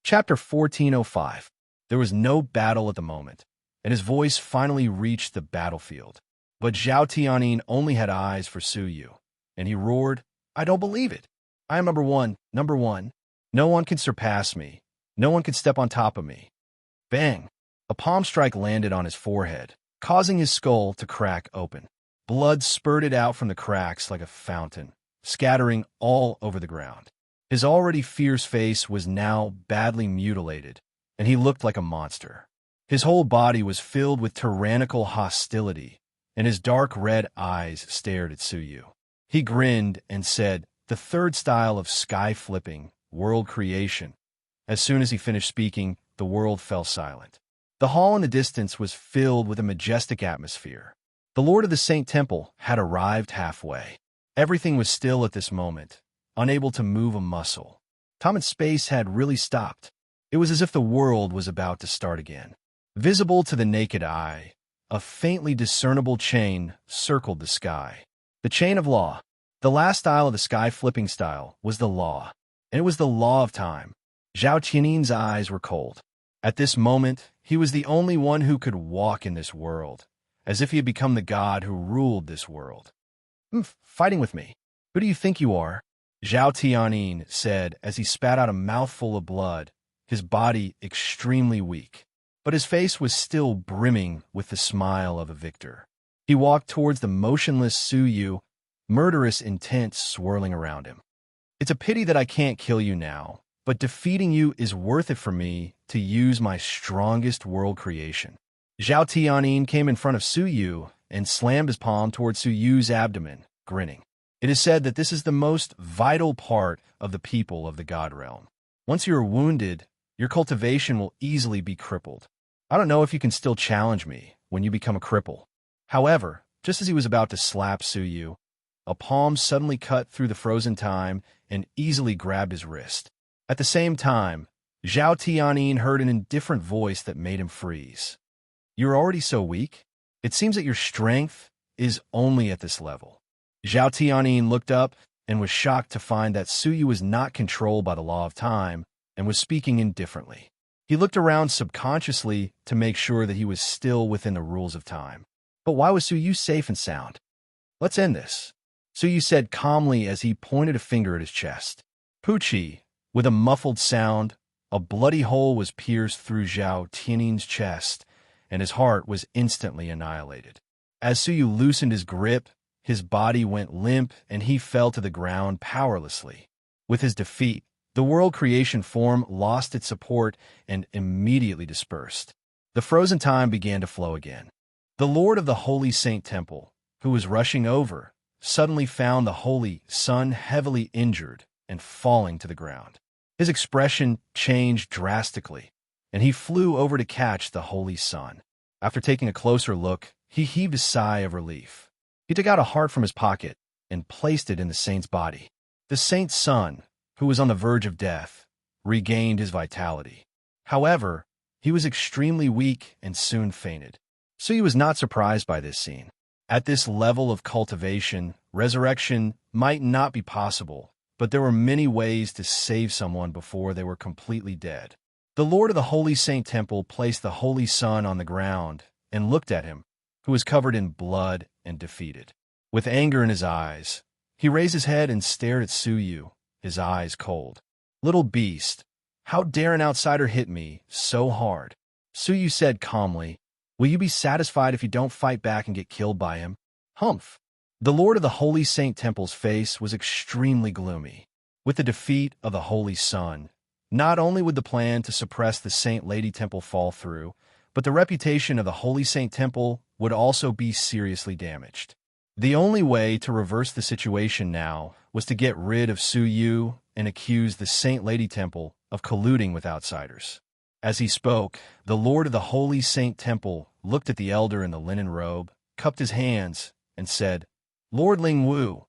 Chapter 1405. There was no battle at the moment, and his voice finally reached the battlefield. But Zhao Tianyin only had eyes for Su Yu, and he roared, "I don't believe it. I am number one, number one. No one can surpass me. No one can step on top of me." Bang! A palm strike landed on his forehead, causing his skull to crack open. Blood spurted out from the cracks like a fountain, scattering all over the ground. His already fierce face was now badly mutilated, and he looked like a monster. His whole body was filled with tyrannical hostility, and his dark red eyes stared at Su Yu. He grinned and said, "The third style of sky-flipping, world creation." As soon as he finished speaking, the world fell silent. The hall in the distance was filled with a majestic atmosphere. The Lord of the Saint Temple had arrived halfway. Everything was still at this moment, unable to move a muscle. Time and space had really stopped. It was as if the world was about to start again. Visible to the naked eye, a faintly discernible chain circled the sky. The chain of law. The last style of the sky-flipping style was the law, and it was the law of time. Zhao Tianyin's eyes were cold. At this moment, he was the only one who could walk in this world, as if he had become the god who ruled this world. Fighting with me? Who do you think you are?" Zhao Tianyin said as he spat out a mouthful of blood, his body extremely weak. But his face was still brimming with the smile of a victor. He walked towards the motionless Su Yu, murderous intent swirling around him. "It's a pity that I can't kill you now, but defeating you is worth it for me to use my strongest world creation." Zhao Tianyin came in front of Su Yu and slammed his palm towards Su Yu's abdomen, grinning. "It is said that this is the most vital part of the people of the God realm. Once you are wounded, your cultivation will easily be crippled. I don't know if you can still challenge me when you become a cripple." However, just as he was about to slap Su Yu, a palm suddenly cut through the frozen time and easily grabbed his wrist. At the same time, Zhao Tianyin heard an indifferent voice that made him freeze. "You're already so weak? It seems that your strength is only at this level." Zhao Tianyin looked up and was shocked to find that Su Yu was not controlled by the law of time and was speaking indifferently. He looked around subconsciously to make sure that he was still within the rules of time. But why was Su Yu safe and sound? "Let's end this," Su Yu said calmly as he pointed a finger at his chest. Poochie. With a muffled sound, a bloody hole was pierced through Zhao Tianyin's chest, and his heart was instantly annihilated. As Su Yu loosened his grip, his body went limp and he fell to the ground powerlessly. With his defeat, the world creation form lost its support and immediately dispersed. The frozen time began to flow again. The Lord of the Holy Saint Temple, who was rushing over, suddenly found the Holy Sun heavily injured and falling to the ground. His expression changed drastically, and he flew over to catch the Holy Sun. After taking a closer look, he heaved a sigh of relief. He took out a heart from his pocket and placed it in the saint's body. The saint's son, who was on the verge of death, regained his vitality. However, he was extremely weak and soon fainted. Su Yu was not surprised by this scene. At this level of cultivation, resurrection might not be possible, but there were many ways to save someone before they were completely dead. The Lord of the Holy Saint Temple placed the Holy Sun on the ground and looked at him, who was covered in blood and defeated. With anger in his eyes, he raised his head and stared at Su Yu, his eyes cold. "Little beast, how dare an outsider hit me so hard?" Su Yu said calmly, "Will you be satisfied if you don't fight back and get killed by him?" "Humph." The Lord of the Holy Saint Temple's face was extremely gloomy. With the defeat of the Holy Sun, not only would the plan to suppress the Saint Lady Temple fall through, but the reputation of the Holy Saint Temple would also be seriously damaged. The only way to reverse the situation now was to get rid of Su Yu and accuse the Saint Lady Temple of colluding with outsiders. As he spoke, the Lord of the Holy Saint Temple looked at the elder in the linen robe, cupped his hands, and said, "Lord Ling Wu,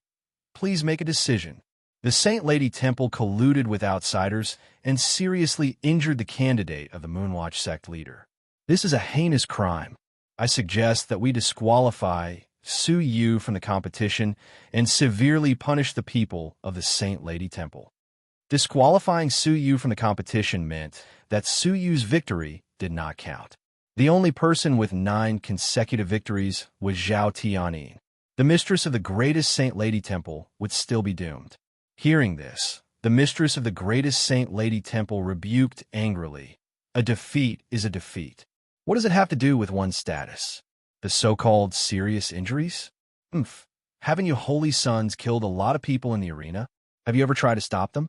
please make a decision." The Saint Lady Temple colluded with outsiders and seriously injured the candidate of the Moonwatch sect leader. This is a heinous crime. I suggest that we disqualify Su Yu from the competition and severely punish the people of the Saint Lady Temple. Disqualifying Su Yu from the competition meant that Su Yu's victory did not count. The only person with 9 consecutive victories was Zhao Tianyin. The mistress of the greatest Saint Lady Temple would still be doomed. Hearing this, the mistress of the greatest Saint Lady Temple rebuked angrily. A defeat is a defeat. What does it have to do with one's status? The so-called serious injuries? Haven't you holy sons killed a lot of people in the arena? Have you ever tried to stop them?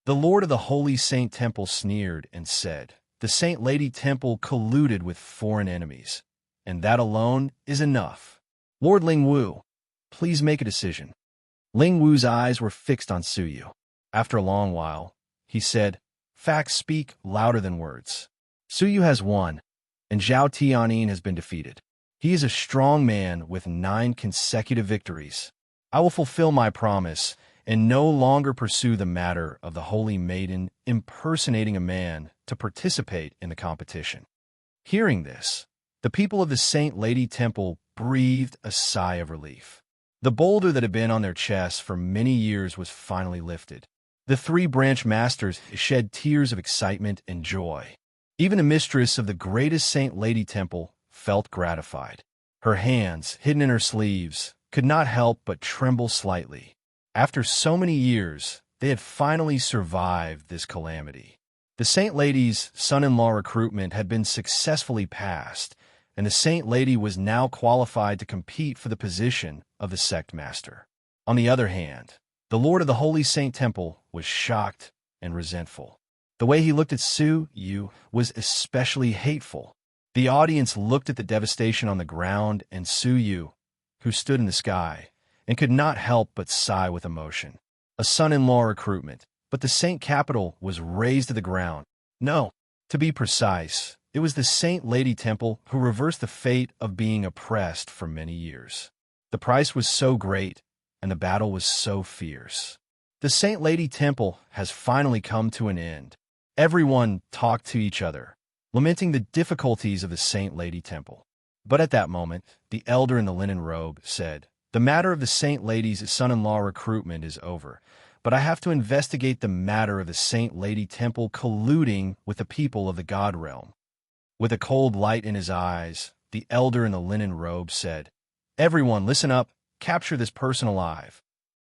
The Lord of the Holy Saint Temple sneered and said, the Saint Lady Temple colluded with foreign enemies, and that alone is enough. Lord Ling Wu, please make a decision. Ling Wu's eyes were fixed on Su Yu. After a long while, he said, facts speak louder than words. Su Yu has won, and Zhao Tianyin has been defeated. He is a strong man with 9 consecutive victories. I will fulfill my promise and no longer pursue the matter of the holy maiden impersonating a man to participate in the competition. Hearing this, the people of the Saint Lady Temple breathed a sigh of relief. The boulder that had been on their chests for many years was finally lifted. The 3 branch masters shed tears of excitement and joy. Even the mistress of the greatest Saint Lady Temple felt gratified. Her hands, hidden in her sleeves, could not help but tremble slightly. After so many years, they had finally survived this calamity. The Saint Lady's son-in-law recruitment had been successfully passed, and the Saint Lady was now qualified to compete for the position of the sect master. On the other hand, the Lord of the Holy Saint Temple was shocked and resentful. The way he looked at Su Yu was especially hateful. The audience looked at the devastation on the ground and Su Yu, who stood in the sky, and could not help but sigh with emotion. A son-in-law recruitment, but the Saint Capital was razed to the ground. No, to be precise, it was the Saint Lady Temple who reversed the fate of being oppressed for many years. The price was so great, and the battle was so fierce. The Saint Lady Temple has finally come to an end. Everyone talked to each other, lamenting the difficulties of the Saint Lady Temple. But at that moment, the elder in the linen robe said, the matter of the Saint Lady's son-in-law recruitment is over, but I have to investigate the matter of the Saint Lady Temple colluding with the people of the God Realm. With a cold light in his eyes, the elder in the linen robe said, everyone listen up, capture this person alive.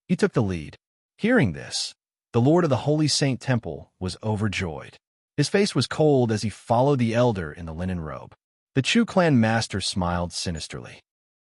He took the lead. Hearing this, the Lord of the Holy Saint Temple was overjoyed. His face was cold as he followed the elder in the linen robe. The Chu clan master smiled sinisterly.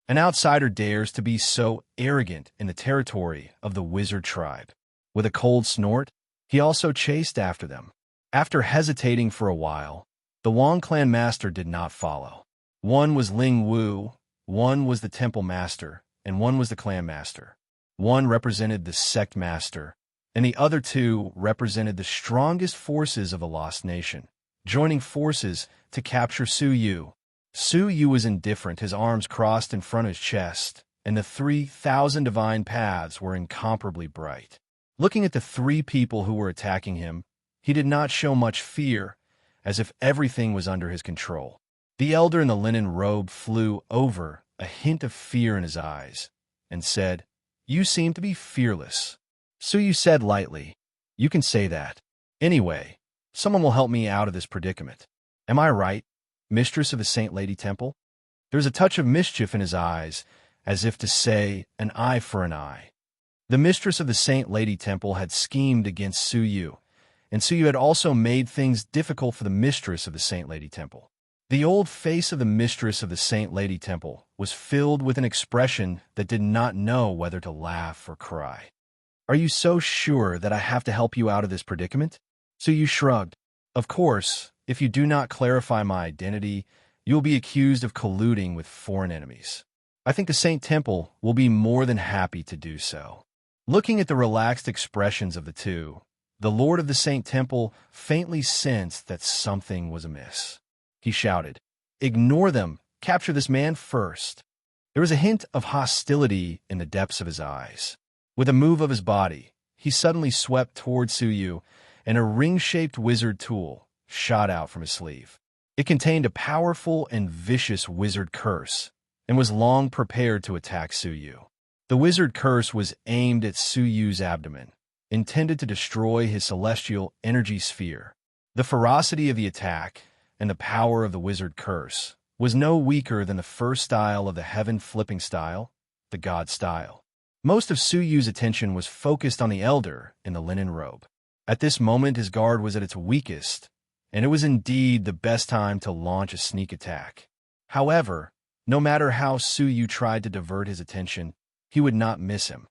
An outsider dares to be so arrogant in the territory of the wizard tribe. With a cold snort, he also chased after them. After hesitating for a while, the Wang clan master did not follow. One was Ling Wu, one was the temple master, and one was the clan master. One represented the sect master, and the other 2 represented the strongest forces of the lost nation, joining forces to capture Su Yu. Su Yu was indifferent, his arms crossed in front of his chest, and the 3,000 divine paths were incomparably bright. Looking at the 3 people who were attacking him, he did not show much fear, as if everything was under his control. The elder in the linen robe flew over, a hint of fear in his eyes, and said, you seem to be fearless. Su Yu said lightly, you can say that. Anyway, someone will help me out of this predicament. Am I right, mistress of the Saint Lady Temple? There's a touch of mischief in his eyes, as if to say, an eye for an eye. The mistress of the Saint Lady Temple had schemed against Su Yu, and Su Yu had also made things difficult for the mistress of the Saint Lady Temple. The old face of the mistress of the Saint Lady Temple was filled with an expression that did not know whether to laugh or cry. Are you so sure that I have to help you out of this predicament? Su Yu shrugged. Of course, if you do not clarify my identity, you will be accused of colluding with foreign enemies. I think the Saint Temple will be more than happy to do so. Looking at the relaxed expressions of the 2, the Lord of the Saint Temple faintly sensed that something was amiss. He shouted, ignore them, capture this man first. There was a hint of hostility in the depths of his eyes. With a move of his body, he suddenly swept toward Su Yu, and a ring-shaped wizard tool shot out from his sleeve. It contained a powerful and vicious wizard curse, and was long prepared to attack Su Yu. The wizard curse was aimed at Su Yu's abdomen, intended to destroy his celestial energy sphere. The ferocity of the attack and the power of the wizard curse was no weaker than the first style of the heaven-flipping style, the god style. Most of Su Yu's attention was focused on the elder in the linen robe. At this moment, his guard was at its weakest, and it was indeed the best time to launch a sneak attack. However, no matter how Su Yu tried to divert his attention, he would not miss him.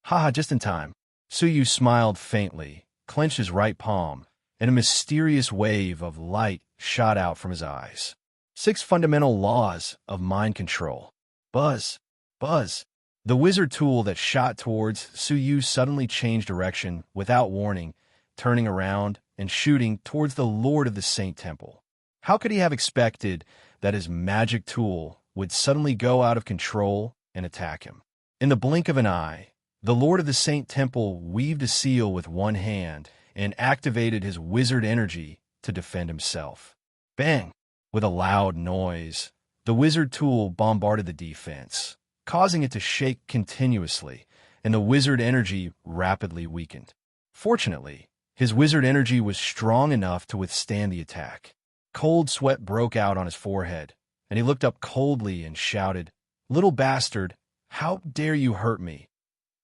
Haha, just in time. Su Yu smiled faintly, clenched his right palm, and a mysterious wave of light shot out from his eyes. 6 fundamental laws of mind control. Buzz. Buzz. The wizard tool that shot towards Su Yu suddenly changed direction without warning, turning around and shooting towards the Lord of the Saint Temple. How could he have expected that his magic tool would suddenly go out of control and attack him? In the blink of an eye, the Lord of the Saint Temple weaved a seal with one hand and activated his wizard energy to defend himself. Bang! With a loud noise, the wizard tool bombarded the defense, causing it to shake continuously, and the wizard energy rapidly weakened. Fortunately, his wizard energy was strong enough to withstand the attack. Cold sweat broke out on his forehead, and he looked up coldly and shouted, "Little bastard, how dare you hurt me?"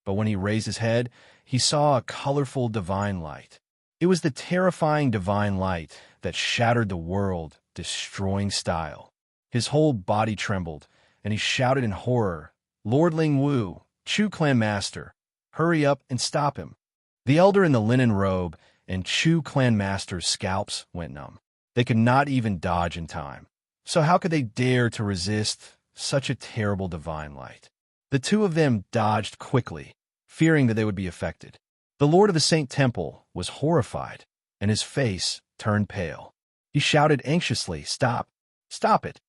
But when he raised his head, he saw a colorful divine light. It was the terrifying divine light that shattered the world, destroying style. His whole body trembled, and he shouted in horror, "Lord Ling Wu, Chu Clan Master, hurry up and stop him." The elder in the linen robe and Chu Clan Master's scalps went numb. They could not even dodge in time. So how could they dare to resist such a terrible divine light? The two of them dodged quickly, fearing that they would be affected. The Lord of the Saint Temple was horrified, and his face turned pale. He shouted anxiously, "Stop! Stop it!"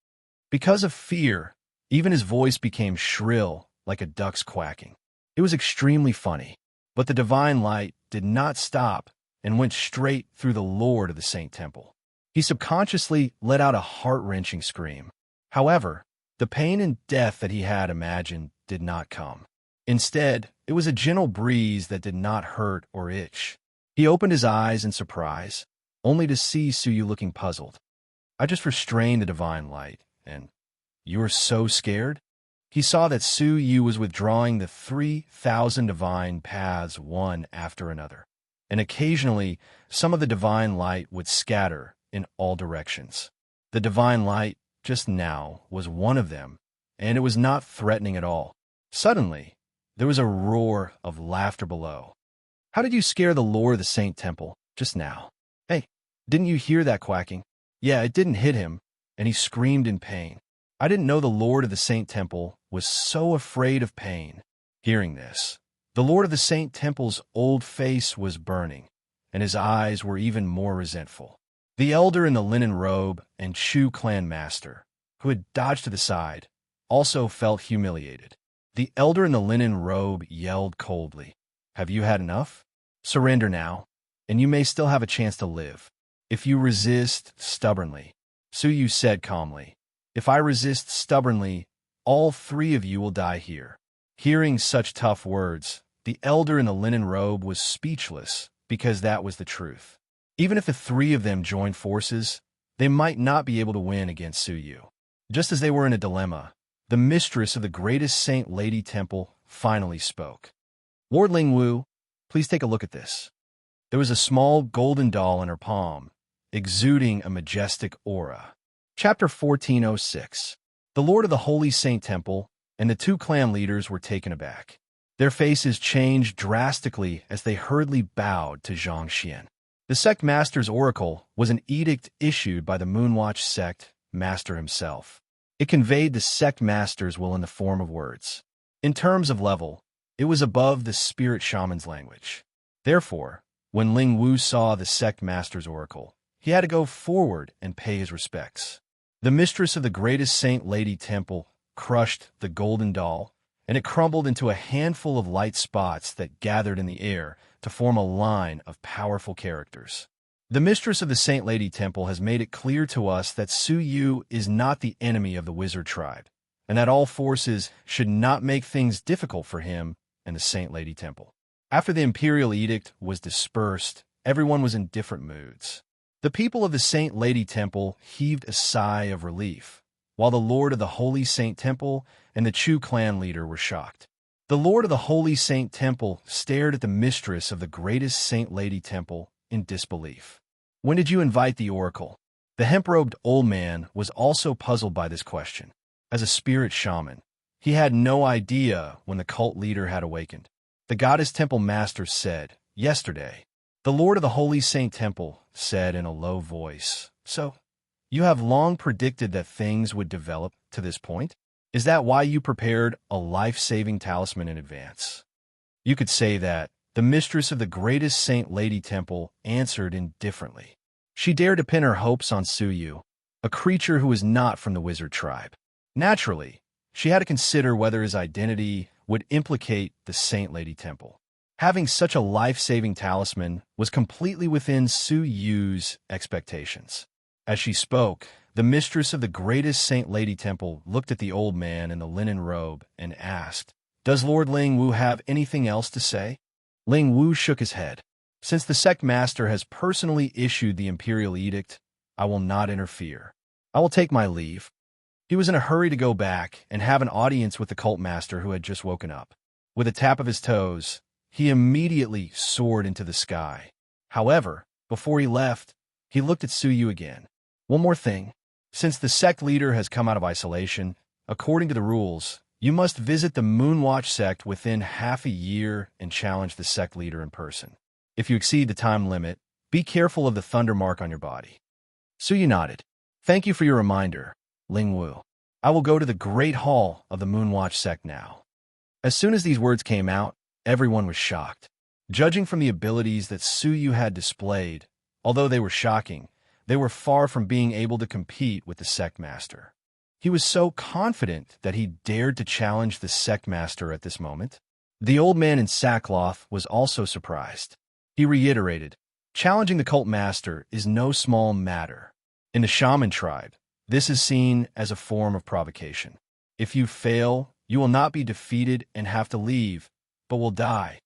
Because of fear, even his voice became shrill, like a duck's quacking. It was extremely funny, but the divine light did not stop and went straight through the Lord of the Saint Temple. He subconsciously let out a heart-wrenching scream. However, the pain and death that he had imagined did not come. Instead, it was a gentle breeze that did not hurt or itch. He opened his eyes in surprise, only to see Su Yu looking puzzled. "I just restrained the divine light, and you were so scared?" He saw that Su Yu was withdrawing the 3,000 divine paths one after another, and occasionally some of the divine light would scatter in all directions. The divine light just now was one of them, and it was not threatening at all. Suddenly, there was a roar of laughter below. "How did you scare the Lord of the Saint Temple just now? Hey, didn't you hear that quacking? Yeah, it didn't hit him, and he screamed in pain. I didn't know the Lord of the Saint Temple was so afraid of pain." Hearing this, the Lord of the Saint Temple's old face was burning, and his eyes were even more resentful. The elder in the linen robe and Chu Clan Master, who had dodged to the side, also felt humiliated. The elder in the linen robe yelled coldly, "Have you had enough? Surrender now, and you may still have a chance to live. If you resist stubbornly," Su Yu said calmly, "if I resist stubbornly, all 3 of you will die here." Hearing such tough words, the elder in the linen robe was speechless, because that was the truth. Even if the 3 of them joined forces, they might not be able to win against Su Yu. Just as they were in a dilemma, the mistress of the greatest Saint Lady Temple finally spoke. "Lord Ling Wu, please take a look at this." There was a small golden doll in her palm, exuding a majestic aura. Chapter 1406. The Lord of the Holy Saint Temple and the 2 clan leaders were taken aback. Their faces changed drastically as they hurriedly bowed to Zhang Xian. The sect master's oracle was an edict issued by the Moonwatch sect master himself. It conveyed the sect master's will in the form of words. In terms of level, it was above the spirit shaman's language. Therefore, when Ling Wu saw the sect master's oracle, he had to go forward and pay his respects. The mistress of the greatest Saint Lady Temple crushed the golden doll, and it crumbled into a handful of light spots that gathered in the air to form a line of powerful characters. The mistress of the Saint Lady Temple has made it clear to us that Su Yu is not the enemy of the wizard tribe, and that all forces should not make things difficult for him and the Saint Lady Temple. After the imperial edict was dispersed, everyone was in different moods. The people of the Saint Lady Temple heaved a sigh of relief, while the Lord of the Holy Saint Temple and the Chu clan leader were shocked. The Lord of the Holy Saint Temple stared at the mistress of the greatest Saint Lady Temple in disbelief. When did you invite the oracle? The hemp-robed old man was also puzzled by this question. As a spirit shaman, he had no idea when the cult leader had awakened. The goddess temple master said, "Yesterday." The Lord of the Holy Saint Temple said in a low voice, "So, you have long predicted that things would develop to this point? Is that why you prepared a life-saving talisman in advance?" You could say that. The mistress of the greatest Saint Lady Temple answered indifferently. She dared to pin her hopes on Suyu, a creature who was not from the wizard tribe. Naturally, she had to consider whether his identity would implicate the Saint Lady Temple. Having such a life-saving talisman was completely within Suyu's expectations. As she spoke, the mistress of the greatest Saint Lady Temple looked at the old man in the linen robe and asked, "Does Lord Ling Wu have anything else to say?" Ling Wu shook his head. "Since the sect master has personally issued the imperial edict, I will not interfere. I will take my leave." He was in a hurry to go back and have an audience with the cult master who had just woken up. With a tap of his toes, he immediately soared into the sky. However, before he left, he looked at Suyu again. "One more thing. Since the sect leader has come out of isolation, according to the rules, you must visit the Moonwatch sect within half a year and challenge the sect leader in person. If you exceed the time limit, be careful of the thunder mark on your body." Suyu nodded. "Thank you for your reminder, Ling Wu. I will go to the Great Hall of the Moonwatch sect now." As soon as these words came out, everyone was shocked. Judging from the abilities that Suyu had displayed, although they were shocking, they were far from being able to compete with the sect master. He was so confident that he dared to challenge the sect master at this moment. The old man in sackcloth was also surprised. He reiterated, "Challenging the cult master is no small matter. In the shaman tribe, this is seen as a form of provocation. If you fail, you will not be defeated and have to leave, but will die."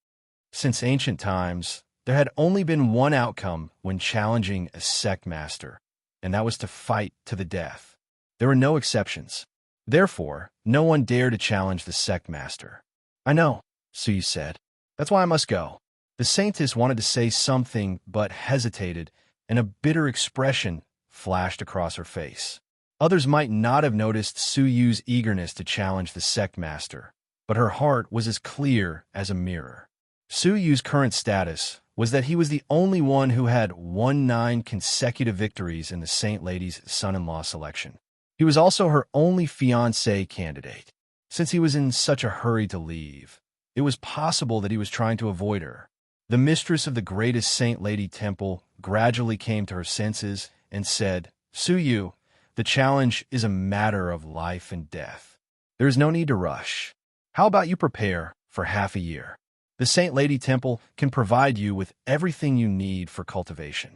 Since ancient times, there had only been one outcome when challenging a sect master, and that was to fight to the death. There were no exceptions. Therefore, no one dared to challenge the sect master. "I know," Suyu said. "That's why I must go." The saintess wanted to say something but hesitated, and a bitter expression flashed across her face. Others might not have noticed Suyu's eagerness to challenge the sect master, but her heart was as clear as a mirror. Suyu's current status was that he was the only one who had won 9 consecutive victories in the Saint Lady's son-in-law selection. He was also her only fiancé candidate. Since he was in such a hurry to leave, it was possible that he was trying to avoid her. The mistress of the greatest Saint Lady Temple gradually came to her senses and said, "Suyu, the challenge is a matter of life and death. There is no need to rush. How about you prepare for half a year? The Saint Lady Temple can provide you with everything you need for cultivation."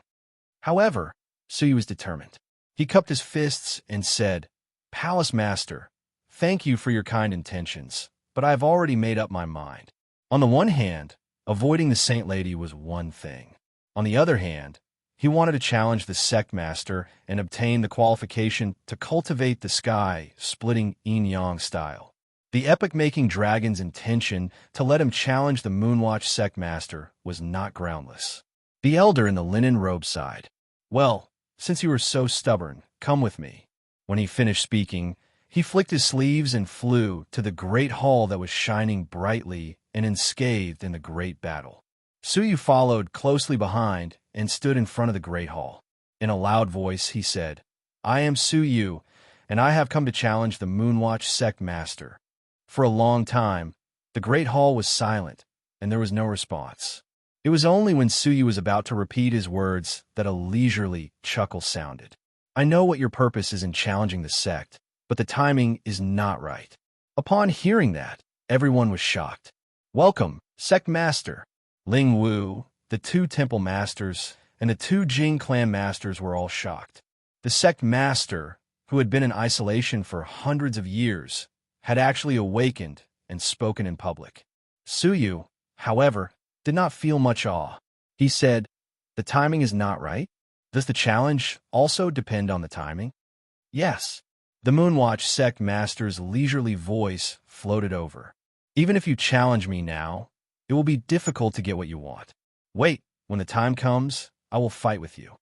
However, Suyu was determined. He cupped his fists and said, "Palace Master, thank you for your kind intentions, but I have already made up my mind." On the one hand, avoiding the Saint Lady was one thing. On the other hand, he wanted to challenge the sect master and obtain the qualification to cultivate the sky, splitting yin-yang style. The epic-making dragon's intention to let him challenge the Moonwatch sect master was not groundless. The elder in the linen robe sighed. "Well, since you are so stubborn, come with me." When he finished speaking, he flicked his sleeves and flew to the great hall that was shining brightly and unscathed in the great battle. Suyu followed closely behind and stood in front of the great hall. In a loud voice, he said, "I am Suyu, and I have come to challenge the Moonwatch sect master." For a long time, the great hall was silent, and there was no response. It was only when Suyu was about to repeat his words that a leisurely chuckle sounded. "I know what your purpose is in challenging the sect, but the timing is not right." Upon hearing that, everyone was shocked. "Welcome, sect master." Ling Wu, the 2 temple masters, and the 2 Jing clan masters were all shocked. The sect master, who had been in isolation for hundreds of years, had actually awakened and spoken in public. Suyu, however, did not feel much awe. He said, "The timing is not right? Does the challenge also depend on the timing?" "Yes." The Moonwatch sect master's leisurely voice floated over. "Even if you challenge me now, it will be difficult to get what you want. Wait, when the time comes, I will fight with you."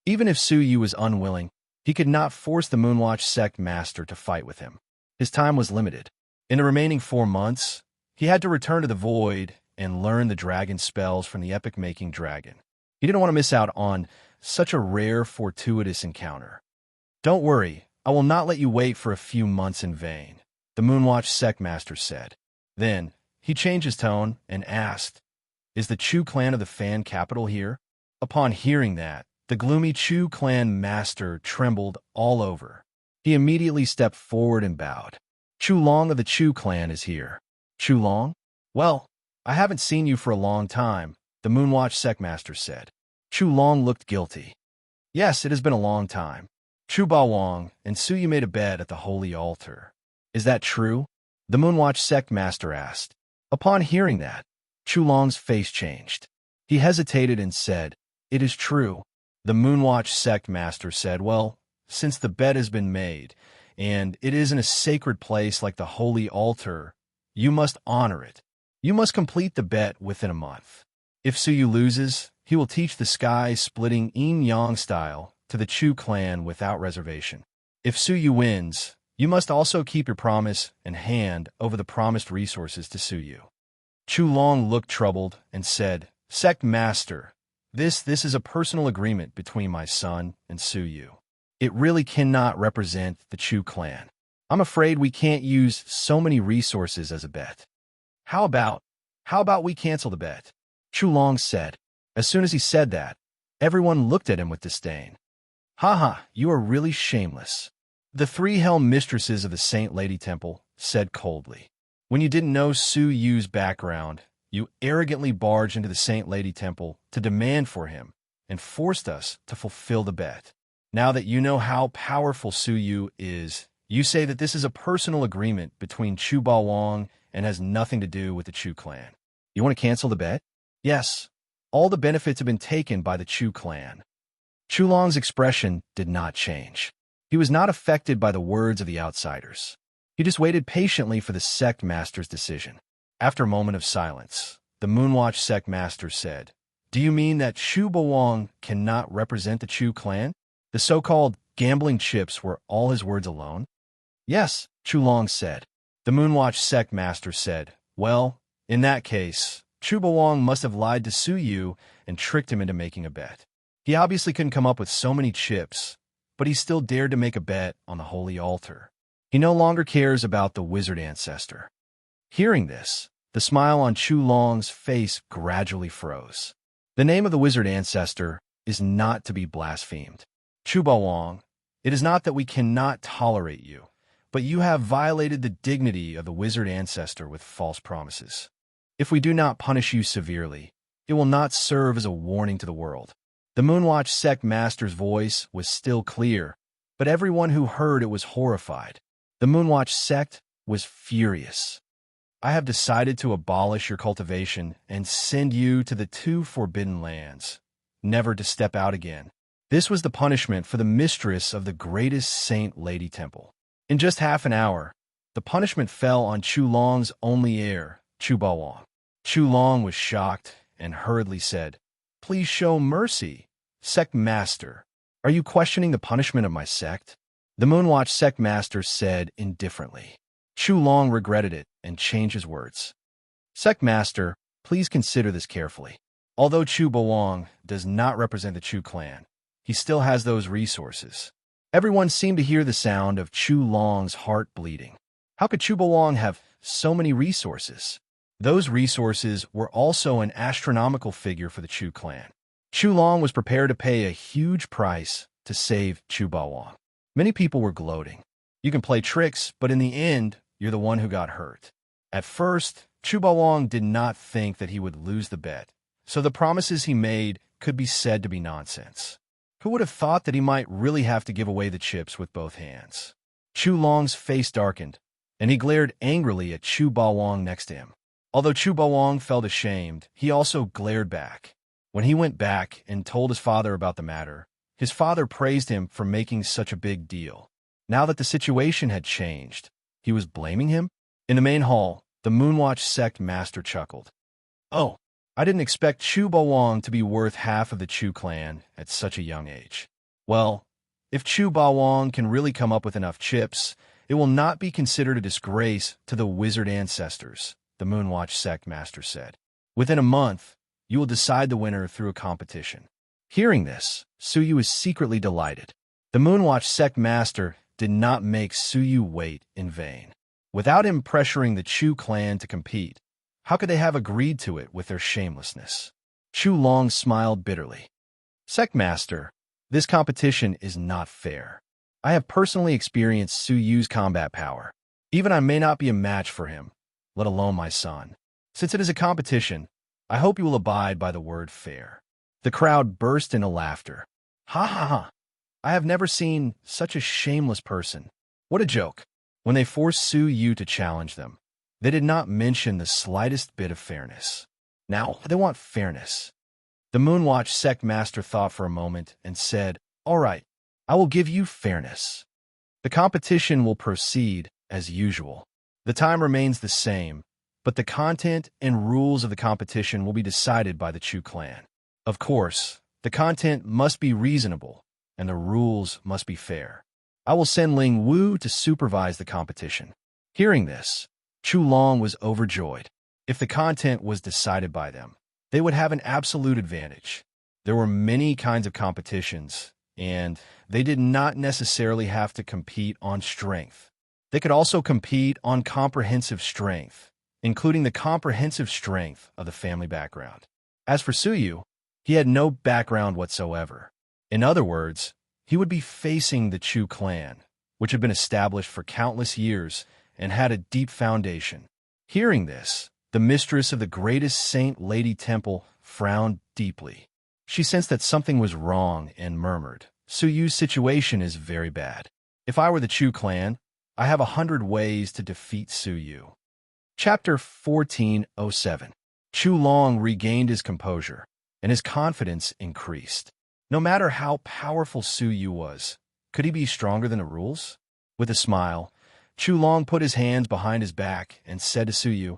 Even if Su Yu was unwilling, he could not force the Moonwatch sect master to fight with him. His time was limited. In the remaining 4 months, he had to return to the Void and learn the dragon spells from the epic-making dragon. He didn't want to miss out on such a rare, fortuitous encounter. "Don't worry, I will not let you wait for a few months in vain," the Moonwatch sect master said. Then, he changed his tone and asked, "Is the Chu clan of the Fan capital here?" Upon hearing that, the gloomy Chu clan master trembled all over. He immediately stepped forward and bowed. "Chu Long of the Chu clan is here." "Chu Long? Well, I haven't seen you for a long time," the Moonwatch sect master said. Chu Long looked guilty. "Yes, it has been a long time. Chu Bawang and Su Yu made a bet at the holy altar. Is that true?" the Moonwatch sect master asked. Upon hearing that, Chu Long's face changed. He hesitated and said, "It is true." The Moonwatch sect master said, "Well, since the bet has been made, and it is in a sacred place like the holy altar, you must honor it. You must complete the bet within a month. If Su Yu loses, he will teach the sky-splitting yin-yang style to the Chu clan without reservation. If Su Yu wins, you must also keep your promise and hand over the promised resources to Su Yu." Chu Long looked troubled and said, "Sect Master, this is a personal agreement between my son and Su Yu. It really cannot represent the Chu clan. I'm afraid we can't use so many resources as a bet." How about we cancel the bet?" Chu Long said. As soon as he said that, everyone looked at him with disdain. "Haha, you are really shameless," the 3 Helm mistresses of the Saint Lady Temple said coldly. "When you didn't know Su Yu's background, you arrogantly barged into the Saint Lady Temple to demand for him and forced us to fulfill the bet. Now that you know how powerful Su Yu is, you say that this is a personal agreement between Chu Bawang and has nothing to do with the Chu clan. You want to cancel the bet?" "Yes. All the benefits have been taken by the Chu clan." Chu Long's expression did not change. He was not affected by the words of the outsiders. He just waited patiently for the sect master's decision. After a moment of silence, the Moonwatch sect master said, "Do you mean that Chu Bawang cannot represent the Chu clan?" The so-called gambling chips were all his words alone. "Yes," Chu Long said. The Moonwatch sect master said, "Well, in that case, Chu Bawang must have lied to Su Yu and tricked him into making a bet. He obviously couldn't come up with so many chips, but he still dared to make a bet on the holy altar. He no longer cares about the wizard ancestor." Hearing this, the smile on Chu Long's face gradually froze. The name of the wizard ancestor is not to be blasphemed. "Chu Bawang, it is not that we cannot tolerate you, but you have violated the dignity of the wizard ancestor with false promises. If we do not punish you severely, it will not serve as a warning to the world." The Moonwatch sect master's voice was still clear, but everyone who heard it was horrified. The Moonwatch sect was furious. "I have decided to abolish your cultivation and send you to the 2 forbidden lands, never to step out again." This was the punishment for the mistress of the greatest Saint Lady Temple. In just half an hour, the punishment fell on Chu Long's only heir, Chu Bawang. Chu Long was shocked and hurriedly said, "Please show mercy, sect master. Are you questioning the punishment of my sect?" The Moonwatch sect master said indifferently. Chu Long regretted it and changed his words. "Sect master, please consider this carefully. Although Chu Bawang does not represent the Chu clan, he still has those resources." Everyone seemed to hear the sound of Chu Long's heart bleeding. How could Chu Bawang have so many resources? Those resources were also an astronomical figure for the Chu clan. Chu Long was prepared to pay a huge price to save Chu Bawang. Many people were gloating. You can play tricks, but in the end, you're the one who got hurt. At first, Chu Bawang did not think that he would lose the bet, so the promises he made could be said to be nonsense. Who would have thought that he might really have to give away the chips with both hands? Chu Long's face darkened, and he glared angrily at Chu Bawang next to him. Although Chu Baowang felt ashamed, he also glared back. When he went back and told his father about the matter, his father praised him for making such a big deal. Now that the situation had changed, he was blaming him? In the main hall, the Moonwatch sect master chuckled. Oh, I didn't expect Chu Baowang to be worth half of the Chu clan at such a young age. Well, if Chu Baowang can really come up with enough chips, it will not be considered a disgrace to the wizard ancestors, the Moonwatch sect master said. Within a month, you will decide the winner through a competition. Hearing this, Suyu was secretly delighted. The Moonwatch sect master did not make Suyu wait in vain. Without him pressuring the Chu clan to compete, how could they have agreed to it with their shamelessness? Chu Long smiled bitterly. Sect master, this competition is not fair. I have personally experienced Suyu's combat power. Even I may not be a match for him, let alone my son. Since it is a competition, I hope you will abide by the word fair. The crowd burst into laughter. Ha ha ha. I have never seen such a shameless person. What a joke. When they forced Suyu to challenge them, they did not mention the slightest bit of fairness. Now, they want fairness. The Moonwatch sect master thought for a moment and said, All right, I will give you fairness. The competition will proceed as usual. The time remains the same, but the content and rules of the competition will be decided by the Chu clan. Of course, the content must be reasonable, and the rules must be fair. I will send Ling Wu to supervise the competition. Hearing this, Chu Long was overjoyed. If the content was decided by them, they would have an absolute advantage. There were many kinds of competitions, and they did not necessarily have to compete on strength. They could also compete on comprehensive strength, including the comprehensive strength of the family background. As for Suyu, he had no background whatsoever. In other words, he would be facing the Chu clan, which had been established for countless years and had a deep foundation. Hearing this, the mistress of the greatest Saint Lady Temple frowned deeply. She sensed that something was wrong and murmured, Suyu's situation is very bad. If I were the Chu clan, I have 100 ways to defeat Suyu. Chapter 1407. Chu Long regained his composure, and his confidence increased. No matter how powerful Suyu was, could he be stronger than the rules? With a smile, Chu Long put his hands behind his back and said to Suyu,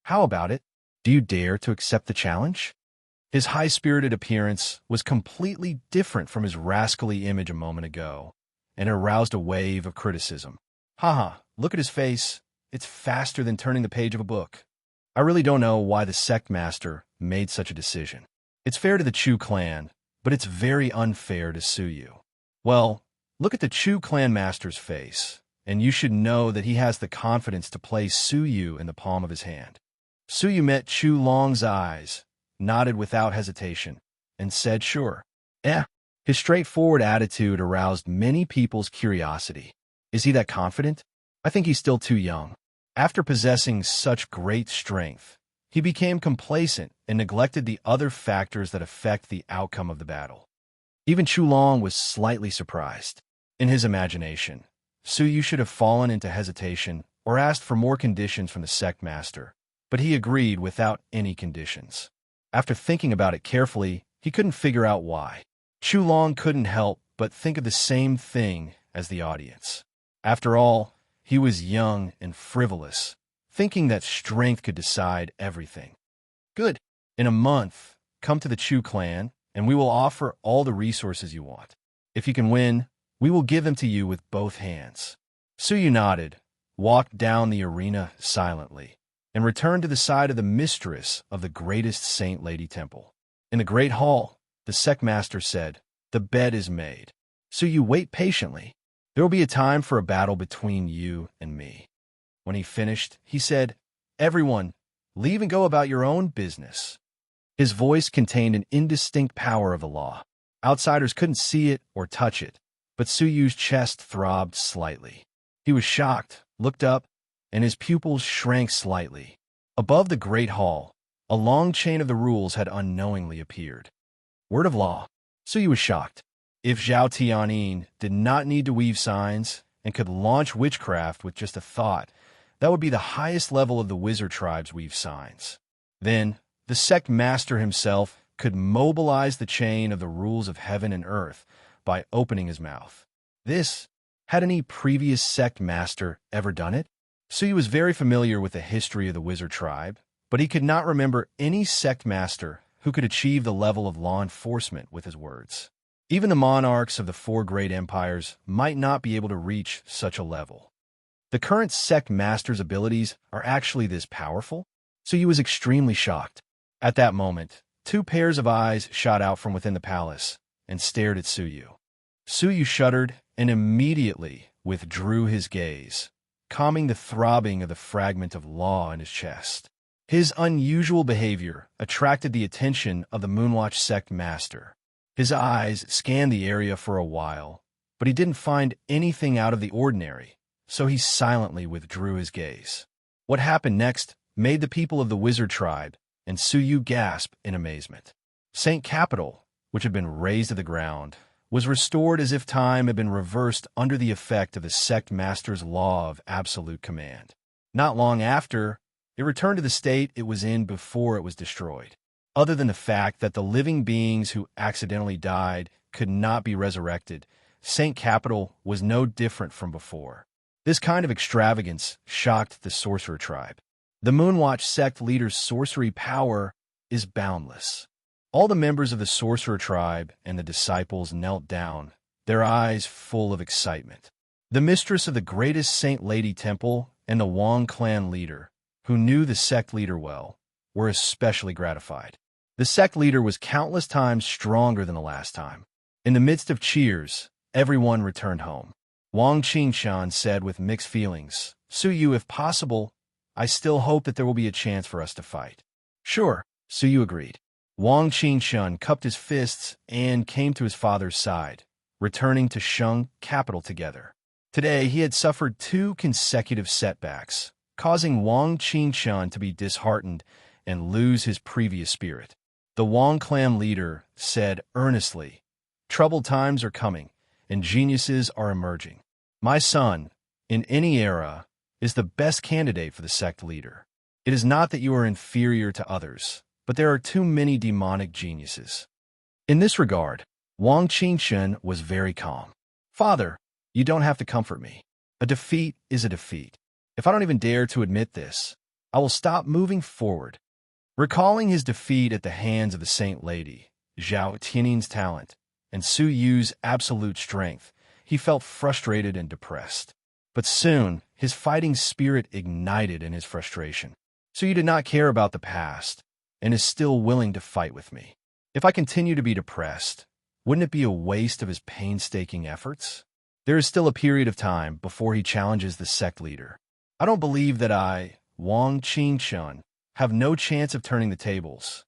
How about it? Do you dare to accept the challenge? His high-spirited appearance was completely different from his rascally image a moment ago, and it aroused a wave of criticism. Haha, look at his face. It's faster than turning the page of a book. I really don't know why the sect master made such a decision. It's fair to the Chu clan, but it's very unfair to Suyu. Well, look at the Chu clan master's face, and you should know that he has the confidence to place Suyu in the palm of his hand. Suyu met Chu Long's eyes, nodded without hesitation, and said, Sure. His straightforward attitude aroused many people's curiosity. Is he that confident? I think he's still too young. After possessing such great strength, he became complacent and neglected the other factors that affect the outcome of the battle. Even Chu Long was slightly surprised. In his imagination, Suyu should have fallen into hesitation or asked for more conditions from the sect master, but he agreed without any conditions. After thinking about it carefully, he couldn't figure out why. Chu Long couldn't help but think of the same thing as the audience. After all, he was young and frivolous, thinking that strength could decide everything. Good. In a month, come to the Chu clan, and we will offer all the resources you want. If you can win, we will give them to you with both hands. Suyu nodded, walked down the arena silently, and returned to the side of the mistress of the greatest Saint Lady Temple. In the great hall, the sect master said, The bed is made. Suyu, wait patiently. There will be a time for a battle between you and me. When he finished, he said, Everyone, leave and go about your own business. His voice contained an indistinct power of the law. Outsiders couldn't see it or touch it, but Suyu's chest throbbed slightly. He was shocked, looked up, and his pupils shrank slightly. Above the great hall, a long chain of the rules had unknowingly appeared. Word of law. Suyu was shocked. If Zhao Tianyin did not need to weave signs and could launch witchcraft with just a thought, That would be the highest level of the wizard tribe's weave signs. Then, the sect master himself could mobilize the chain of the rules of heaven and earth by opening his mouth. Had any previous sect master ever done it? Suyu was very familiar with the history of the wizard tribe, but he could not remember any sect master who could achieve the level of law enforcement with his words. Even the monarchs of the four great empires might not be able to reach such a level. The current sect master's abilities are actually this powerful? Suyu was extremely shocked. At that moment, two pairs of eyes shot out from within the palace and stared at Suyu. Suyu shuddered and immediately withdrew his gaze, calming the throbbing of the fragment of law in his chest. His unusual behavior attracted the attention of the Moonwatch sect master. His eyes scanned the area for a while, but he didn't find anything out of the ordinary, so he silently withdrew his gaze. What happened next made the people of the wizard tribe and Suyu gasp in amazement. Saint Capital, which had been razed to the ground, was restored as if time had been reversed under the effect of the sect master's law of absolute command. Not long after, it returned to the state it was in before it was destroyed. Other than the fact that the living beings who accidentally died could not be resurrected, Saint Capital was no different from before. This kind of extravagance shocked the sorcerer tribe. The Moonwatch sect leader's sorcery power is boundless. All the members of the sorcerer tribe and the disciples knelt down, their eyes full of excitement. The mistress of the greatest Saint Lady Temple and the Wong clan leader, who knew the sect leader well, were especially gratified. The sect leader was countless times stronger than the last time. In the midst of cheers, everyone returned home. Wang Qingshan said with mixed feelings, "Suyu, if possible, I still hope that there will be a chance for us to fight." "Sure," Suyu agreed. Wang Qingshan cupped his fists and came to his father's side, returning to Sheng capital together. Today, he had suffered 2 consecutive setbacks, causing Wang Qingshan to be disheartened and lose his previous spirit. The Wang clan leader said earnestly, "Troubled times are coming, and geniuses are emerging. My son, in any era, is the best candidate for the sect leader. It is not that you are inferior to others, but there are too many demonic geniuses." In this regard, Wang Qingshan was very calm. "Father, you don't have to comfort me. A defeat is a defeat. If I don't even dare to admit this, I will stop moving forward." Recalling his defeat at the hands of the Saint Lady, Zhao Tianing's talent, and Su Yu's absolute strength, he felt frustrated and depressed. But soon, his fighting spirit ignited in his frustration. "So you did not care about the past, and is still willing to fight with me. If I continue to be depressed, wouldn't it be a waste of his painstaking efforts?" There is still a period of time before he challenges the sect leader. "I don't believe that I, Wang Qingshan, have no chance of turning the tables."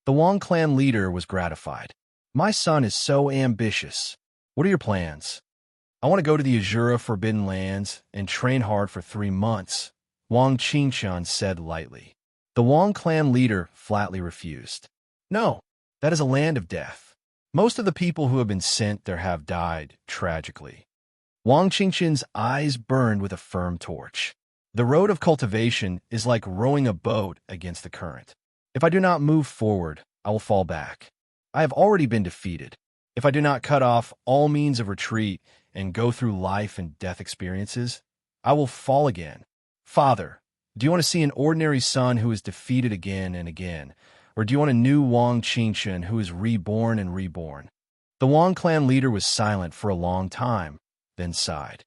The Wang clan leader was gratified. "My son is so ambitious. What are your plans?" "I want to go to the Azura Forbidden Lands and train hard for 3 months," Wang Qingshan said lightly. The Wang clan leader flatly refused. "No, that is a land of death. Most of the people who have been sent there have died tragically." Wang Qingshan's eyes burned with a firm torch. "The road of cultivation is like rowing a boat against the current. If I do not move forward, I will fall back. I have already been defeated. If I do not cut off all means of retreat and go through life and death experiences, I will fall again. Father, do you want to see an ordinary son who is defeated again and again, or do you want a new Wang Qingshan who is reborn and reborn?" The Wang clan leader was silent for a long time, then sighed.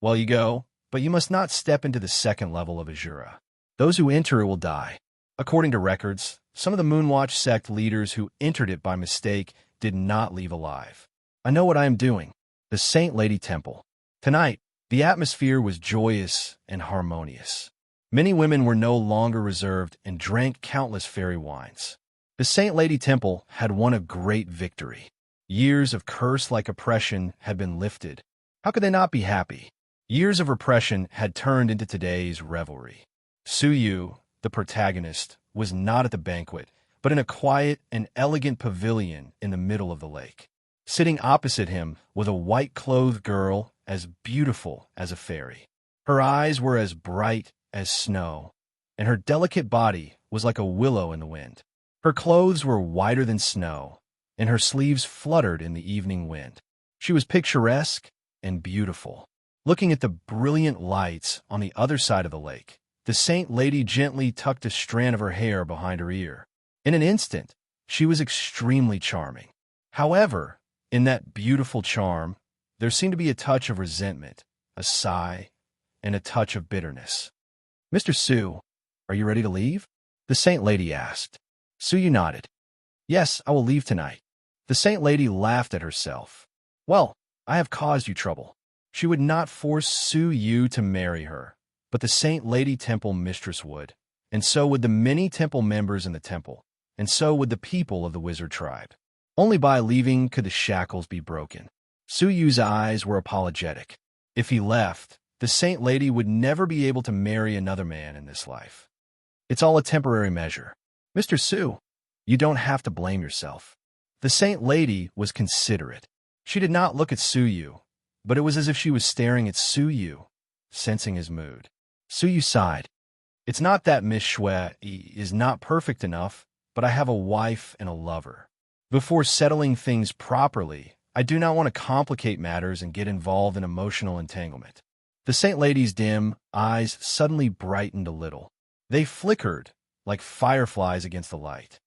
"Well, you go, but you must not step into the second level of Azura. Those who enter it will die. According to records, some of the Moonwatch sect leaders who entered it by mistake did not leave alive. I know what I am doing." The Saint Lady Temple. Tonight, the atmosphere was joyous and harmonious. Many women were no longer reserved and drank countless fairy wines. The Saint Lady Temple had won a great victory. Years of curse-like oppression had been lifted. How could they not be happy? Years of repression had turned into today's revelry. Suyu, the protagonist, was not at the banquet, but in a quiet and elegant pavilion in the middle of the lake. Sitting opposite him was a white-clothed girl as beautiful as a fairy. Her eyes were as bright as snow, and her delicate body was like a willow in the wind. Her clothes were whiter than snow, and her sleeves fluttered in the evening wind. She was picturesque and beautiful. Looking at the brilliant lights on the other side of the lake, the saint lady gently tucked a strand of her hair behind her ear. In an instant, she was extremely charming. However, in that beautiful charm, there seemed to be a touch of resentment, a sigh, and a touch of bitterness. "Mr. Su, are you ready to leave?" the saint lady asked. Su Yu nodded. "Yes, I will leave tonight." The saint lady laughed at herself. "Well, I have caused you trouble." She would not force Su Yu to marry her, but the saint lady temple mistress would, and so would the many temple members in the temple, and so would the people of the wizard tribe. Only by leaving could the shackles be broken. Su Yu's eyes were apologetic. If he left, the saint lady would never be able to marry another man in this life. It's all a temporary measure. "Mr. Su, you don't have to blame yourself." The saint lady was considerate. She did not look at Su Yu, but it was as if she was staring at Su Yu, sensing his mood. Su Yu sighed. "It's not that Miss Shui is not perfect enough, but I have a wife and a lover. Before settling things properly, I do not want to complicate matters and get involved in emotional entanglement." The saint lady's dim eyes suddenly brightened a little. They flickered like fireflies against the light.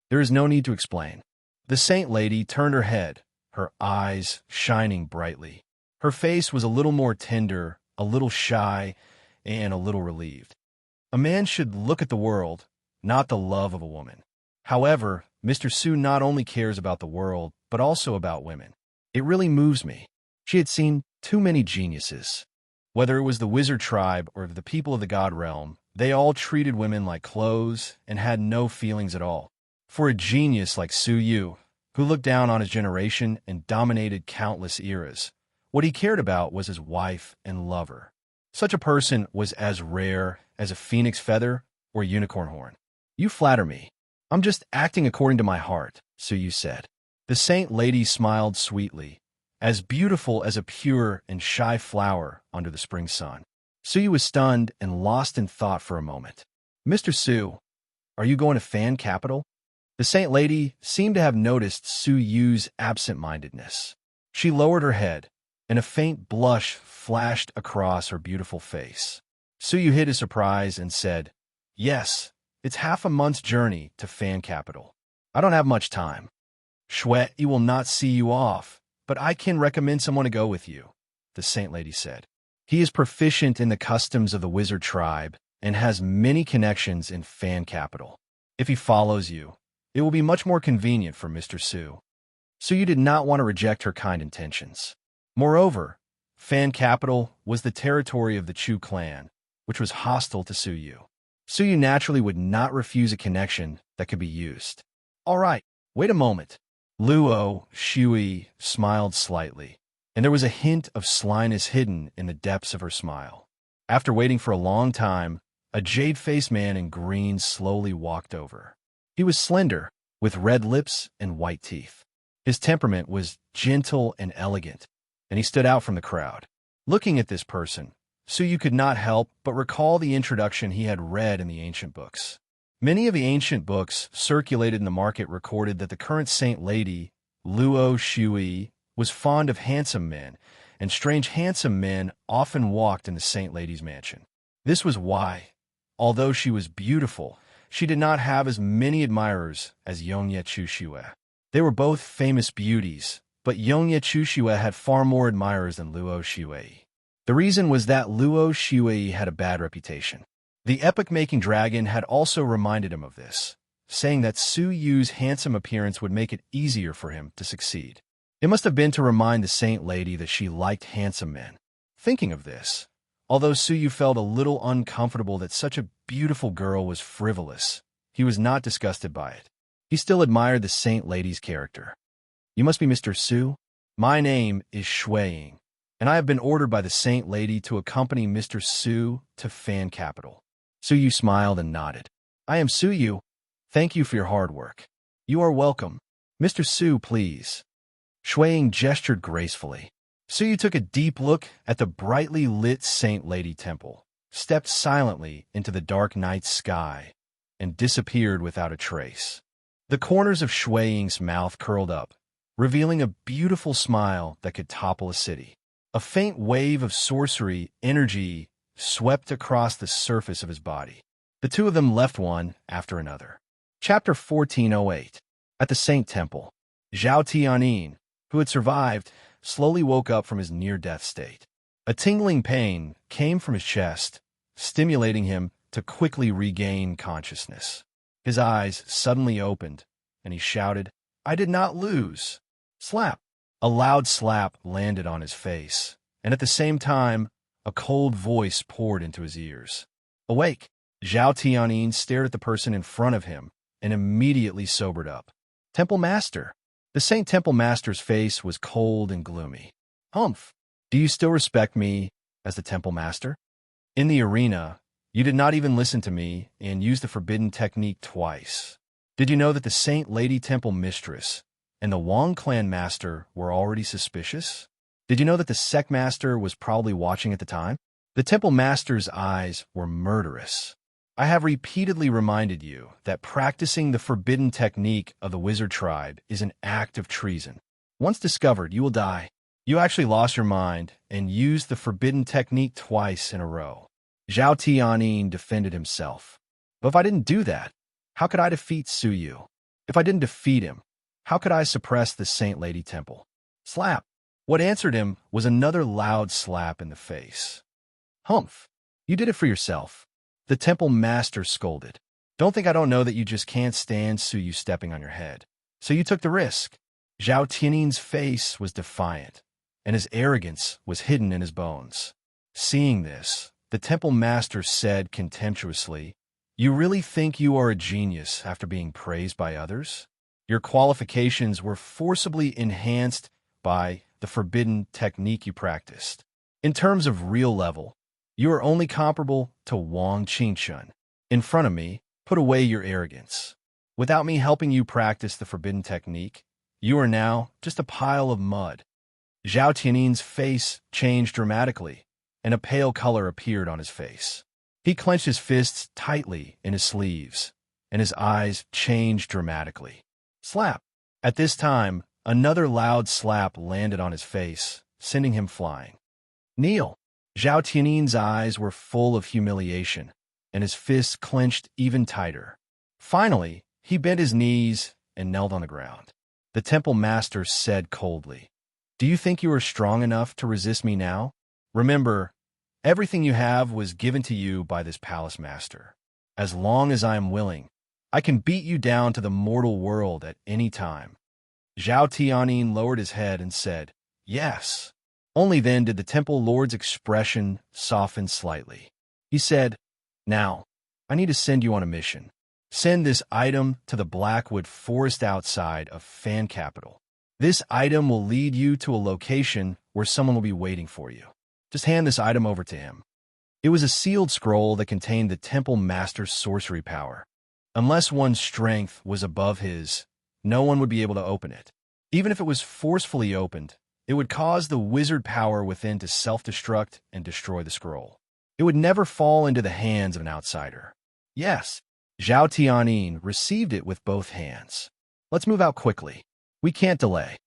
"There is no need to explain." The saint lady turned her head, her eyes shining brightly. Her face was a little more tender, a little shy, and a little relieved. A man should look at the world, not the love of a woman. However, Mr. Su not only cares about the world, but also about women. It really moves me. She had seen too many geniuses. Whether it was the wizard tribe or the people of the god realm, they all treated women like clothes and had no feelings at all. For a genius like Su Yu, who looked down on his generation and dominated countless eras, what he cared about was his wife and lover. Such a person was as rare as a phoenix feather or a unicorn horn. "You flatter me. I'm just acting according to my heart," Su Yu said. The saint lady smiled sweetly, as beautiful as a pure and shy flower under the spring sun. Su Yu was stunned and lost in thought for a moment. "Mr. Su, are you going to Fan Capital?" The saint lady seemed to have noticed Su Yu's absent-mindedness. She lowered her head, and a faint blush flashed across her beautiful face. Su Yu hid his surprise and said, "Yes, it's half a month's journey to Fan Capital. I don't have much time. Shui will not see you off, but I can recommend someone to go with you," the saint lady said. "He is proficient in the customs of the wizard tribe and has many connections in Fan Capital. If he follows you, it will be much more convenient for Mr. Su." Su Yu did not want to reject her kind intentions. Moreover, Fan Capital was the territory of the Chu clan, which was hostile to Su Yu. Su Yu naturally would not refuse a connection that could be used. "All right, wait a moment." Luo Shui smiled slightly, and there was a hint of slyness hidden in the depths of her smile. After waiting for a long time, a jade-faced man in green slowly walked over. He was slender, with red lips and white teeth. His temperament was gentle and elegant, and he stood out from the crowd. Looking at this person, Su Yu could not help but recall the introduction he had read in the ancient books. Many of the ancient books circulated in the market recorded that the current saint lady, Luo Shui, was fond of handsome men, and strange handsome men often walked in the saint lady's mansion. This was why, although she was beautiful, she did not have as many admirers as Yongye Chushue. They were both famous beauties, but Yongye Chushue had far more admirers than Luo Shui. The reason was that Luo Shui had a bad reputation. The epoch-making dragon had also reminded him of this, saying that Su Yu's handsome appearance would make it easier for him to succeed. It must have been to remind the saint lady that she liked handsome men. Thinking of this, although Su Yu felt a little uncomfortable that such a beautiful girl was frivolous, he was not disgusted by it. He still admired the saint lady's character. "You must be Mr. Su? My name is Shuiying, and I have been ordered by the saint lady to accompany Mr. Su to Fan Capital." Su Yu smiled and nodded. "I am Su Yu. Thank you for your hard work." "You are welcome. Mr. Su, please." Shuiying gestured gracefully. Su Yu took a deep look at the brightly lit Saint Lady Temple. stepped silently into the dark night sky and disappeared without a trace. The corners of Shui Ying's mouth curled up, revealing a beautiful smile that could topple a city. A faint wave of sorcery energy swept across the surface of his body. The two of them left one after another. Chapter 1408. At the Saint Temple, Zhao Tianyin, who had survived, slowly woke up from his near-death state. A tingling pain came from his chest, stimulating him to quickly regain consciousness. His eyes suddenly opened, and he shouted, "I did not lose!" Slap! A loud slap landed on his face, and at the same time, a cold voice poured into his ears. Awake! Zhao Tianyin stared at the person in front of him and immediately sobered up. Temple Master. The Saint Temple Master's face was cold and gloomy. Humph! Do you still respect me as the Temple Master? In the arena, you did not even listen to me and used the forbidden technique twice. Did you know that the Saint Lady Temple Mistress and the Wang Clan Master were already suspicious? Did you know that the Sect Master was probably watching at the time? The Temple Master's eyes were murderous. I have repeatedly reminded you that practicing the forbidden technique of the wizard tribe is an act of treason. Once discovered, you will die. You actually lost your mind and used the forbidden technique twice in a row. Zhao Tianyin defended himself. But if I didn't do that, how could I defeat Su Yu? If I didn't defeat him, how could I suppress the Saint Lady Temple? Slap! What answered him was another loud slap in the face. Humph! You did it for yourself. The Temple Master scolded. Don't think I don't know that you just can't stand Su Yu stepping on your head. So you took the risk. Zhao Tianyin's face was defiant, and his arrogance was hidden in his bones. Seeing this, the Temple Master said contemptuously, "You really think you are a genius after being praised by others? Your qualifications were forcibly enhanced by the forbidden technique you practiced. In terms of real level, you are only comparable to Wang Qingshun. In front of me, put away your arrogance. Without me helping you practice the forbidden technique, you are now just a pile of mud." Zhao Tianyin's face changed dramatically, and a pale color appeared on his face. He clenched his fists tightly in his sleeves, and his eyes changed dramatically. Slap! At this time, another loud slap landed on his face, sending him flying. Kneel! Zhao Tianyin's eyes were full of humiliation, and his fists clenched even tighter. Finally, he bent his knees and knelt on the ground. The Temple Master said coldly, "Do you think you are strong enough to resist me now? Remember, everything you have was given to you by this Palace Master. As long as I am willing, I can beat you down to the mortal world at any time." Zhao Tianyin lowered his head and said, "Yes." Only then did the Temple Lord's expression soften slightly. He said, "Now, I need to send you on a mission. Send this item to the Blackwood Forest outside of Fan Capital. This item will lead you to a location where someone will be waiting for you. Just hand this item over to him." It was a sealed scroll that contained the Temple Master's sorcery power. Unless one's strength was above his, no one would be able to open it. Even if it was forcefully opened, it would cause the wizard power within to self-destruct and destroy the scroll. It would never fall into the hands of an outsider. Yes, Zhao Tianyin received it with both hands. "Let's move out quickly. We can't delay."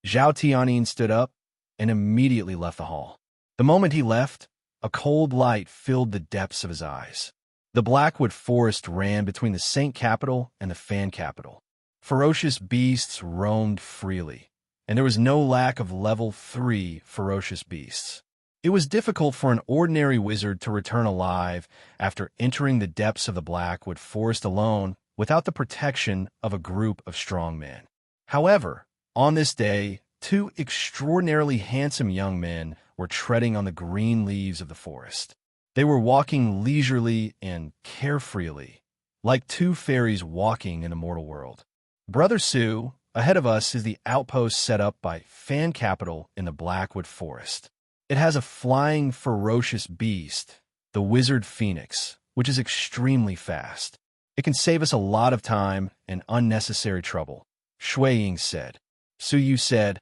Zhao Tianyin stood up and immediately left the hall. The moment he left, a cold light filled the depths of his eyes. The Blackwood Forest ran between the Saint Capital and the Fan Capital. Ferocious beasts roamed freely, and there was no lack of level 3 ferocious beasts. It was difficult for an ordinary wizard to return alive after entering the depths of the Blackwood Forest alone without the protection of a group of strong men. However, on this day, two extraordinarily handsome young men were treading on the green leaves of the forest. They were walking leisurely and carefreely, like two fairies walking in the mortal world. "Brother Su, ahead of us is the outpost set up by Fan Capital in the Blackwood Forest. It has a flying, ferocious beast, the Wizard Phoenix, which is extremely fast. It can save us a lot of time and unnecessary trouble," Shui Ying said. Su Yu said,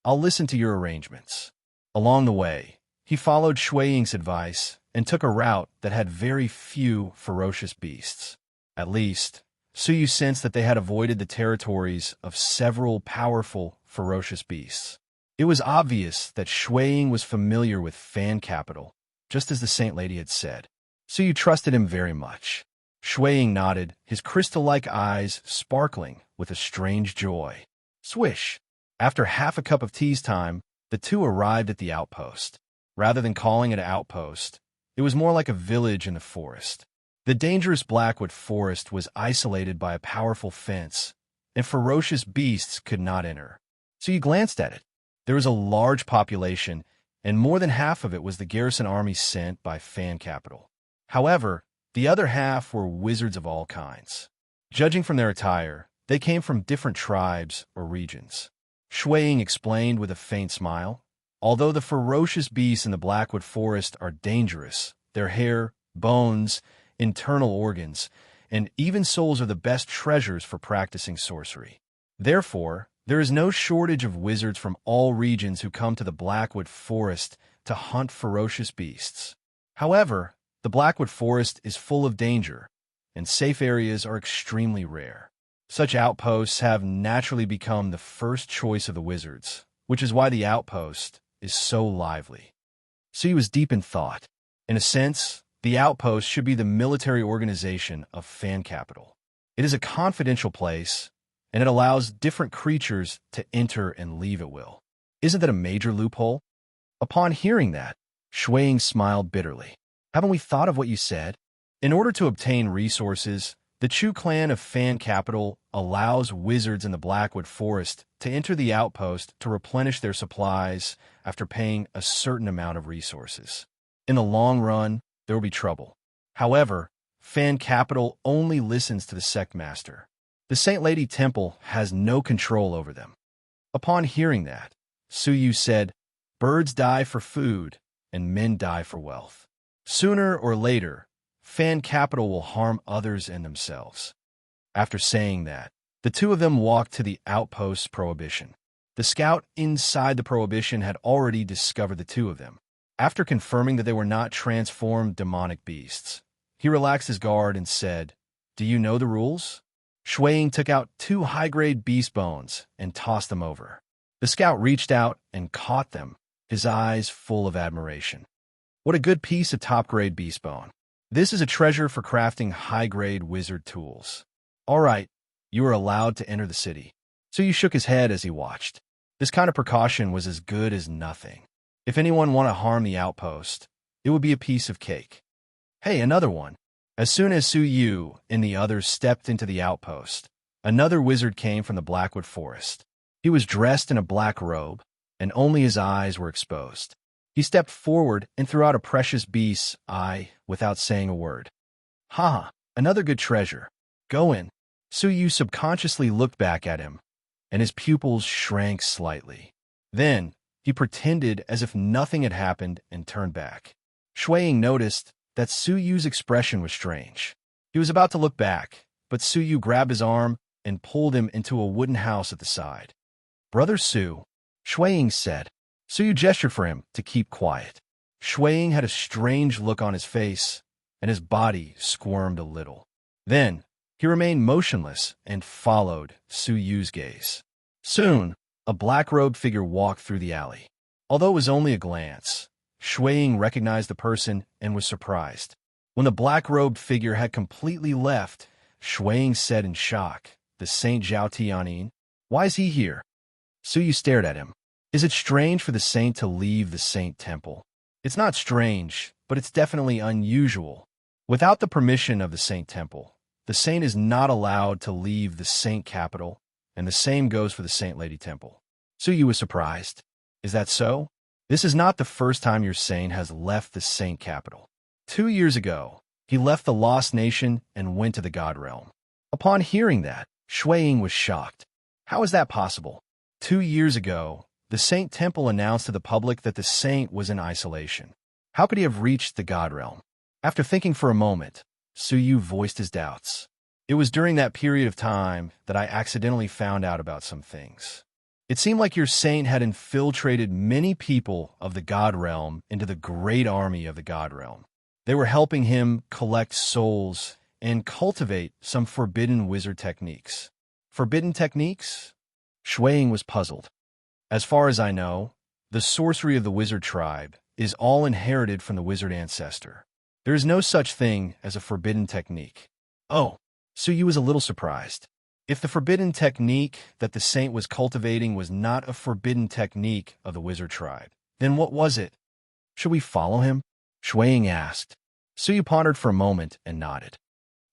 "I'll listen to your arrangements." Along the way, he followed Shui Ying's advice and took a route that had very few ferocious beasts. At least, Suyu sensed that they had avoided the territories of several powerful, ferocious beasts. It was obvious that Shuiying was familiar with fan capital, just as the Saint Lady had said. Suyu trusted him very much. Shuiying nodded, his crystal-like eyes sparkling with a strange joy. Swish! After half a cup of tea's time, the two arrived at the outpost. Rather than calling it an outpost, it was more like a village in the forest. The dangerous Blackwood forest was isolated by a powerful fence, and ferocious beasts could not enter. So you glanced at it. There was a large population, and more than half of it was the garrison army sent by Fan Capital. However, the other half were wizards of all kinds. Judging from their attire, they came from different tribes or regions. Shuiying explained with a faint smile. Although the ferocious beasts in the Blackwood forest are dangerous, their hair, bones, internal organs, and even souls are the best treasures for practicing sorcery. Therefore, there is no shortage of wizards from all regions who come to the Blackwood forest to hunt ferocious beasts. However, the Blackwood forest is full of danger, and safe areas are extremely rare. Such outposts have naturally become the first choice of the wizards, which is why the outpost is so lively. So he was deep in thought. In a sense, the outpost should be the military organization of Fan Capital. It is a confidential place, and it allows different creatures to enter and leave at will. Isn't that a major loophole? Upon hearing that, Shuiying smiled bitterly. Haven't we thought of what you said? In order to obtain resources, the Chu clan of Fan Capital allows wizards in the Blackwood Forest to enter the outpost to replenish their supplies after paying a certain amount of resources. In the long run, there will be trouble. However, Fan Capital only listens to the sect master. The Saint Lady Temple has no control over them. Upon hearing that, Suyu said, "Birds die for food, and men die for wealth. Sooner or later, Fan Capital will harm others and themselves." After saying that, the two of them walked to the outpost's prohibition. The scout inside the prohibition had already discovered the two of them. After confirming that they were not transformed demonic beasts, he relaxed his guard and said, "Do you know the rules?" Shuiying took out 2 high-grade beast bones and tossed them over. The scout reached out and caught them, his eyes full of admiration. What a good piece of top-grade beast bone. This is a treasure for crafting high-grade wizard tools. All right, you are allowed to enter the city. So you shook his head as he watched. This kind of precaution was as good as nothing. If anyone wanted to harm the outpost, it would be a piece of cake. Hey, another one. As soon as Su Yu and the others stepped into the outpost, another wizard came from the Blackwood Forest. He was dressed in a black robe, and only his eyes were exposed. He stepped forward and threw out a precious beast's eye without saying a word. "Ha, another good treasure. Go in." Su Yu subconsciously looked back at him, and his pupils shrank slightly. Then, he pretended as if nothing had happened and turned back. Shuiying noticed that Su Yu's expression was strange. He was about to look back, but Su Yu grabbed his arm and pulled him into a wooden house at the side. "Brother Su," Shuiying said. Su Yu gestured for him to keep quiet. Shuiying had a strange look on his face, and his body squirmed a little. Then, he remained motionless and followed Su Yu's gaze. Soon, a black-robed figure walked through the alley. Although it was only a glance, Shuiying recognized the person and was surprised. When the black-robed figure had completely left, Shuiying said in shock, "The Saint Zhao Tianin? Why is he here?" Su Yu stared at him. "Is it strange for the saint to leave the Saint Temple?" "It's not strange, but it's definitely unusual. Without the permission of the Saint Temple, the saint is not allowed to leave the Saint Capital, and the same goes for the Saint Lady Temple." Su Yu was surprised. "Is that so? This is not the first time your saint has left the Saint Capital. 2 years ago, he left the Lost Nation and went to the God Realm." Upon hearing that, Shuiying was shocked. How is that possible? 2 years ago, the Saint Temple announced to the public that the saint was in isolation. How could he have reached the God Realm? After thinking for a moment, Su Yu voiced his doubts. "It was during that period of time that I accidentally found out about some things. It seemed like your saint had infiltrated many people of the God Realm into the great army of the God Realm. They were helping him collect souls and cultivate some forbidden wizard techniques. Forbidden techniques? Shuang was puzzled. As far as I know, the sorcery of the wizard tribe is all inherited from the wizard ancestor. There is no such thing as a forbidden technique. Oh, Suyu was a little surprised. If the forbidden technique that the saint was cultivating was not a forbidden technique of the wizard tribe, then what was it? Should we follow him? Shuang asked. Suyu pondered for a moment and nodded.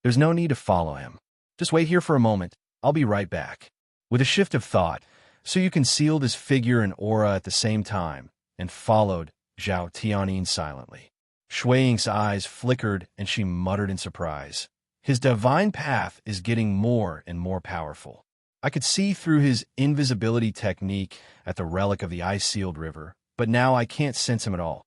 There's no need to follow him. Just wait here for a moment. I'll be right back. With a shift of thought, Suyu concealed his figure and aura at the same time and followed Zhao Tianyin silently. Shuang's eyes flickered and she muttered in surprise. His divine path is getting more and more powerful. I could see through his invisibility technique at the relic of the ice-sealed river, but now I can't sense him at all.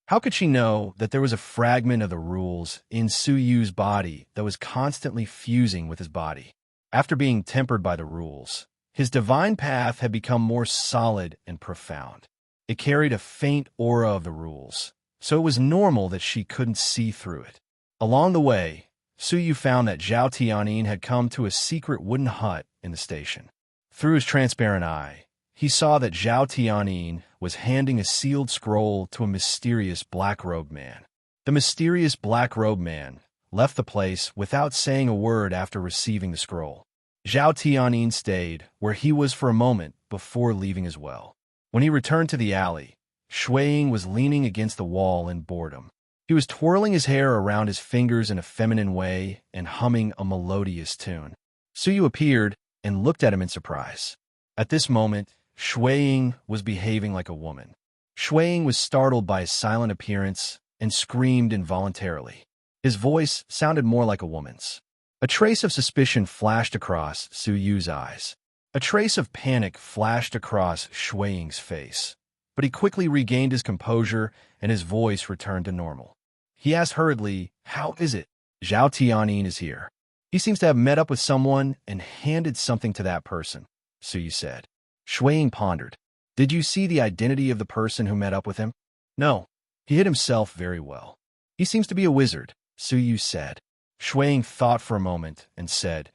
How could she know that there was a fragment of the rules in Suyu's body that was constantly fusing with his body? After being tempered by the rules, his divine path had become more solid and profound. It carried a faint aura of the rules, so it was normal that she couldn't see through it. Along the way, Suyu found that Zhao Tianyin had come to a secret wooden hut in the station. Through his transparent eye, he saw that Zhao Tianyin was handing a sealed scroll to a mysterious black-robed man. The mysterious black-robed man left the place without saying a word after receiving the scroll. Zhao Tianyin stayed where he was for a moment before leaving as well. When he returned to the alley, Shuang was leaning against the wall in boredom. He was twirling his hair around his fingers in a feminine way and humming a melodious tune. Suyu appeared and looked at him in surprise. At this moment, Shuang was behaving like a woman. Shuang was startled by his silent appearance and screamed involuntarily. His voice sounded more like a woman's. A trace of suspicion flashed across Suyu's eyes. A trace of panic flashed across Shuang's face. But he quickly regained his composure and his voice returned to normal. He asked hurriedly, "How is it? Zhao Tianyin is here. He seems to have met up with someone and handed something to that person," Suyu said. Shuang pondered. "Did you see the identity of the person who met up with him?" "No. He hid himself very well. He seems to be a wizard," Suyu said. Shuang thought for a moment and said,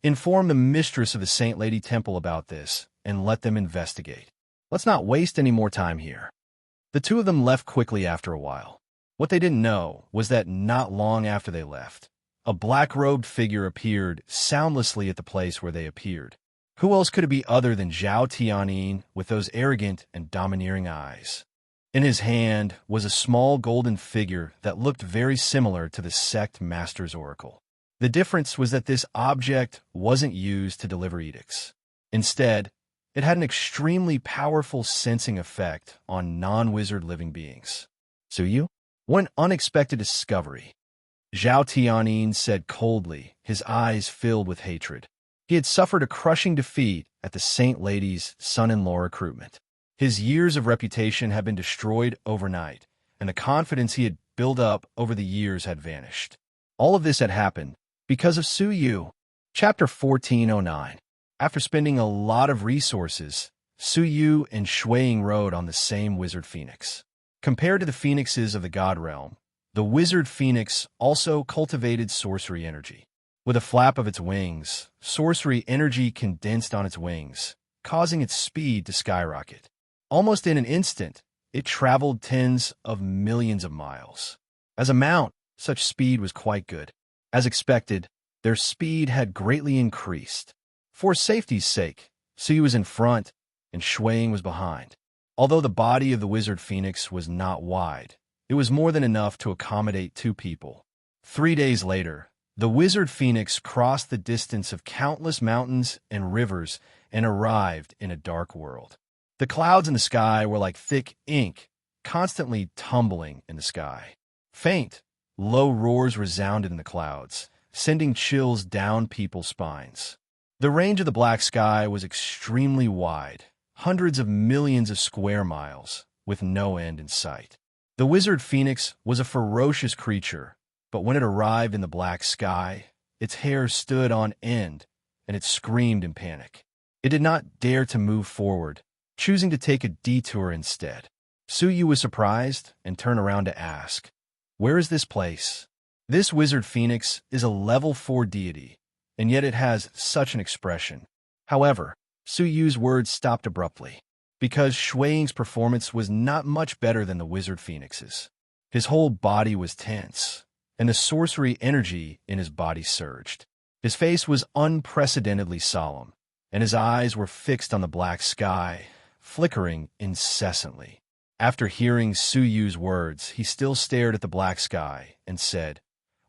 "Inform the mistress of the Saint Lady Temple about this and let them investigate. Let's not waste any more time here." The two of them left quickly after a while. What they didn't know was that not long after they left, a black-robed figure appeared soundlessly at the place where they appeared. Who else could it be other than Zhao Tianyin with those arrogant and domineering eyes? In his hand was a small golden figure that looked very similar to the sect master's oracle. The difference was that this object wasn't used to deliver edicts. Instead, it had an extremely powerful sensing effect on non-wizard living beings. "Suyu? What an unexpected discovery," Zhao Tianyin said coldly, his eyes filled with hatred. He had suffered a crushing defeat at the Saint Lady's son-in-law recruitment. His years of reputation had been destroyed overnight, and the confidence he had built up over the years had vanished. All of this had happened because of Suyu. Chapter 1409. After spending a lot of resources, Suyu and Shuang rode on the same wizard phoenix. Compared to the phoenixes of the god realm, the wizard phoenix also cultivated sorcery energy. With a flap of its wings, sorcery energy condensed on its wings, causing its speed to skyrocket. Almost in an instant, it traveled tens of millions of miles. As a mount, such speed was quite good. As expected, their speed had greatly increased. For safety's sake, Suyu was in front and Shuang was behind. Although the body of the wizard phoenix was not wide, it was more than enough to accommodate two people. 3 days later, the wizard phoenix crossed the distance of countless mountains and rivers and arrived in a dark world. The clouds in the sky were like thick ink, constantly tumbling in the sky. Faint, low roars resounded in the clouds, sending chills down people's spines. The range of the black sky was extremely wide, hundreds of millions of square miles, with no end in sight. The wizard phoenix was a ferocious creature, but when it arrived in the black sky, its hair stood on end, and it screamed in panic. It did not dare to move forward, choosing to take a detour instead. Suyu was surprised and turned around to ask, Where is this place? This wizard phoenix is a level 4 deity, and yet it has such an expression. However, Su Yu's words stopped abruptly, because Shui Ying's performance was not much better than the wizard phoenix's. His whole body was tense, and the sorcery energy in his body surged. His face was unprecedentedly solemn, and his eyes were fixed on the black sky, flickering incessantly. After hearing Su Yu's words, he still stared at the black sky and said,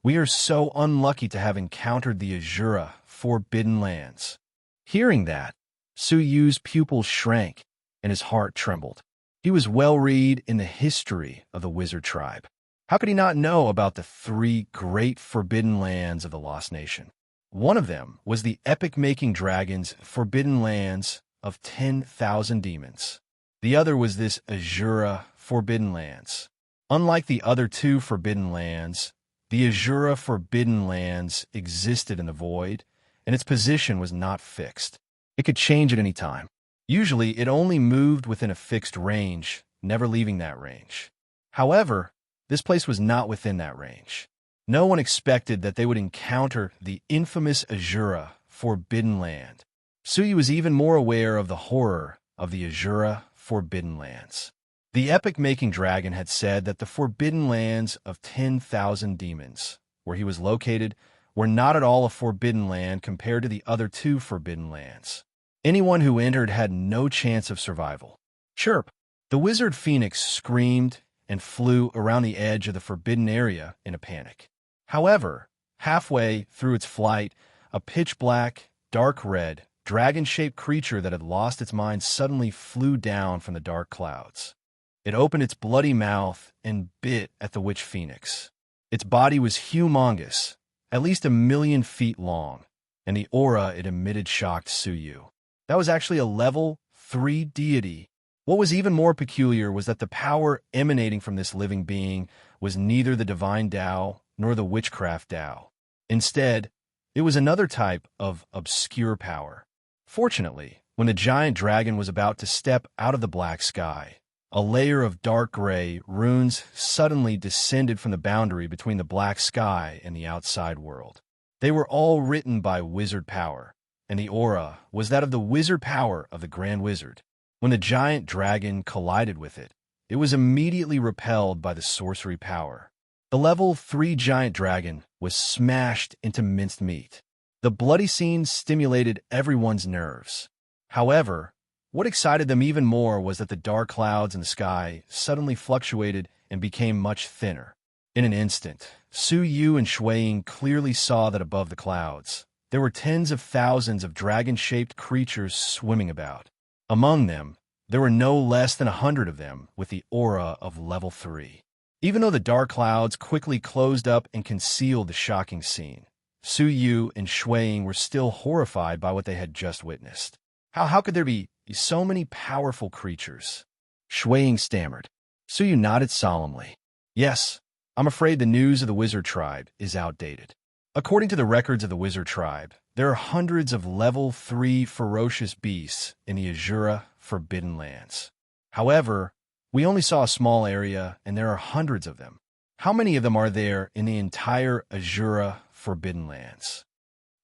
"We are so unlucky to have encountered the Azura Forbidden Lands." Hearing that, Su Yu's pupils shrank and his heart trembled. He was well-read in the history of the wizard tribe. How could he not know about the 3 great forbidden lands of the Lost Nation? One of them was the epic-making dragon's forbidden lands of 10,000 demons. The other was this Azura Forbidden Lands. Unlike the other 2 forbidden lands, the Azura Forbidden Lands existed in the void, and its position was not fixed. It could change at any time. Usually, it only moved within a fixed range, never leaving that range. However, this place was not within that range. No one expected that they would encounter the infamous Azura Forbidden Land. Su Yu was even more aware of the horror of the Azura Forbidden Lands. The epic-making dragon had said that the Forbidden Lands of 10,000 demons, where he was located, were not at all a forbidden land compared to the other 2 forbidden lands. Anyone who entered had no chance of survival. Chirp! The wizard phoenix screamed and flew around the edge of the forbidden area in a panic. However, halfway through its flight, a pitch-black, dark red, dragon-shaped creature that had lost its mind suddenly flew down from the dark clouds. It opened its bloody mouth and bit at the witch phoenix. Its body was humongous, at least 1,000,000 feet long, and the aura it emitted shocked Su Yu. That was actually a level 3 deity. What was even more peculiar was that the power emanating from this living being was neither the divine Tao nor the witchcraft Tao. Instead, it was another type of obscure power. Fortunately, when the giant dragon was about to step out of the black sky, a layer of dark gray runes suddenly descended from the boundary between the black sky and the outside world. They were all written by wizard power, and the aura was that of the wizard power of the Grand Wizard. When the giant dragon collided with it, it was immediately repelled by the sorcery power. The level 3 giant dragon was smashed into minced meat. The bloody scene stimulated everyone's nerves. However, what excited them even more was that the dark clouds in the sky suddenly fluctuated and became much thinner. In an instant, Su Yu and Shui Ying clearly saw that above the clouds, there were tens of thousands of dragon-shaped creatures swimming about. Among them, there were no less than 100 of them with the aura of level 3. Even though the dark clouds quickly closed up and concealed the shocking scene, Su Yu and Shui Ying were still horrified by what they had just witnessed. How could there be so many powerful creatures? Shui Ying stammered. Su Yu nodded solemnly. Yes, I'm afraid the news of the wizard tribe is outdated. According to the records of the wizard tribe, there are hundreds of level 3 ferocious beasts in the Azura Forbidden Lands. However, we only saw a small area, and there are hundreds of them. How many of them are there in the entire Azura Forbidden Lands?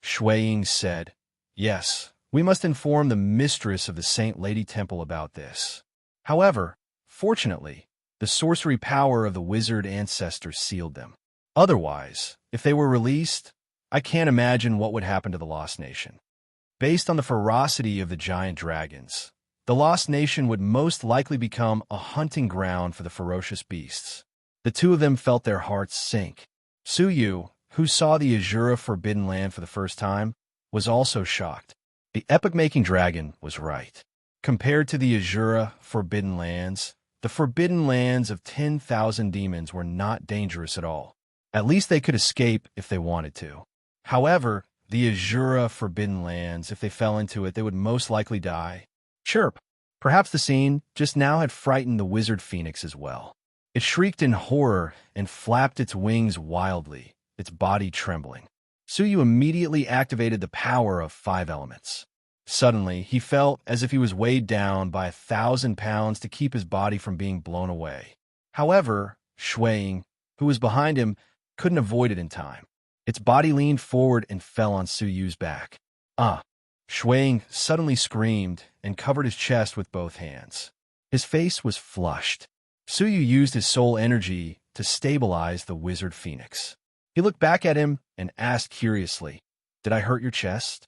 Shui Ying said, Yes, we must inform the mistress of the Saint Lady Temple about this. However, fortunately, the sorcery power of the wizard ancestors sealed them. Otherwise, if they were released, I can't imagine what would happen to the Lost Nation. Based on the ferocity of the giant dragons, the Lost Nation would most likely become a hunting ground for the ferocious beasts. The 2 of them felt their hearts sink. Su Yu, who saw the Azura Forbidden Land for the first time, was also shocked. The epic-making dragon was right. Compared to the Azura Forbidden Lands, the Forbidden Lands of 10,000 demons were not dangerous at all. At least they could escape if they wanted to. However, the Azura Forbidden Lands, if they fell into it, they would most likely die. Chirp! Perhaps the scene just now had frightened the wizard phoenix as well. It shrieked in horror and flapped its wings wildly, its body trembling. Su Yu immediately activated the power of 5 elements. Suddenly, he felt as if he was weighed down by 1,000 pounds to keep his body from being blown away. However, Shui Ying, who was behind him, couldn't avoid it in time. Its body leaned forward and fell on Su Yu's back. Ah! Shuang suddenly screamed and covered his chest with both hands. His face was flushed. Su Yu used his soul energy to stabilize the wizard phoenix. He looked back at him and asked curiously, "Did I hurt your chest?"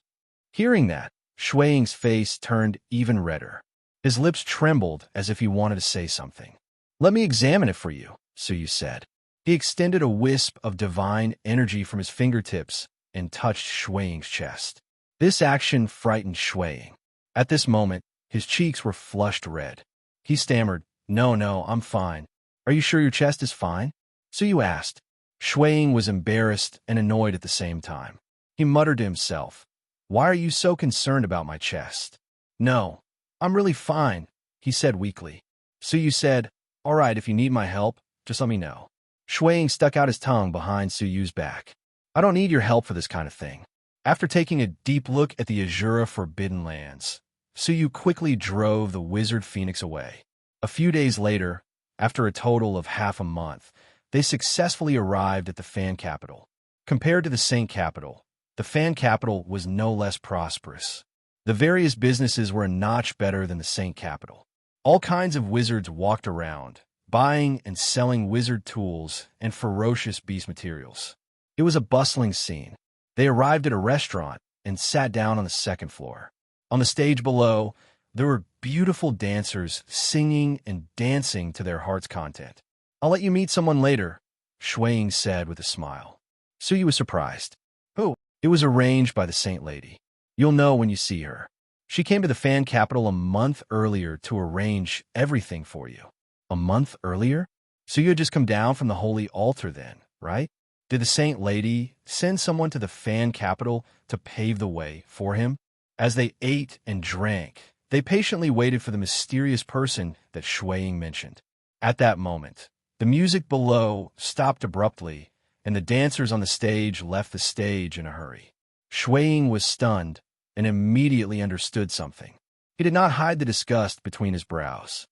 Hearing that, Shuang's face turned even redder. His lips trembled as if he wanted to say something. "Let me examine it for you," Su Yu said. He extended a wisp of divine energy from his fingertips and touched Shuang's chest. This action frightened Shuang. At this moment, his cheeks were flushed red. He stammered, No, I'm fine. Are you sure your chest is fine?" Su Yu asked. Shuang was embarrassed and annoyed at the same time. He muttered to himself, "Why are you so concerned about my chest?" "No, I'm really fine," he said weakly. Su Yu said, "All right, if you need my help, just let me know." Shuang stuck out his tongue behind Su Yu's back. "I don't need your help for this kind of thing." After taking a deep look at the Azura Forbidden Lands, Su Yu quickly drove the wizard phoenix away. A few days later, after a total of half a month, they successfully arrived at the Fan Capital. Compared to the Saint Capital, the Fan Capital was no less prosperous. The various businesses were a notch better than the Saint Capital. All kinds of wizards walked around, buying and selling wizard tools and ferocious beast materials. It was a bustling scene. They arrived at a restaurant and sat down on the second floor. On the stage below, there were beautiful dancers singing and dancing to their heart's content. "I'll let you meet someone later," Shuang said with a smile. Su Yu was surprised. "Who?" "It was arranged by the Saint Lady. You'll know when you see her. She came to the Fan Capital a month earlier to arrange everything for you." "A month earlier?" "So you had just come down from the Holy Altar then, right? Did the Saint Lady send someone to the Fan Capital to pave the way for him?" As they ate and drank, they patiently waited for the mysterious person that Shuang mentioned. At that moment, the music below stopped abruptly, and the dancers on the stage left the stage in a hurry. Shuang was stunned and immediately understood something. He did not hide the disgust between his brows.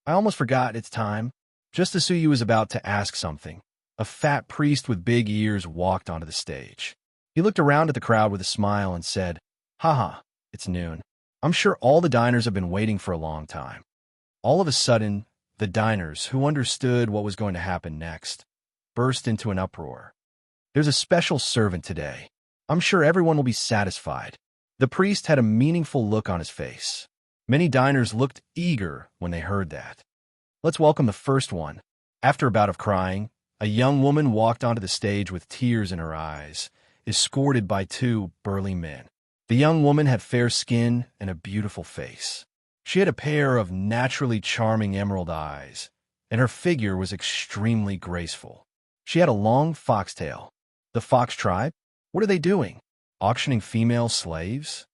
"I almost forgot it's time." Just as Su Yu was about to ask something, a fat priest with big ears walked onto the stage. He looked around at the crowd with a smile and said, "Haha, it's noon. I'm sure all the diners have been waiting for a long time." All of a sudden, the diners, who understood what was going to happen next, burst into an uproar. "There's a special servant today. I'm sure everyone will be satisfied." The priest had a meaningful look on his face. Many diners looked eager when they heard that. "Let's welcome the first one." After a bout of crying, a young woman walked onto the stage with tears in her eyes, escorted by two burly men. The young woman had fair skin and a beautiful face. She had a pair of naturally charming emerald eyes, and her figure was extremely graceful. She had a long foxtail. The fox tribe? What are they doing? Auctioning female slaves?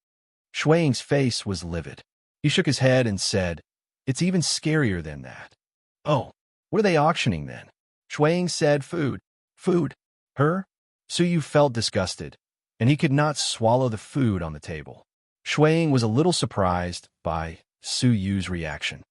Shuang's face was livid. He shook his head and said, "It's even scarier than that." "Oh, what are they auctioning then?" Shuang said, "Food. Food." Her? Su Yu felt disgusted, and he could not swallow the food on the table. Shuang was a little surprised by Su Yu's reaction.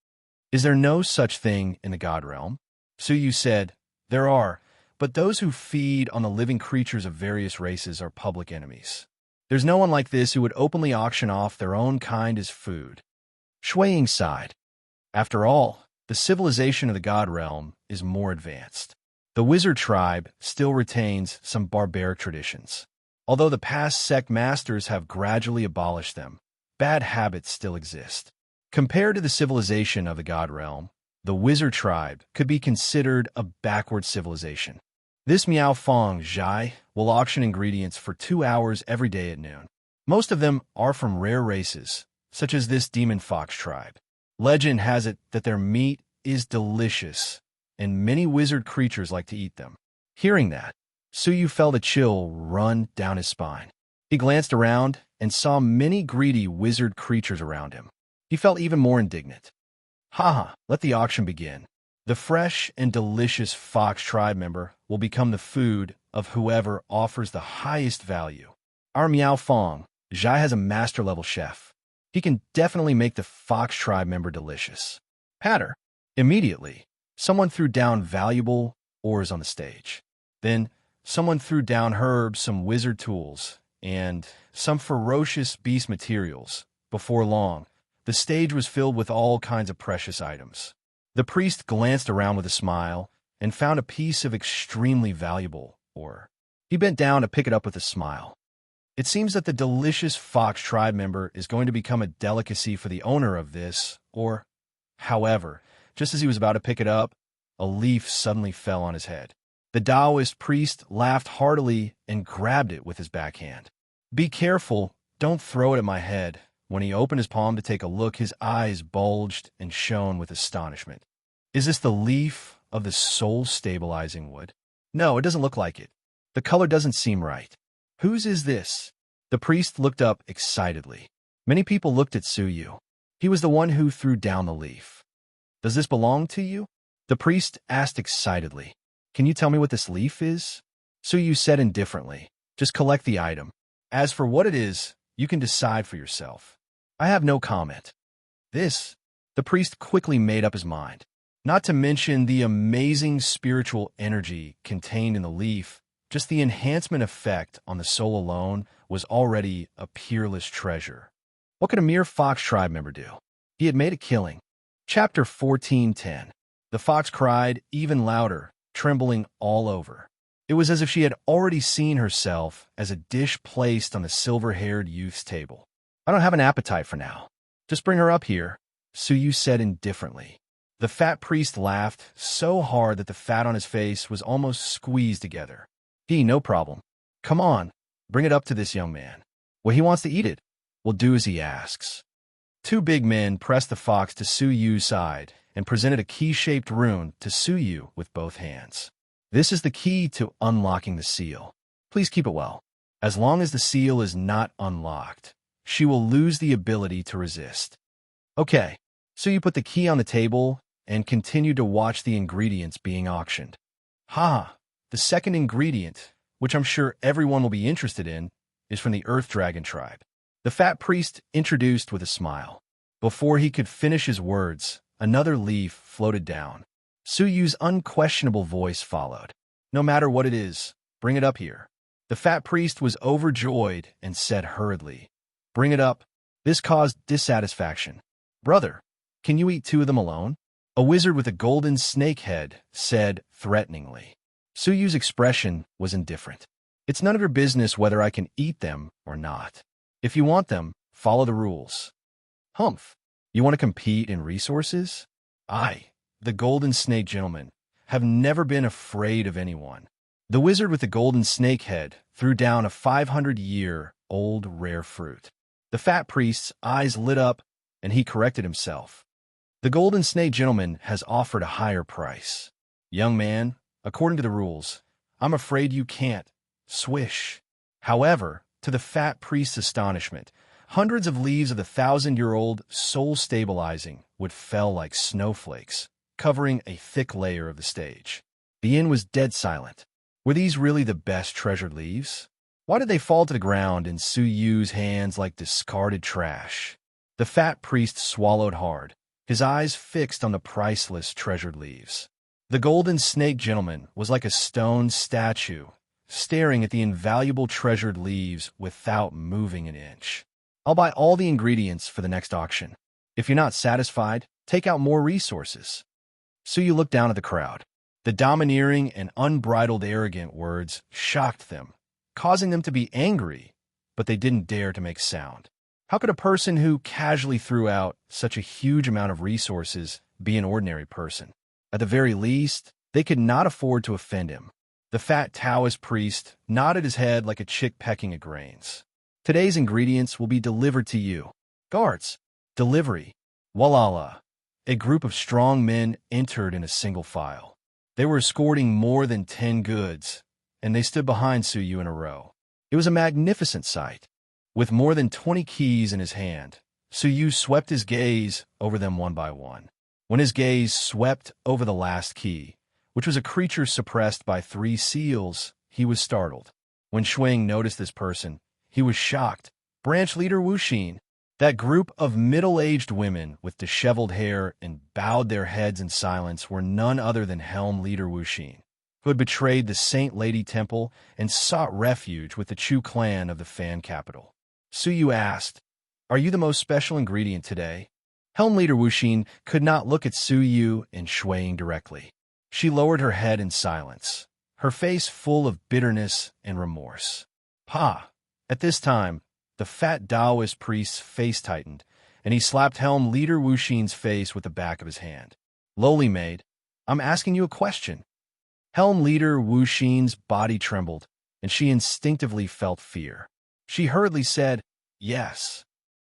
"Is there no such thing in the God realm?" Su Yu said, "There are, but those who feed on the living creatures of various races are public enemies. There's no one like this who would openly auction off their own kind as food." Shuang sighed. After all, the civilization of the God realm is more advanced. The wizard tribe still retains some barbaric traditions. Although the past sect masters have gradually abolished them, bad habits still exist. Compared to the civilization of the God realm, the wizard tribe could be considered a backward civilization. This Miao Fong Zhai will auction ingredients for 2 hours every day at noon. Most of them are from rare races, such as this demon fox tribe. Legend has it that their meat is delicious, and many wizard creatures like to eat them. Hearing that, Su Yu felt a chill run down his spine. He glanced around and saw many greedy wizard creatures around him. He felt even more indignant. "Haha, let the auction begin. The fresh and delicious fox tribe member will become the food of whoever offers the highest value. Our Miao Fong, Zhai has a master-level chef. He can definitely make the fox tribe member delicious." Patter. Immediately, someone threw down valuable, oars on the stage. Then someone threw down herbs, some wizard tools, and some ferocious beast materials. Before long, the stage was filled with all kinds of precious items. The priest glanced around with a smile and found a piece of extremely valuable ore. He bent down to pick it up with a smile. It seems that the delicious fox tribe member is going to become a delicacy for the owner of this ore. However, just as he was about to pick it up, a leaf suddenly fell on his head. The Taoist priest laughed heartily and grabbed it with his backhand. "Be careful, don't throw it at my head." When he opened his palm to take a look, his eyes bulged and shone with astonishment. "Is this the leaf of the soul-stabilizing wood?" "No, it doesn't look like it. The color doesn't seem right." "Whose is this?" The priest looked up excitedly. Many people looked at Suyu. He was the one who threw down the leaf. "Does this belong to you?" The priest asked excitedly. "Can you tell me what this leaf is?" Suyu said indifferently. "Just collect the item. As for what it is, you can decide for yourself." "I have no comment." "This?" The priest quickly made up his mind. Not to mention the amazing spiritual energy contained in the leaf, just the enhancement effect on the soul alone was already a peerless treasure. What could a mere fox tribe member do? He had made a killing. Chapter 14:10. The fox cried even louder, trembling all over. It was as if she had already seen herself as a dish placed on the silver-haired youth's table. "I don't have an appetite for now. Just bring her up here," Suyu said indifferently. The fat priest laughed so hard that the fat on his face was almost squeezed together. "No problem. Come on, bring it up to this young man. Well, he wants to eat it. We'll do as he asks." Two big men pressed the fox to Suyu's side and presented a key-shaped rune to Suyu with both hands. "This is the key to unlocking the seal. Please keep it well. As long as the seal is not unlocked, she will lose the ability to resist." "Okay." Suyu put the key on the table and continued to watch the ingredients being auctioned. The second ingredient, which I'm sure everyone will be interested in, is from the Earth Dragon tribe. The fat priest introduced with a smile. Before he could finish his words, another leaf floated down. Suyu's unquestionable voice followed. "No matter what it is, bring it up here." The fat priest was overjoyed and said hurriedly, "Bring it up." This caused dissatisfaction. "Brother, can you eat two of them alone?" A wizard with a golden snake head said threateningly. Suyu's expression was indifferent. "It's none of your business whether I can eat them or not. If you want them, follow the rules." "Humph. You want to compete in resources?" "I, the golden snake gentleman, have never been afraid of anyone." The wizard with the golden snake head threw down a 500-year-old rare fruit. The fat priest's eyes lit up, and he corrected himself. "The golden snake gentleman has offered a higher price." "Young man, according to the rules, I'm afraid you can't." Swish. However, to the fat priest's astonishment, hundreds of leaves of the 1,000-year-old soul-stabilizing wood fell like snowflakes, covering a thick layer of the stage. The inn was dead silent. Were these really the best treasured leaves? Why did they fall to the ground in Suyu's hands like discarded trash? The fat priest swallowed hard, his eyes fixed on the priceless treasured leaves. The golden snake gentleman was like a stone statue, staring at the invaluable treasured leaves without moving an inch. "I'll buy all the ingredients for the next auction. If you're not satisfied, take out more resources." Suyu looked down at the crowd. The domineering and unbridled arrogant words shocked them, causing them to be angry, but they didn't dare to make sound. How could a person who casually threw out such a huge amount of resources be an ordinary person? At the very least, they could not afford to offend him. The fat Taoist priest nodded his head like a chick pecking at grains. "Today's ingredients will be delivered to you." "Guards, delivery." Walala. A group of strong men entered in a single file. They were escorting more than 10 goods, and they stood behind Suyu in a row. It was a magnificent sight. With more than 20 keys in his hand, Suyu swept his gaze over them one by one. When his gaze swept over the last key, which was a creature suppressed by 3 seals, he was startled. When Shuang noticed this person, he was shocked. Branch leader Wuxin. That group of middle-aged women with disheveled hair and bowed their heads in silence were none other than Helm leader Wuxin. who had betrayed the Saint Lady Temple and sought refuge with the Chu clan of the Fan capital. Suyu asked, "Are you the most special ingredient today?" Helm Leader Wuxin could not look at Suyu and Shuiying directly. She lowered her head in silence, her face full of bitterness and remorse. Pa! At this time, the fat Taoist priest's face tightened, and he slapped Helm Leader Wuxin's face with the back of his hand. "Lowly maid, I'm asking you a question." Helm Leader Wuxin's body trembled, and she instinctively felt fear. She hurriedly said, "Yes."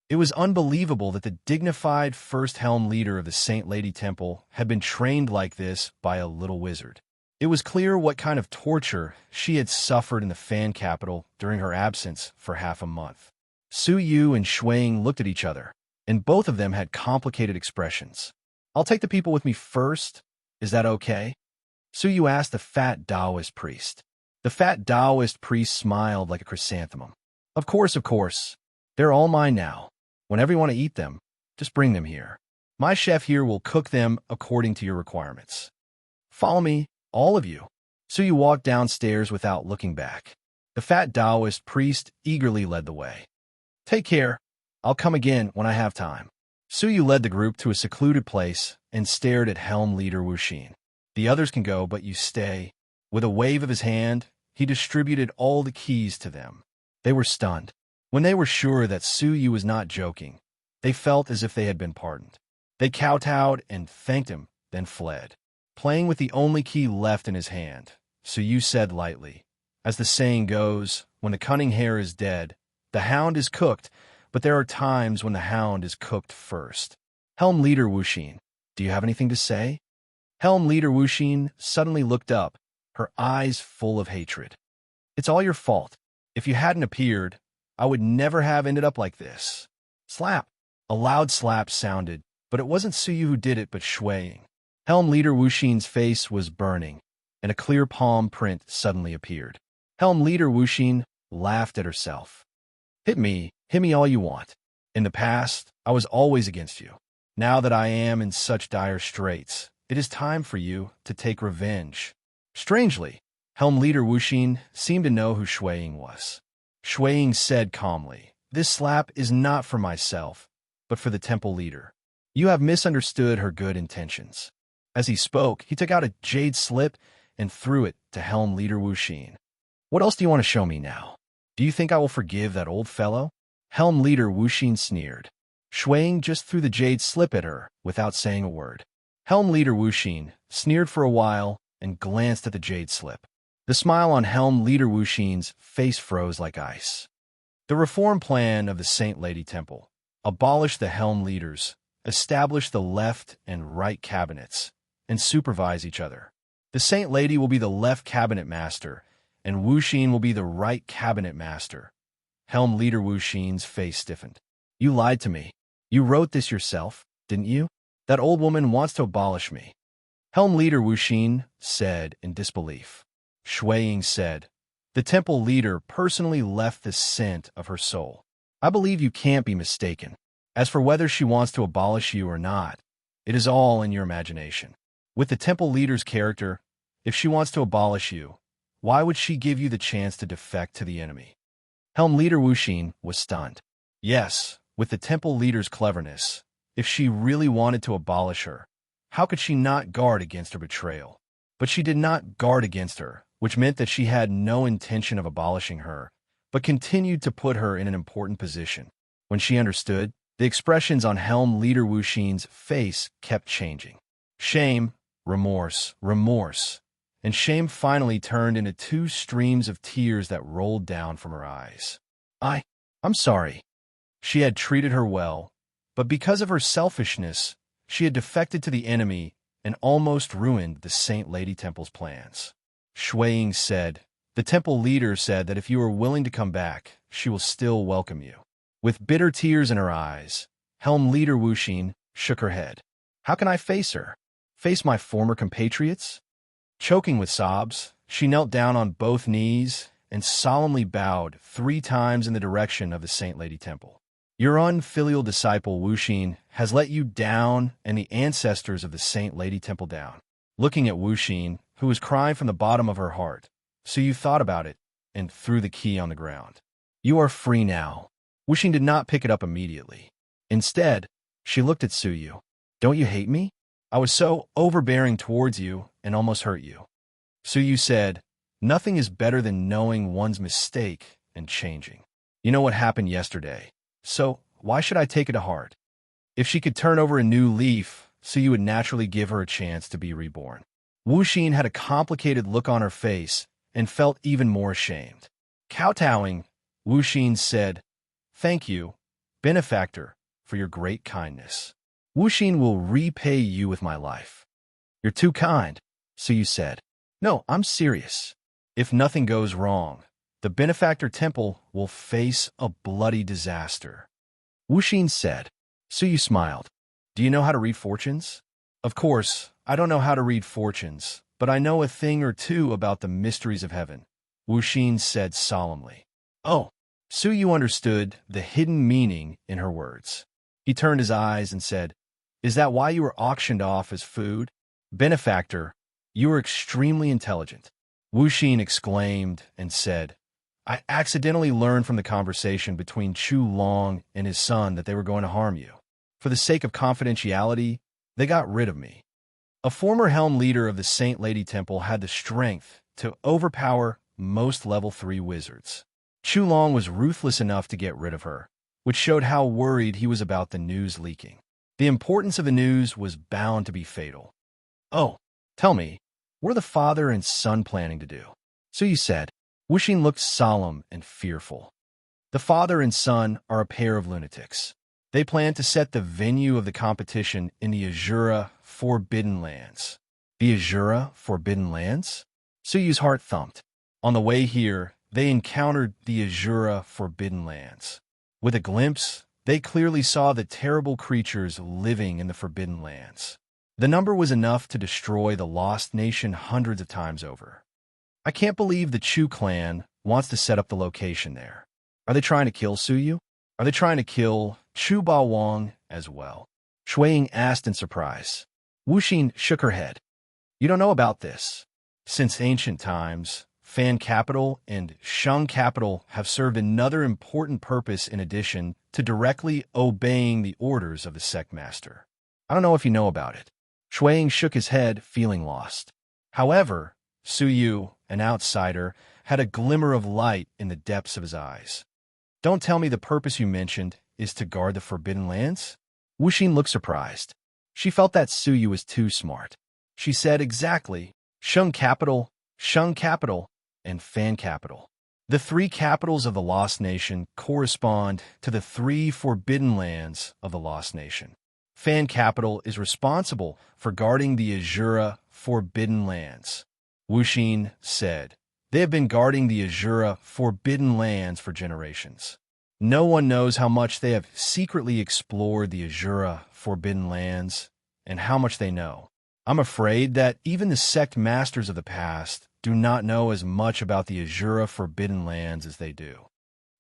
It was unbelievable that the dignified first Helm Leader of the Saint Lady Temple had been trained like this by a little wizard. It was clear what kind of torture she had suffered in the Fan capital during her absence for half a month. Suyu and Shuiying looked at each other, and both of them had complicated expressions. "I'll take the people with me first. Is that okay?" Suyu asked the fat Taoist priest. The fat Taoist priest smiled like a chrysanthemum. Of course. They're all mine now. Whenever you want to eat them, just bring them here. My chef here will cook them according to your requirements. Follow me, all of you." Suyu walked downstairs without looking back. The fat Taoist priest eagerly led the way. "Take care. I'll come again when I have time." Suyu led the group to a secluded place and stared at Helm Leader Wuxin. "The others can go, but you stay." With a wave of his hand, he distributed all the keys to them. They were stunned. When they were sure that Suyu was not joking, they felt as if they had been pardoned. They kowtowed and thanked him, then fled. Playing with the only key left in his hand, Suyu said lightly, "As the saying goes, when the cunning hare is dead, the hound is cooked, but there are times when the hound is cooked first." "Helm Leader Wuxin, do you have anything to say?" Helm Leader Wuxin suddenly looked up, her eyes full of hatred. "It's all your fault. If you hadn't appeared, I would never have ended up like this." Slap! A loud slap sounded, but it wasn't Suyu who did it, but Shuiying. Helm Leader Wuxin's face was burning, and a clear palm print suddenly appeared. Helm Leader Wuxin laughed at herself. Hit me all you want. In the past, I was always against you. Now that I am in such dire straits, it is time for you to take revenge." Strangely, Helm Leader Wuxin seemed to know who Shuiying was. Shuiying said calmly, "This slap is not for myself, but for the temple leader. You have misunderstood her good intentions." As he spoke, he took out a jade slip and threw it to Helm Leader Wuxin. "What else do you want to show me now? Do you think I will forgive that old fellow?" Helm Leader Wuxin sneered. Shuiying just threw the jade slip at her without saying a word. Helm Leader Wuxin sneered for a while and glanced at the jade slip. The smile on Helm Leader Wuxin's face froze like ice. The reform plan of the Saint Lady Temple: abolish the Helm Leaders, establish the left and right cabinets, and supervise each other. The Saint Lady will be the left cabinet master, and Wuxin will be the right cabinet master. Helm Leader Wuxin's face stiffened. "You lied to me. You wrote this yourself, didn't you? That old woman wants to abolish me." Helm Leader Wuxin said in disbelief. Shuiying said, "The temple leader personally left the scent of her soul. I believe you can't be mistaken. As for whether she wants to abolish you or not, it is all in your imagination. With the temple leader's character, if she wants to abolish you, why would she give you the chance to defect to the enemy?" Helm Leader Wuxin was stunned. Yes, with the temple leader's cleverness, if she really wanted to abolish her, how could she not guard against her betrayal? But she did not guard against her, which meant that she had no intention of abolishing her, but continued to put her in an important position. When she understood, the expressions on Helm Leader Wuxin's face kept changing. Shame, remorse, and shame finally turned into 2 streams of tears that rolled down from her eyes. I'm sorry." She had treated her well, but because of her selfishness, she had defected to the enemy and almost ruined the Saint Lady Temple's plans. Shuiying said, "The temple leader said that if you are willing to come back, she will still welcome you." With bitter tears in her eyes, Helm Leader Wuxin shook her head. "How can I face her? Face my former compatriots?" Choking with sobs, she knelt down on both knees and solemnly bowed 3 times in the direction of the Saint Lady Temple. "Your unfilial disciple Wuxin has let you down and the ancestors of the Saint Lady Temple down." Looking at Wuxin, who was crying from the bottom of her heart. Suyu thought about it and threw the key on the ground. You are free now. Wuxing did not pick it up immediately. Instead, she looked at Suyu. Don't you hate me? I was so overbearing towards you and almost hurt you. Suyu said, nothing is better than knowing one's mistake and changing. You know what happened yesterday, so why should I take it to heart? If she could turn over a new leaf, Suyu would naturally give her a chance to be reborn. Wuxing had a complicated look on her face and felt even more ashamed. Kowtowing, Wuxing said, Thank you, benefactor, for your great kindness. Wuxing will repay you with my life. You're too kind, Suyu said. No, I'm serious. If nothing goes wrong, the benefactor temple will face a bloody disaster. Wuxing said. Suyu smiled. Do you know how to read fortunes? Of course, I don't know how to read fortunes, but I know a thing or two about the mysteries of heaven, Wuxing said solemnly. Oh, Suyu understood the hidden meaning in her words. He turned his eyes and said, Is that why you were auctioned off as food? Benefactor, you are extremely intelligent. Wuxing exclaimed and said, I accidentally learned from the conversation between Chu Long and his son that they were going to harm you. For the sake of confidentiality, they got rid of me. A former helm leader of the Saint Lady Temple had the strength to overpower most level 3 wizards. Chu Long was ruthless enough to get rid of her, which showed how worried he was about the news leaking. The importance of the news was bound to be fatal. Oh, tell me, what are the father and son planning to do? Suyu said. Wuxing looked solemn and fearful. The father and son are a pair of lunatics. They plan to set the venue of the competition in the Azura Forbidden Lands. The Azura Forbidden Lands? Suyu's heart thumped. On the way here, they encountered the Azura Forbidden Lands. With a glimpse, they clearly saw the terrible creatures living in the Forbidden Lands. The number was enough to destroy the Lost Nation hundreds of times over. I can't believe the Chu clan wants to set up the location there. Are they trying to kill Suyu? Are they trying to kill Chu Ba Wang as well? Shuiying asked in surprise. Wuxing shook her head. You don't know about this. Since ancient times, Fan Capital and Sheng Capital have served another important purpose in addition to directly obeying the orders of the sect master. I don't know if you know about it. Shuiying shook his head, feeling lost. However, Suyu, an outsider, had a glimmer of light in the depths of his eyes. Don't tell me the purpose you mentioned is to guard the Forbidden Lands? Wuxing looked surprised. She felt that Suyu was too smart. She said exactly, Sheng Capital, and Fan Capital. The 3 capitals of the Lost Nation correspond to the 3 Forbidden Lands of the Lost Nation. Fan Capital is responsible for guarding the Azura Forbidden Lands. Wuxing said, They have been guarding the Azura Forbidden Lands for generations. No one knows how much they have secretly explored the Azura Forbidden Lands and how much they know. I'm afraid that even the sect masters of the past do not know as much about the Azura Forbidden Lands as they do.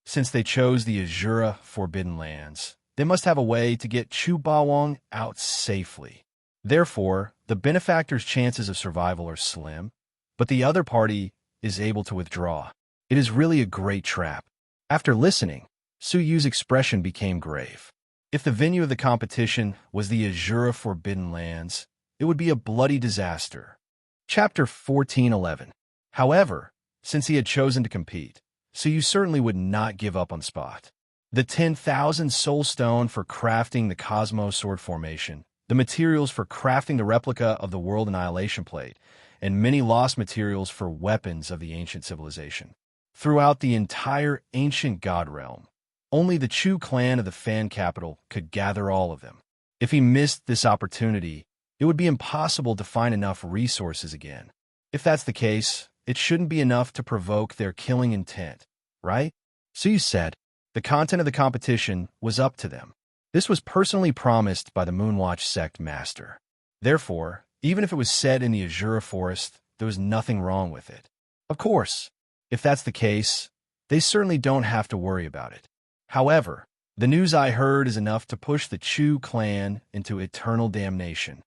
Since they chose the Azura Forbidden Lands, they must have a way to get Chu Ba Wang out safely. Therefore, the benefactor's chances of survival are slim, but the other party is able to withdraw. It is really a great trap. After listening, Suyu's expression became grave. If the venue of the competition was the Azura Forbidden Lands, it would be a bloody disaster. Chapter 14:11. However, since he had chosen to compete, Suyu certainly would not give up on the spot. The 10,000 soul stone for crafting the Cosmos Sword Formation, the materials for crafting the replica of the World Annihilation Plate, and many lost materials for weapons of the ancient civilization. Throughout the entire ancient god realm, only the Chu clan of the Fan Capital could gather all of them. If he missed this opportunity, it would be impossible to find enough resources again. If that's the case, it shouldn't be enough to provoke their killing intent, right? Suyu said, the content of the competition was up to them. This was personally promised by the Moonwatch sect master. Therefore, even if it was said in the Azura Forest, there was nothing wrong with it. Of course, if that's the case, they certainly don't have to worry about it. However, the news I heard is enough to push the Chu clan into eternal damnation.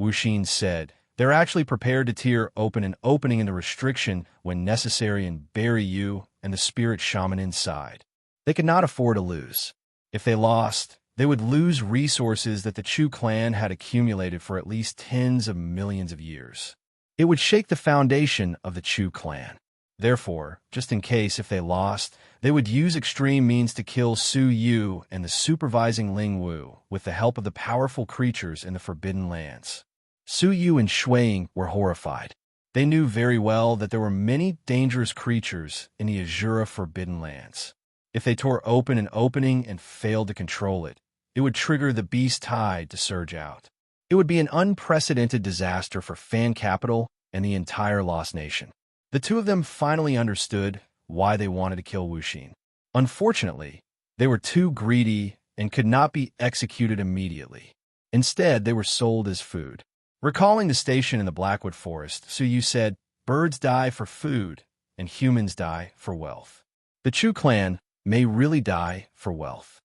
Wuxing said, They're actually prepared to tear open an opening in the restriction when necessary and bury you and the spirit shaman inside. They could not afford to lose. If they lost, they would lose resources that the Chu clan had accumulated for at least tens of millions of years. It would shake the foundation of the Chu clan. Therefore, just in case if they lost, they would use extreme means to kill Su Yu and the supervising Ling Wu with the help of the powerful creatures in the Forbidden Lands. Su Yu and Shuiying were horrified. They knew very well that there were many dangerous creatures in the Azura Forbidden Lands. If they tore open an opening and failed to control it, it would trigger the beast tide to surge out. It would be an unprecedented disaster for Fan Capital and the entire Lost Nation. The two of them finally understood why they wanted to kill Wuxin. Unfortunately, they were too greedy and could not be executed immediately. Instead, they were sold as food. Recalling the station in the Blackwood Forest, Su Yu said, "Birds die for food, and humans die for wealth. The Chu clan may really die for wealth.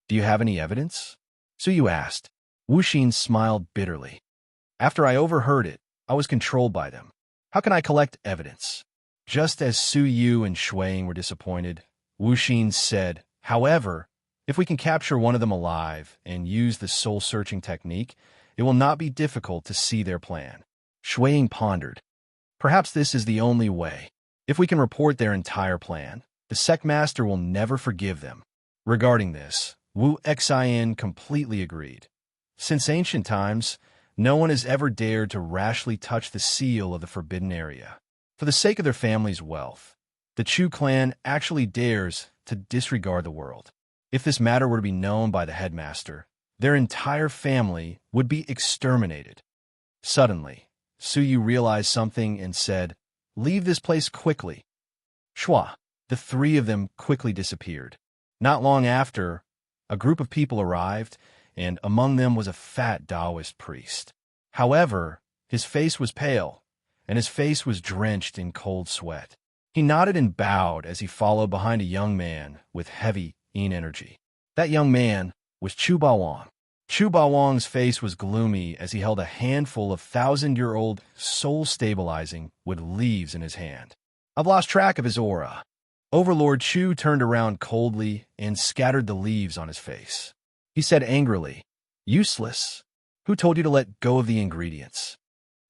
Do you have any evidence?" Su Yu asked. Wuxin smiled bitterly. "After I overheard it, I was controlled by them. How can I collect evidence?" Just as Su Yu and Shuiying were disappointed, Wuxin said, "However, if we can capture one of them alive and use the soul-searching technique, it will not be difficult to see their plan." Shuiying pondered. "Perhaps this is the only way. If we can report their entire plan, the sect master will never forgive them." Regarding this, Wu Xian completely agreed. Since ancient times, no one has ever dared to rashly touch the seal of the forbidden area. For the sake of their family's wealth, the Chu clan actually dares to disregard the world. If this matter were to be known by the headmaster, their entire family would be exterminated. Suddenly, Su Yu realized something and said, "Leave this place quickly." Shua, the three of them quickly disappeared. Not long after, a group of people arrived, and among them was a fat Taoist priest. However, his face was pale, and his face was drenched in cold sweat. He nodded and bowed as he followed behind a young man with heavy Yin energy. That young man was Chu Bawang. Chu Bawang's face was gloomy as he held a handful of 1,000-year-old soul-stabilizing with leaves in his hand. "I've lost track of his aura." Overlord Chu turned around coldly and scattered the leaves on his face. He said angrily, "Useless. Who told you to let go of the ingredients?"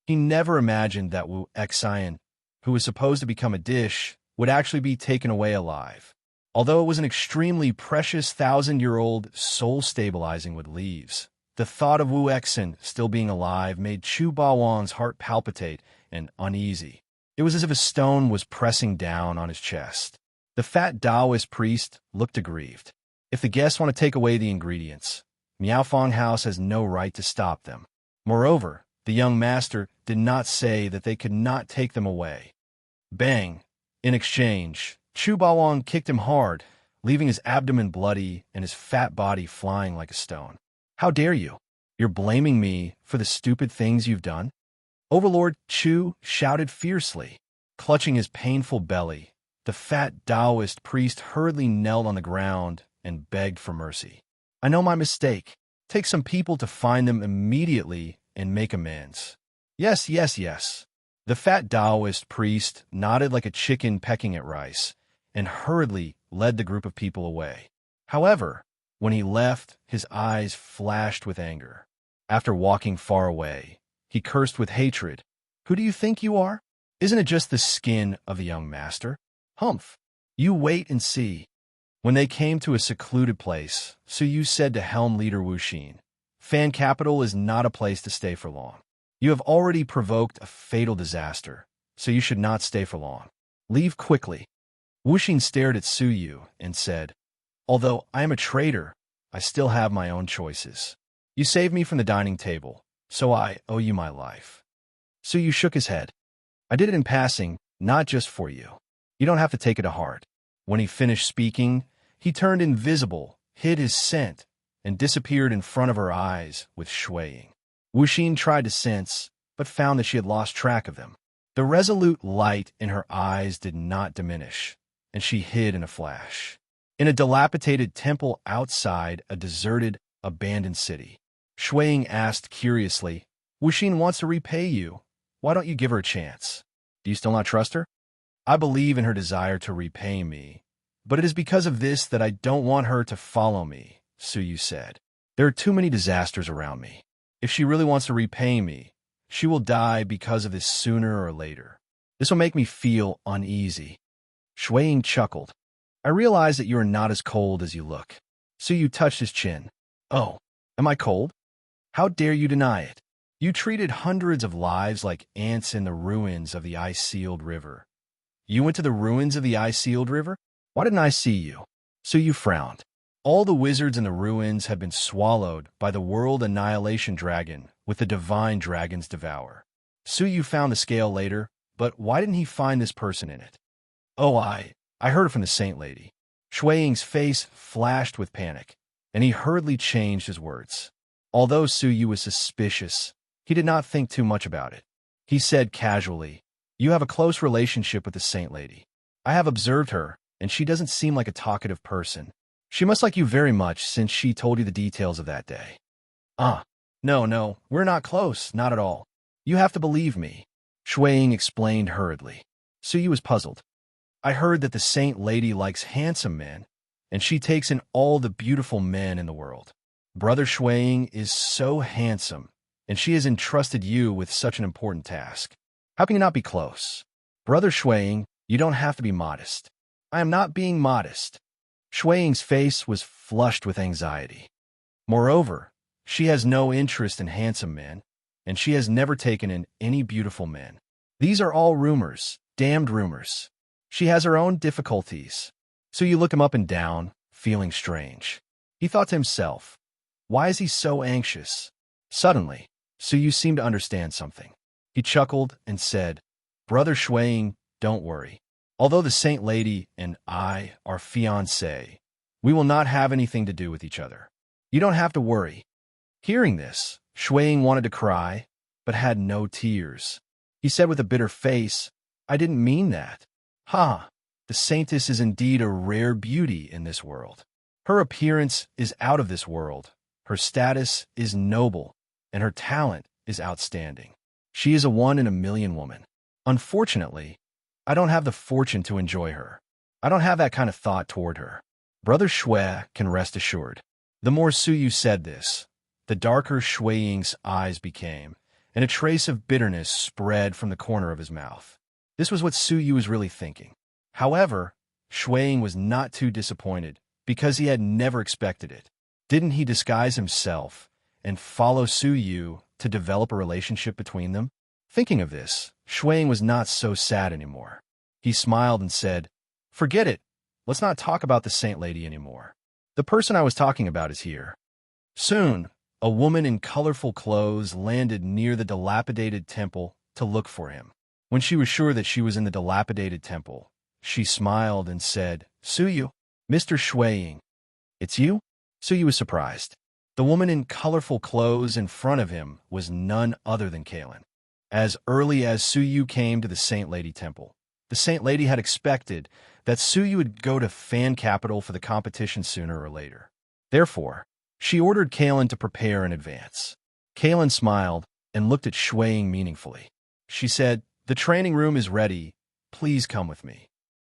He never imagined that Wu Xian, who was supposed to become a dish, would actually be taken away alive. Although it was an extremely precious 1,000-year-old soul-stabilizing with leaves, the thought of Wu Xian still being alive made Chu Bawang's heart palpitate and uneasy. It was as if a stone was pressing down on his chest. The fat Taoist priest looked aggrieved. "If the guests want to take away the ingredients, Miaofeng House has no right to stop them. Moreover, the young master did not say that they could not take them away." Bang! In exchange, Chu Bawang kicked him hard, leaving his abdomen bloody and his fat body flying like a stone. "How dare you? You're blaming me for the stupid things you've done?" Overlord Chu shouted fiercely. Clutching his painful belly, the fat Taoist priest hurriedly knelt on the ground and begged for mercy. "I know my mistake. Take some people to find them immediately and make amends." "Yes, yes, yes." The fat Taoist priest nodded like a chicken pecking at rice and hurriedly led the group of people away. However, when he left, his eyes flashed with anger. After walking far away, he cursed with hatred. "Who do you think you are? Isn't it just the skin of the young master? Humph! You wait and see." When they came to a secluded place, Su Yu said to Helm Leader Wuxin, "Fan Capital is not a place to stay for long. You have already provoked a fatal disaster, so you should not stay for long. Leave quickly." Wuxin stared at Su Yu and said, "Although I am a traitor, I still have my own choices. You saved me from the dining table, so I owe you my life." Su Yu shook his head. "I did it in passing, not just for you. You don't have to take it to heart." When he finished speaking, he turned invisible, hid his scent, and disappeared in front of her eyes with Shuiying. Wuxin tried to sense, but found that she had lost track of them. The resolute light in her eyes did not diminish, and she hid in a flash. In a dilapidated temple outside a deserted, abandoned city, Shuiying asked curiously, "Wuxin wants to repay you. Why don't you give her a chance? Do you still not trust her? I believe in her desire to repay me, but it is because of this that I don't want her to follow me, Suyu said. There are too many disasters around me. If she really wants to repay me, she will die because of this sooner or later. This will make me feel uneasy. Shuiying chuckled. I realize that you are not as cold as you look. Suyu touched his chin. Oh, am I cold? How dare you deny it? You treated hundreds of lives like ants in the ruins of the ice-sealed river. You went to the ruins of the ice-sealed river? Why didn't I see you? Suyu frowned. All the wizards in the ruins have been swallowed by the world annihilation dragon with the divine dragon's devour. Suyu found the scale later, but why didn't he find this person in it? Oh, I heard it from the saint lady. Shuiying's face flashed with panic, and he hurriedly changed his words. Although Suyu was suspicious, he did not think too much about it. He said casually, "You have a close relationship with the saint lady. I have observed her, and she doesn't seem like a talkative person. She must like you very much since she told you the details of that day." No, we're not close, not at all. You have to believe me," Shuiying explained hurriedly. Suyu was puzzled. "I heard that the saint lady likes handsome men, and she takes in all the beautiful men in the world. Brother Shuiying is so handsome, and she has entrusted you with such an important task. How can you not be close? Brother Shuiying, you don't have to be modest." "I am not being modest." Shuiying's face was flushed with anxiety. "Moreover, she has no interest in handsome men, and she has never taken in any beautiful men. These are all rumors, damned rumors. She has her own difficulties." So you look him up and down, feeling strange. He thought to himself, why is he so anxious? Suddenly, Suyu seemed to understand something. He chuckled and said, "Brother Shuiying, don't worry. Although the saint lady and I are fiancé, we will not have anything to do with each other. You don't have to worry." Hearing this, Shuiying wanted to cry, but had no tears. He said with a bitter face, "I didn't mean that. The saintess is indeed a rare beauty in this world. Her appearance is out of this world, her status is noble, and her talent is outstanding. She is a one-in-a-million woman. Unfortunately, I don't have the fortune to enjoy her. I don't have that kind of thought toward her. Brother Shui can rest assured." The more Suyu said this, the darker Shuiying's eyes became, and a trace of bitterness spread from the corner of his mouth. This was what Suyu was really thinking. However, Shuiying was not too disappointed, because he had never expected it. Didn't he disguise himself and follow Suyu to develop a relationship between them? Thinking of this, Shuiying was not so sad anymore. He smiled and said, "Forget it. Let's not talk about the saint lady anymore. The person I was talking about is here." Soon, a woman in colorful clothes landed near the dilapidated temple to look for him. When she was sure that she was in the dilapidated temple, she smiled and said, "Suyu, Mr. Shuiying, it's you?" Suyu was surprised. The woman in colorful clothes in front of him was none other than Cauldron. As early as Suyu came to the Saint Lady Temple, the Saint Lady had expected that Suyu would go to Fan Capital for the competition sooner or later. Therefore, she ordered Cauldron to prepare in advance. Cauldron smiled and looked at Shuiying meaningfully. She said, "The training room is ready. Please come with me."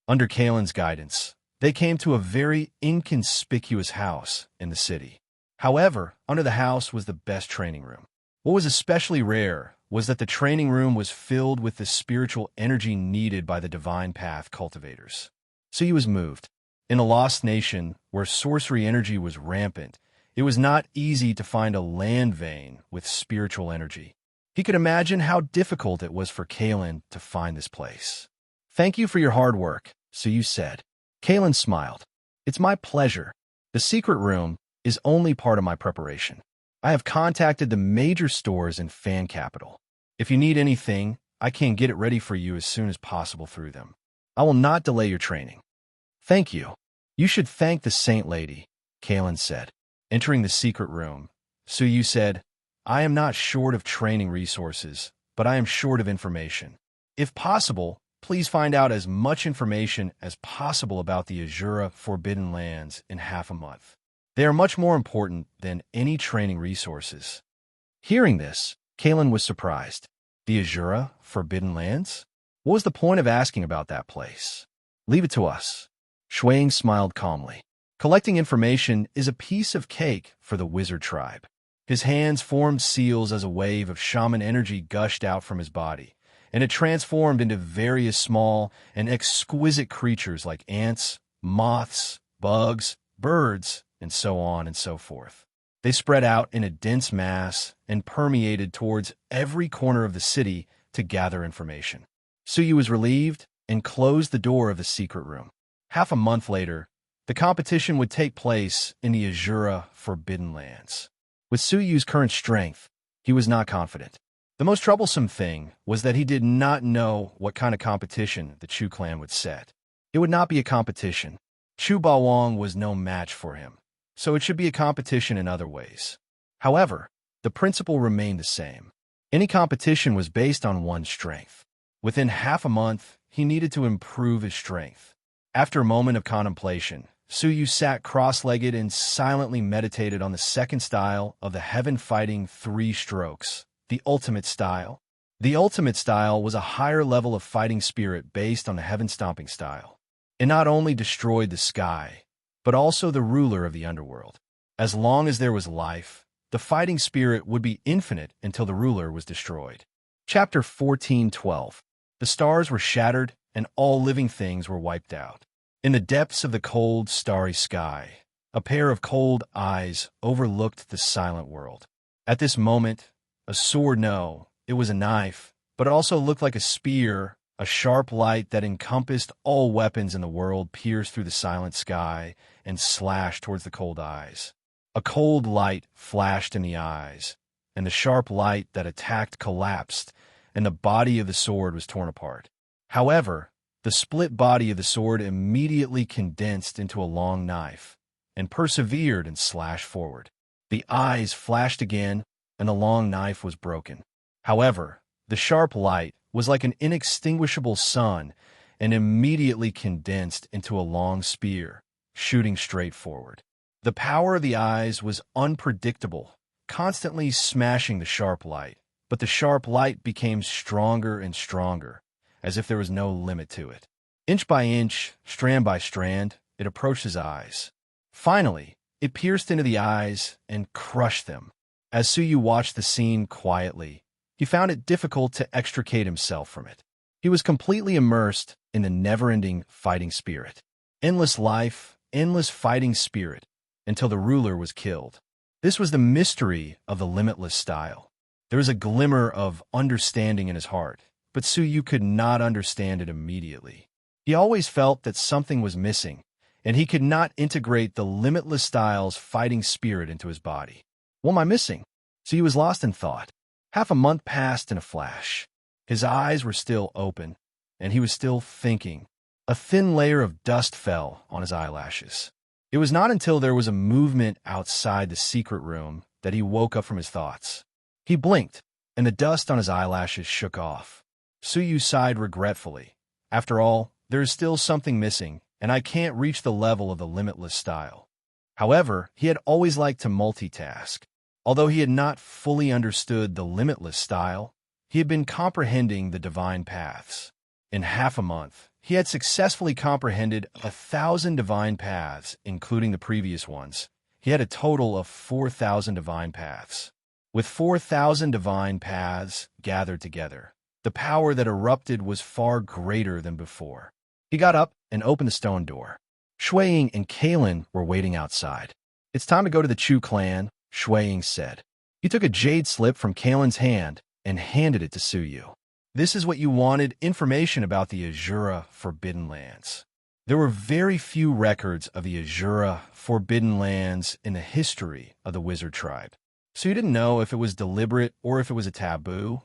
Under Cauldron's guidance, they came to a very inconspicuous house in the city. However, under the house was the best training room. What was especially rare was that the training room was filled with the spiritual energy needed by the divine path cultivators. So he was moved. In a lost nation where sorcery energy was rampant, it was not easy to find a land vein with spiritual energy. He could imagine how difficult it was for Cauldron to find this place. "Thank you for your hard work," Suyu said. Cauldron smiled. "It's my pleasure. The secret room is only part of my preparation. I have contacted the major stores in Fan Capital. If you need anything, I can get it ready for you as soon as possible through them. I will not delay your training." "Thank you. You should thank the Saint Lady," Cauldron said. Entering the secret room, Suyu said, "I am not short of training resources, but I am short of information. If possible, please find out as much information as possible about the Azura Forbidden Lands in half a month. They are much more important than any training resources." Hearing this, Cauldron was surprised. The Azura, Forbidden Lands? What was the point of asking about that place? Leave it to us. Shuang smiled calmly. Collecting information is a piece of cake for the wizard tribe. His hands formed seals as a wave of shaman energy gushed out from his body, and it transformed into various small and exquisite creatures like ants, moths, bugs, birds, and so on and so forth. They spread out in a dense mass and permeated towards every corner of the city to gather information. Suyu was relieved and closed the door of the secret room. Half a month later, the competition would take place in the Azura Forbidden Lands. With Suyu's current strength, he was not confident. The most troublesome thing was that he did not know what kind of competition the Chu clan would set. It would not be a competition. Chu Bawang was no match for him, so it should be a competition in other ways. However, the principle remained the same. Any competition was based on one's strength. Within half a month, he needed to improve his strength. After a moment of contemplation, Suyu sat cross-legged and silently meditated on the second style of the heaven-fighting 3 strokes, the ultimate style. The ultimate style was a higher level of fighting spirit based on the heaven-stomping style. It not only destroyed the sky, but also the ruler of the underworld. As long as there was life, the fighting spirit would be infinite until the ruler was destroyed. Chapter 14:12. The stars were shattered, and all living things were wiped out. In the depths of the cold, starry sky, a pair of cold eyes overlooked the silent world. At this moment, a sword, no, it was a knife, but it also looked like a spear, a sharp light that encompassed all weapons in the world pierced through the silent sky and slashed towards the cold eyes. A cold light flashed in the eyes, and the sharp light that attacked collapsed, and the body of the sword was torn apart. However, the split body of the sword immediately condensed into a long knife and persevered and slashed forward. The eyes flashed again, and the long knife was broken. However, the sharp light was like an inextinguishable sun and immediately condensed into a long spear, shooting straight forward. The power of the eyes was unpredictable, constantly smashing the sharp light, but the sharp light became stronger and stronger, as if there was no limit to it. Inch by inch, strand by strand, it approached his eyes. Finally, it pierced into the eyes and crushed them. As Suyu watched the scene quietly, he found it difficult to extricate himself from it. He was completely immersed in the never-ending fighting spirit. Endless life, endless fighting spirit, until the ruler was killed. This was the mystery of the limitless style. There was a glimmer of understanding in his heart, but Suyu could not understand it immediately. He always felt that something was missing, and he could not integrate the limitless style's fighting spirit into his body. What am I missing? Suyu was lost in thought. Half a month passed in a flash. His eyes were still open, and he was still thinking. A thin layer of dust fell on his eyelashes. It was not until there was a movement outside the secret room that he woke up from his thoughts. He blinked, and the dust on his eyelashes shook off. Suyu sighed regretfully. After all, there is still something missing, and I can't reach the level of the limitless style. However, he had always liked to multitask. Although he had not fully understood the limitless style, he had been comprehending the divine paths. In half a month, he had successfully comprehended 1,000 divine paths, including the previous ones. He had a total of 4,000 divine paths. With 4,000 divine paths gathered together, the power that erupted was far greater than before. He got up and opened the stone door. Shuang and Cauldron were waiting outside. "It's time to go to the Chu clan," Shuang said. He took a jade slip from Cauldron's hand and handed it to Suyu. "This is what you wanted, information about the Azura Forbidden Lands." There were very few records of the Azura Forbidden Lands in the history of the wizard tribe. So he didn't know if it was deliberate or if it was a taboo,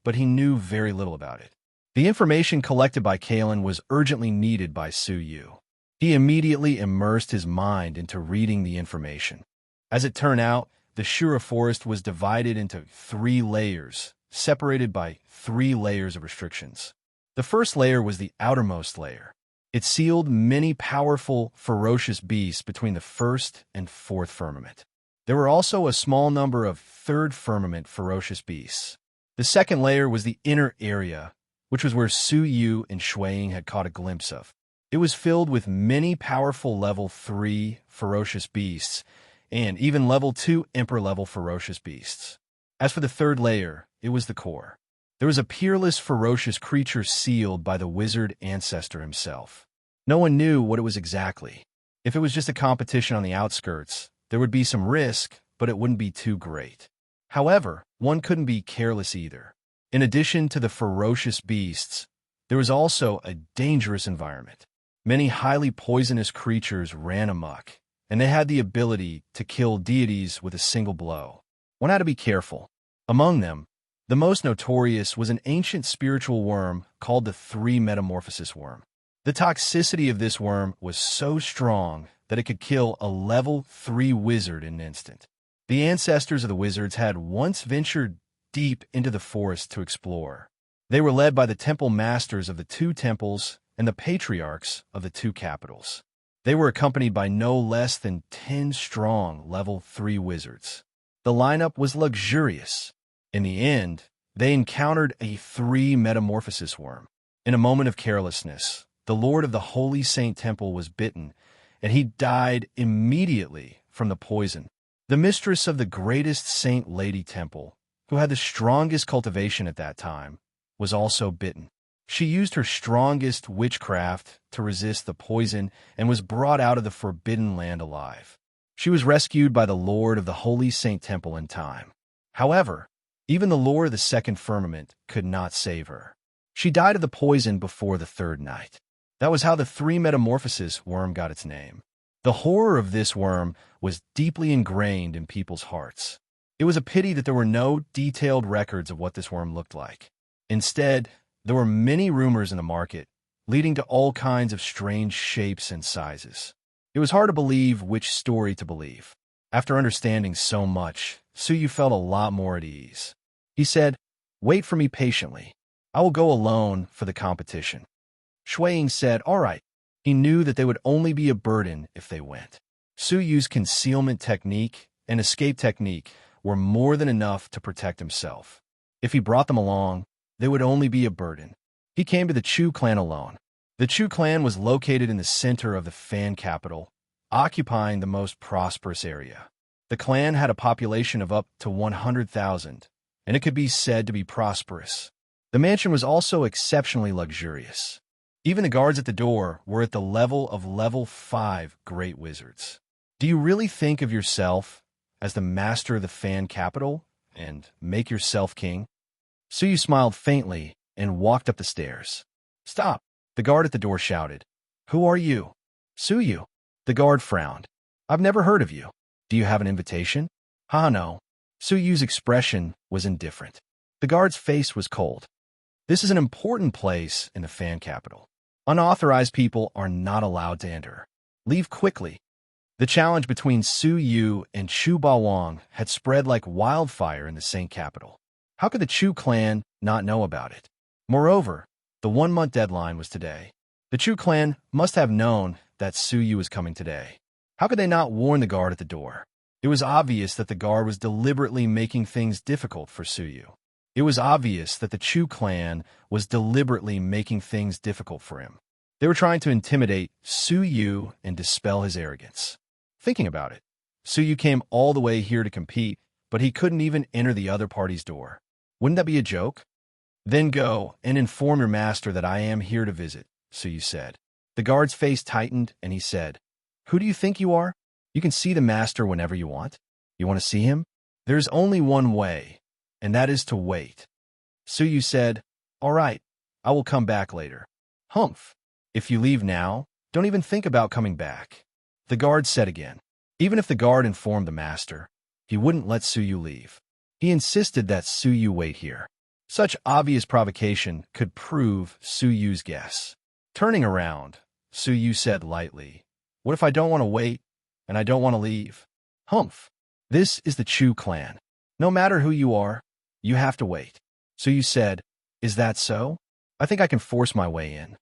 but he knew very little about it. The information collected by Cauldron was urgently needed by Suyu. He immediately immersed his mind into reading the information. As it turned out, the Shura forest was divided into 3 layers, separated by 3 layers of restrictions. The first layer was the outermost layer. It sealed many powerful, ferocious beasts between the first and 4th firmament. There were also a small number of 3rd firmament ferocious beasts. The second layer was the inner area, which was where Su Yu and Shui Ying had caught a glimpse of. It was filled with many powerful level 3 ferocious beasts, and even level 2 emperor-level ferocious beasts. As for the third layer, it was the core. There was a peerless, ferocious creature sealed by the wizard ancestor himself. No one knew what it was exactly. If it was just a competition on the outskirts, there would be some risk, but it wouldn't be too great. However, one couldn't be careless either. In addition to the ferocious beasts, there was also a dangerous environment. Many highly poisonous creatures ran amok, and they had the ability to kill deities with a single blow. One had to be careful. Among them, the most notorious was an ancient spiritual worm called the Three Metamorphosis Worm. The toxicity of this worm was so strong that it could kill a level 3 wizard in an instant. The ancestors of the wizards had once ventured deep into the forest to explore. They were led by the temple masters of the 2 temples and the patriarchs of the 2 capitals. They were accompanied by no less than 10 strong level 3 wizards. The lineup was luxurious. In the end, they encountered a 3 metamorphosis worm. In a moment of carelessness, the Lord of the Holy Saint Temple was bitten, and he died immediately from the poison. The mistress of the greatest Saint Lady Temple, who had the strongest cultivation at that time, was also bitten. She used her strongest witchcraft to resist the poison and was brought out of the Forbidden Land alive. She was rescued by the Lord of the Holy Saint Temple in time. However, even the Lord of the Second Firmament could not save her. She died of the poison before the third night. That was how the 3 metamorphosis worm got its name. The horror of this worm was deeply ingrained in people's hearts. It was a pity that there were no detailed records of what this worm looked like. Instead, there were many rumors in the market, leading to all kinds of strange shapes and sizes. It was hard to believe which story to believe. After understanding so much, Su Yu felt a lot more at ease. He said, "Wait for me patiently. I will go alone for the competition." Shui Ying said, "All right." He knew that they would only be a burden if they went. Su Yu's concealment technique and escape technique were more than enough to protect himself. If he brought them along, they would only be a burden. He came to the Chu clan alone. The Chu clan was located in the center of the Fan capital, occupying the most prosperous area. The clan had a population of up to 100,000, and it could be said to be prosperous. The mansion was also exceptionally luxurious. Even the guards at the door were at the level of level 5 great wizards. Do you really think of yourself as the master of the Fan capital and make yourself king? Su Yu smiled faintly and walked up the stairs. "Stop!" the guard at the door shouted. "Who are you?" "Su Yu." The guard frowned. "I've never heard of you. Do you have an invitation?" No." Su Yu's expression was indifferent. The guard's face was cold. "This is an important place in the Fan capital. Unauthorized people are not allowed to enter. Leave quickly." The challenge between Su Yu and Chu Bawang had spread like wildfire in the Saint capital. How could the Chu clan not know about it? Moreover, the 1-month deadline was today. The Chu clan must have known that Su Yu was coming today. How could they not warn the guard at the door? It was obvious that the guard was deliberately making things difficult for Su Yu. It was obvious that the Chu clan was deliberately making things difficult for him. They were trying to intimidate Su Yu and dispel his arrogance. Thinking about it, Su Yu came all the way here to compete, but he couldn't even enter the other party's door. Wouldn't that be a joke? "Then go and inform your master that I am here to visit," Su Yu said. The guard's face tightened, and he said, "Who do you think you are? You can see the master whenever you want. You want to see him? There's only one way, and that is to wait." Su Yu said, "All right, I will come back later." "Humph. If you leave now, don't even think about coming back," the guard said again. Even if the guard informed the master, he wouldn't let Su Yu leave. He insisted that Su Yu wait here. Such obvious provocation could prove Su Yu's guess. Turning around, Su Yu said lightly, "What if I don't want to wait, and I don't want to leave?" "Humph. This is the Chu clan. No matter who you are, you have to wait." Su Yu said, "Is that so? I think I can force my way in."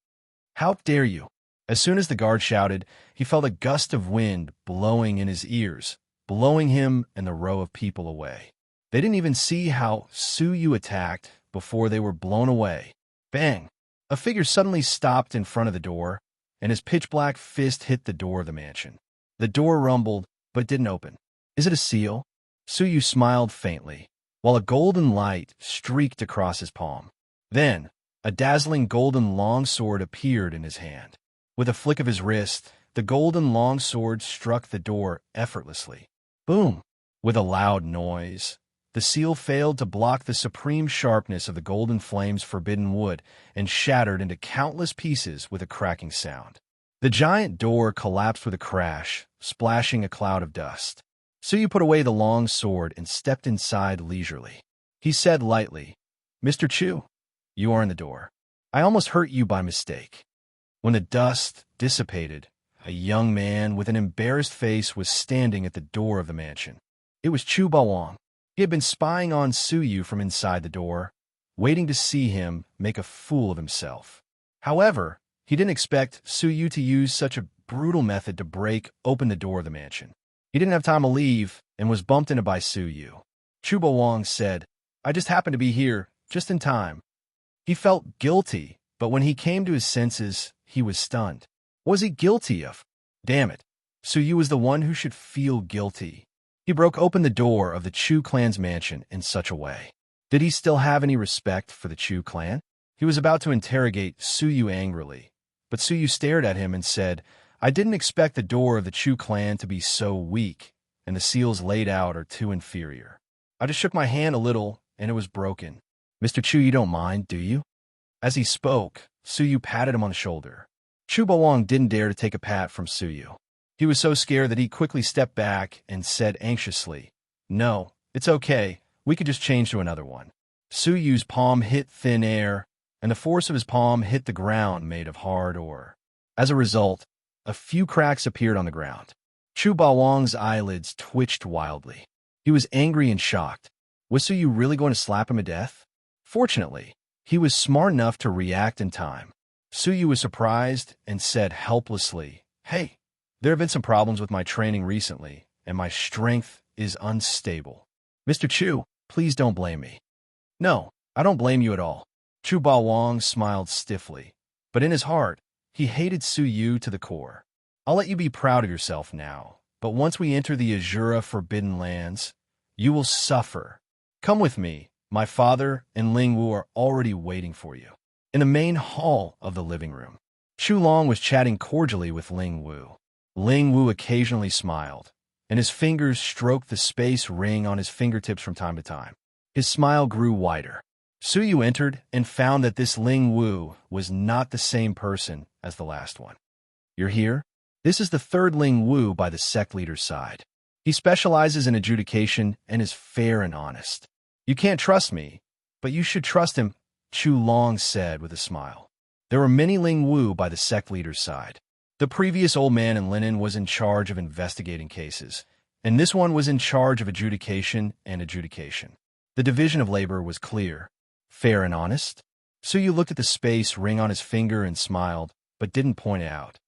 "How dare you?" As soon as the guard shouted, he felt a gust of wind blowing in his ears, blowing him and the row of people away. They didn't even see how Su Yu attacked before they were blown away. Bang! A figure suddenly stopped in front of the door, and his pitch-black fist hit the door of the mansion. The door rumbled, but didn't open. Is it a seal? Su Yu smiled faintly, while a golden light streaked across his palm. Then, a dazzling golden longsword appeared in his hand. With a flick of his wrist, the golden longsword struck the door effortlessly. Boom! With a loud noise, the seal failed to block the supreme sharpness of the golden flame's forbidden wood and shattered into countless pieces with a cracking sound. The giant door collapsed with a crash, splashing a cloud of dust. Su Yu put away the long sword and stepped inside leisurely. He said lightly, "Mr. Chu, you are in the door. I almost hurt you by mistake." When the dust dissipated, a young man with an embarrassed face was standing at the door of the mansion. It was Chu Bawang. He had been spying on Su Yu from inside the door, waiting to see him make a fool of himself. However, he didn't expect Su Yu to use such a brutal method to break open the door of the mansion. He didn't have time to leave and was bumped into by Su Yu. Chu Bawang said, "I just happened to be here, just in time." He felt guilty, but when he came to his senses, he was stunned. What was he guilty of? Damn it. Su Yu was the one who should feel guilty. He broke open the door of the Chu clan's mansion in such a way. Did he still have any respect for the Chu clan? He was about to interrogate Su Yu angrily, but Su Yu stared at him and said, "I didn't expect the door of the Chu clan to be so weak, and the seals laid out are too inferior. I just shook my hand a little, and it was broken. Mr. Chu, you don't mind, do you?" As he spoke, Su Yu patted him on the shoulder. Chu Bawang didn't dare to take a pat from Su Yu. He was so scared that he quickly stepped back and said anxiously, "No, it's okay. We could just change to another one." Su Yu's palm hit thin air, and the force of his palm hit the ground made of hard ore. As a result, a few cracks appeared on the ground. Chu Bawang's eyelids twitched wildly. He was angry and shocked. Was Su Yu really going to slap him to death? Fortunately, he was smart enough to react in time. Su Yu was surprised and said helplessly, "Hey, there have been some problems with my training recently, and my strength is unstable. Mr. Chu, please don't blame me." "No, I don't blame you at all." Chu Bawang smiled stiffly, but in his heart, he hated Su Yu to the core. "I'll let you be proud of yourself now, but once we enter the Azura Forbidden Lands, you will suffer. Come with me. My father and Ling Wu are already waiting for you." In the main hall of the living room, Chu Long was chatting cordially with Ling Wu. Ling Wu occasionally smiled, and his fingers stroked the space ring on his fingertips from time to time. His smile grew wider. Su Yu entered and found that this Ling Wu was not the same person as the last one. "You're here? This is the third Ling Wu by the sect leader's side. He specializes in adjudication and is fair and honest. You can't trust me, but you should trust him," Chu Long said with a smile. There were many Ling Wu by the sect leader's side. The previous old man in linen was in charge of investigating cases, and this one was in charge of adjudication and adjudication. The division of labor was clear. Fair and honest? Su Yu looked at the space ring on his finger and smiled, but didn't point it out.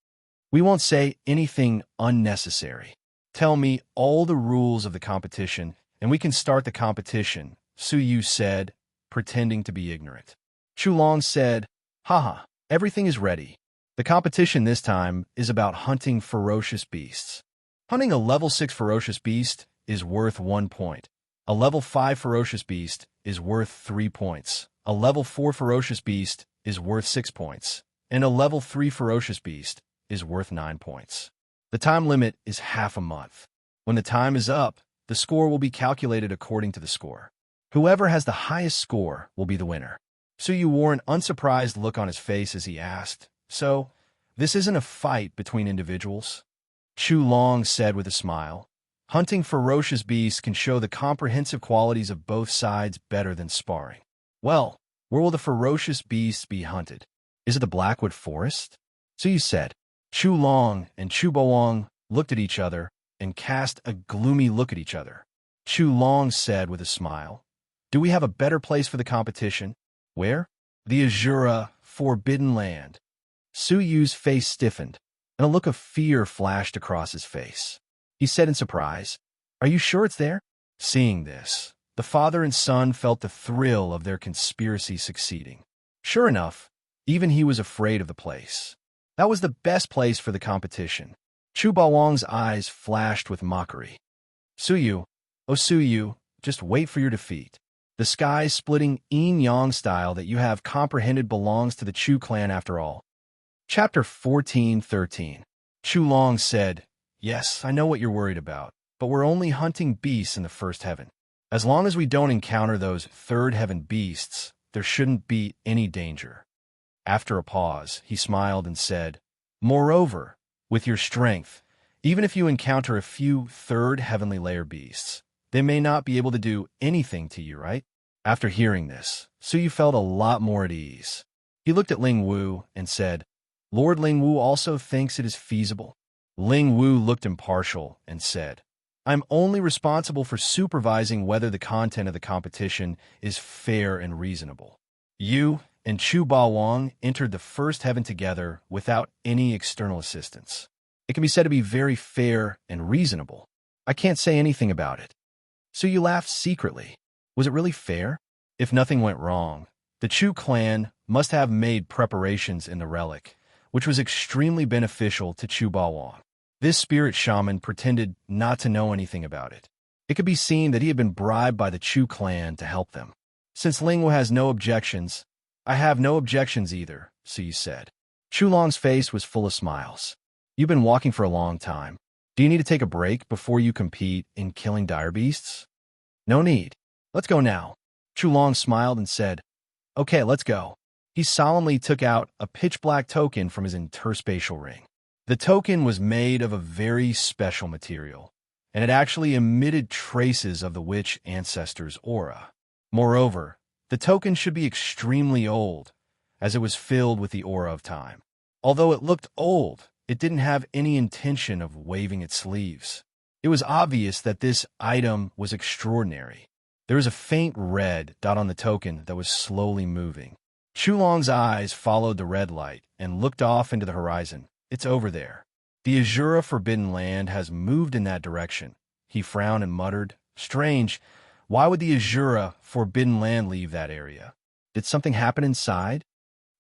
"We won't say anything unnecessary. Tell me all the rules of the competition, and we can start the competition," Su Yu said, pretending to be ignorant. Chu Long said, "Haha, everything is ready. The competition this time is about hunting ferocious beasts. Hunting a level 6 ferocious beast is worth 1 point. A level 5 ferocious beast is worth 3 points. A level 4 ferocious beast is worth 6 points. And a level 3 ferocious beast is worth 9 points. The time limit is half a month. When the time is up, the score will be calculated according to the score. Whoever has the highest score will be the winner." Su Yu wore an unsurprised look on his face as he asked, "So, this isn't a fight between individuals?" Chu Long said with a smile, "Hunting ferocious beasts can show the comprehensive qualities of both sides better than sparring." "Well, where will the ferocious beasts be hunted? Is it the Blackwood Forest?" Su Yu said. Chu Long and Chu Bawang looked at each other and cast a gloomy look at each other. Chu Long said with a smile, "Do we have a better place for the competition?" "Where?" "The Azura Forbidden Land." Su Yu's face stiffened, and a look of fear flashed across his face. He said in surprise, "Are you sure it's there?" Seeing this, The father and son felt the thrill of their conspiracy succeeding. Sure enough, even he was afraid of the place. That was the best place for the competition. Chu Baowang's eyes flashed with mockery. Suyu, oh Suyu, just wait for your defeat. The sky-splitting yin-yang style that you have comprehended belongs to the Chu clan after all. Chapter 14:13. Chu Long said, Yes, I know what you're worried about, but we're only hunting beasts in the first heaven. As long as we don't encounter those third heaven beasts, there shouldn't be any danger. After a pause, he smiled and said, Moreover, with your strength, even if you encounter a few third heavenly layer beasts, they may not be able to do anything to you, right? After hearing this, Suyu felt a lot more at ease. He looked at Ling Wu and said, Lord Ling Wu also thinks it is feasible. Ling Wu looked impartial and said, I'm only responsible for supervising whether the content of the competition is fair and reasonable. You and Chu Baowang entered the first heaven together without any external assistance. It can be said to be very fair and reasonable. I can't say anything about it. So you laughed secretly. Was it really fair? If nothing went wrong, the Chu clan must have made preparations in the relic, which was extremely beneficial to Chu Baowang. This spirit shaman pretended not to know anything about it. It could be seen that he had been bribed by the Chu clan to help them. Since Ling Wu has no objections, I have no objections either, Suyu said. Chu Long's face was full of smiles. You've been walking for a long time. Do you need to take a break before you compete in killing dire beasts? No need. Let's go now. Chu Long smiled and said, Okay, let's go. He solemnly took out a pitch-black token from his interspatial ring. The token was made of a very special material, and it actually emitted traces of the witch ancestor's aura. Moreover, the token should be extremely old, as it was filled with the aura of time. Although it looked old, it didn't have any intention of waving its sleeves. It was obvious that this item was extraordinary. There was a faint red dot on the token that was slowly moving. Chu Long's eyes followed the red light and looked off into the horizon. It's over there. The Azura Forbidden Land has moved in that direction. He frowned and muttered, Strange, why would the Azura Forbidden Land leave that area? Did something happen inside?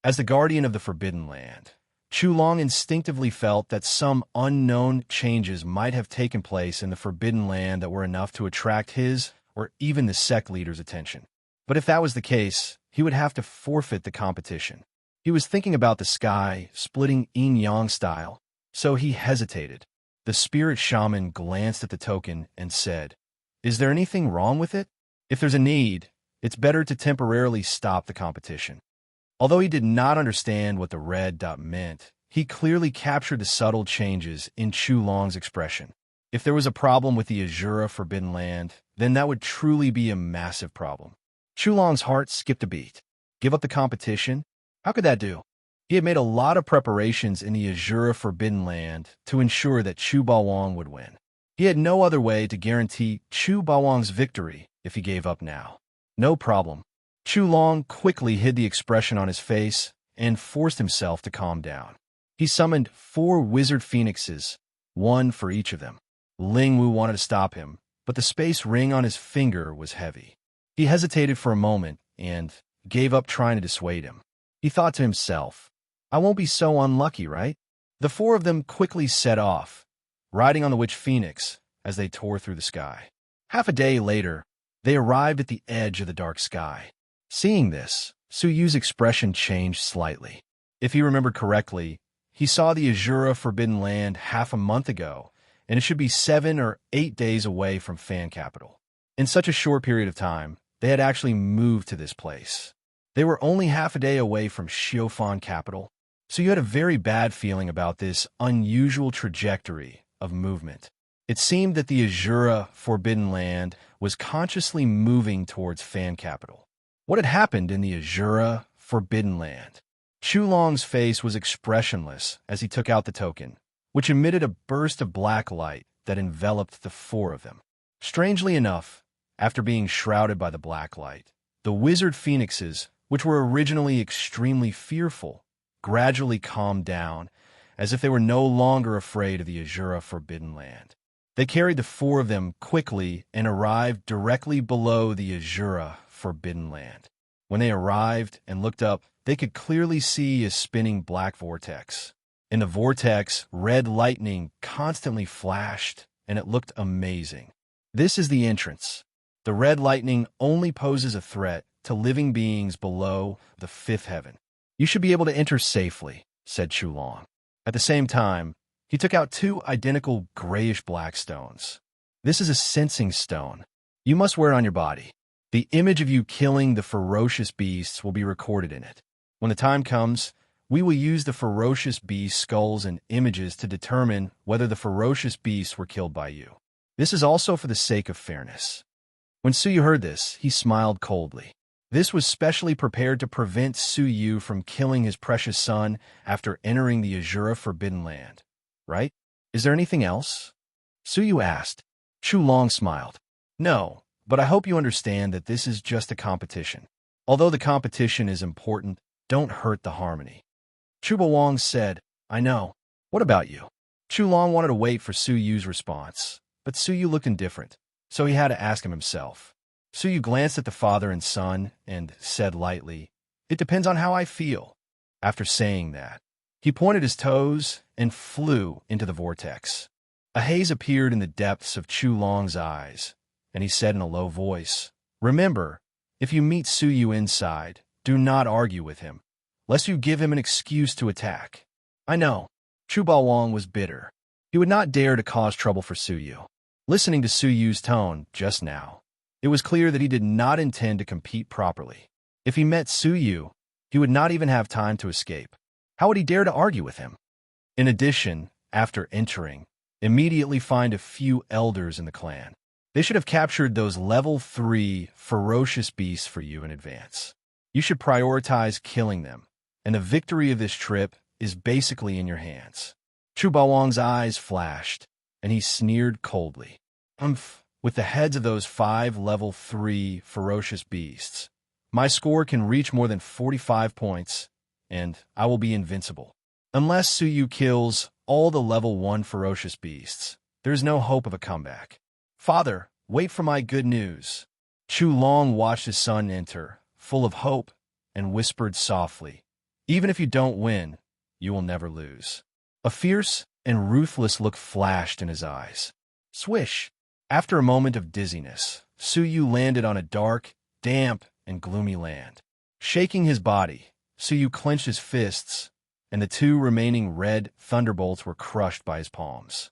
As the guardian of the Forbidden Land, Chu Long instinctively felt that some unknown changes might have taken place in the Forbidden Land that were enough to attract his or even the sect leader's attention. But if that was the case, he would have to forfeit the competition. He was thinking about the sky, splitting yin-yang style, so he hesitated. The spirit shaman glanced at the token and said, Is there anything wrong with it? If there's a need, it's better to temporarily stop the competition. Although he did not understand what the red dot meant, he clearly captured the subtle changes in Chu Long's expression. If there was a problem with the Azura Forbidden Land, then that would truly be a massive problem. Chu Long's heart skipped a beat. Give up the competition? How could that do? He had made a lot of preparations in the Azura Forbidden Land to ensure that Chu Baowang would win. He had no other way to guarantee Chu Baowang's victory if he gave up now. No problem. Chu Long quickly hid the expression on his face and forced himself to calm down. He summoned 4 wizard phoenixes, 1 for each of them. Ling Wu wanted to stop him, but the space ring on his finger was heavy. He hesitated for a moment and gave up trying to dissuade him. He thought to himself, I won't be so unlucky, right? The 4 of them quickly set off, riding on the witch phoenix as they tore through the sky. Half a day later, they arrived at the edge of the dark sky. Seeing this, Suyu's expression changed slightly. If he remembered correctly, he saw the Azura Forbidden Land half a month ago, and it should be 7 or 8 days away from Fan Capital. In such a short period of time, they had actually moved to this place. They were only half a day away from Xiofan Capital, so you had a very bad feeling about this unusual trajectory of movement. It seemed that the Azura Forbidden Land was consciously moving towards Fan Capital. What had happened in the Azura Forbidden Land? Chu Long's face was expressionless as he took out the token, which emitted a burst of black light that enveloped the 4 of them. Strangely enough, after being shrouded by the black light, the wizard phoenixes, which were originally extremely fearful, gradually calmed down, as if they were no longer afraid of the Azura Forbidden Land. They carried the four of them quickly and arrived directly below the Azura Forbidden Land. When they arrived and looked up, they could clearly see a spinning black vortex. In the vortex, red lightning constantly flashed, and it looked amazing. This is the entrance. The red lightning only poses a threat to living beings below the fifth heaven. You should be able to enter safely, said Chulong. At the same time, he took out two identical grayish-black stones. This is a sensing stone. You must wear it on your body. The image of you killing the ferocious beasts will be recorded in it. When the time comes, we will use the ferocious beast skulls and images to determine whether the ferocious beasts were killed by you. This is also for the sake of fairness. When Suyu heard this, he smiled coldly. This was specially prepared to prevent Suyu from killing his precious son after entering the Azura Forbidden Land. Right? Is there anything else? Suyu asked. Chulong smiled. No, but I hope you understand that this is just a competition. Although the competition is important, don't hurt the harmony. Chubawang said, I know. What about you? Chulong wanted to wait for Suyu's response, but Suyu looked indifferent, so he had to ask him himself. Suyu glanced at the father and son and said lightly, It depends on how I feel. After saying that, he pointed his toes and flew into the vortex. A haze appeared in the depths of Chulong's eyes, and he said in a low voice, Remember, if you meet Suyu inside, do not argue with him, lest you give him an excuse to attack. I know. Chubawang was bitter. He would not dare to cause trouble for Suyu. Listening to Suyu's tone just now, it was clear that he did not intend to compete properly. If he met Suyu, he would not even have time to escape. How would he dare to argue with him? In addition, after entering, immediately find a few elders in the clan. They should have captured those level 3 ferocious beasts for you in advance. You should prioritize killing them, and the victory of this trip is basically in your hands. Chubawang's eyes flashed, and he sneered coldly. With the heads of those 5 level 3 ferocious beasts, my score can reach more than 45 points, and I will be invincible. Unless Suyu kills all the level 1 ferocious beasts, there is no hope of a comeback. Father, wait for my good news. Chulong watched his son enter, full of hope, and whispered softly, Even if you don't win, you will never lose. A fierce and ruthless look flashed in his eyes. Swish! After a moment of dizziness, Suyu landed on a dark, damp, and gloomy land. Shaking his body, Suyu clenched his fists, and the 2 remaining red thunderbolts were crushed by his palms.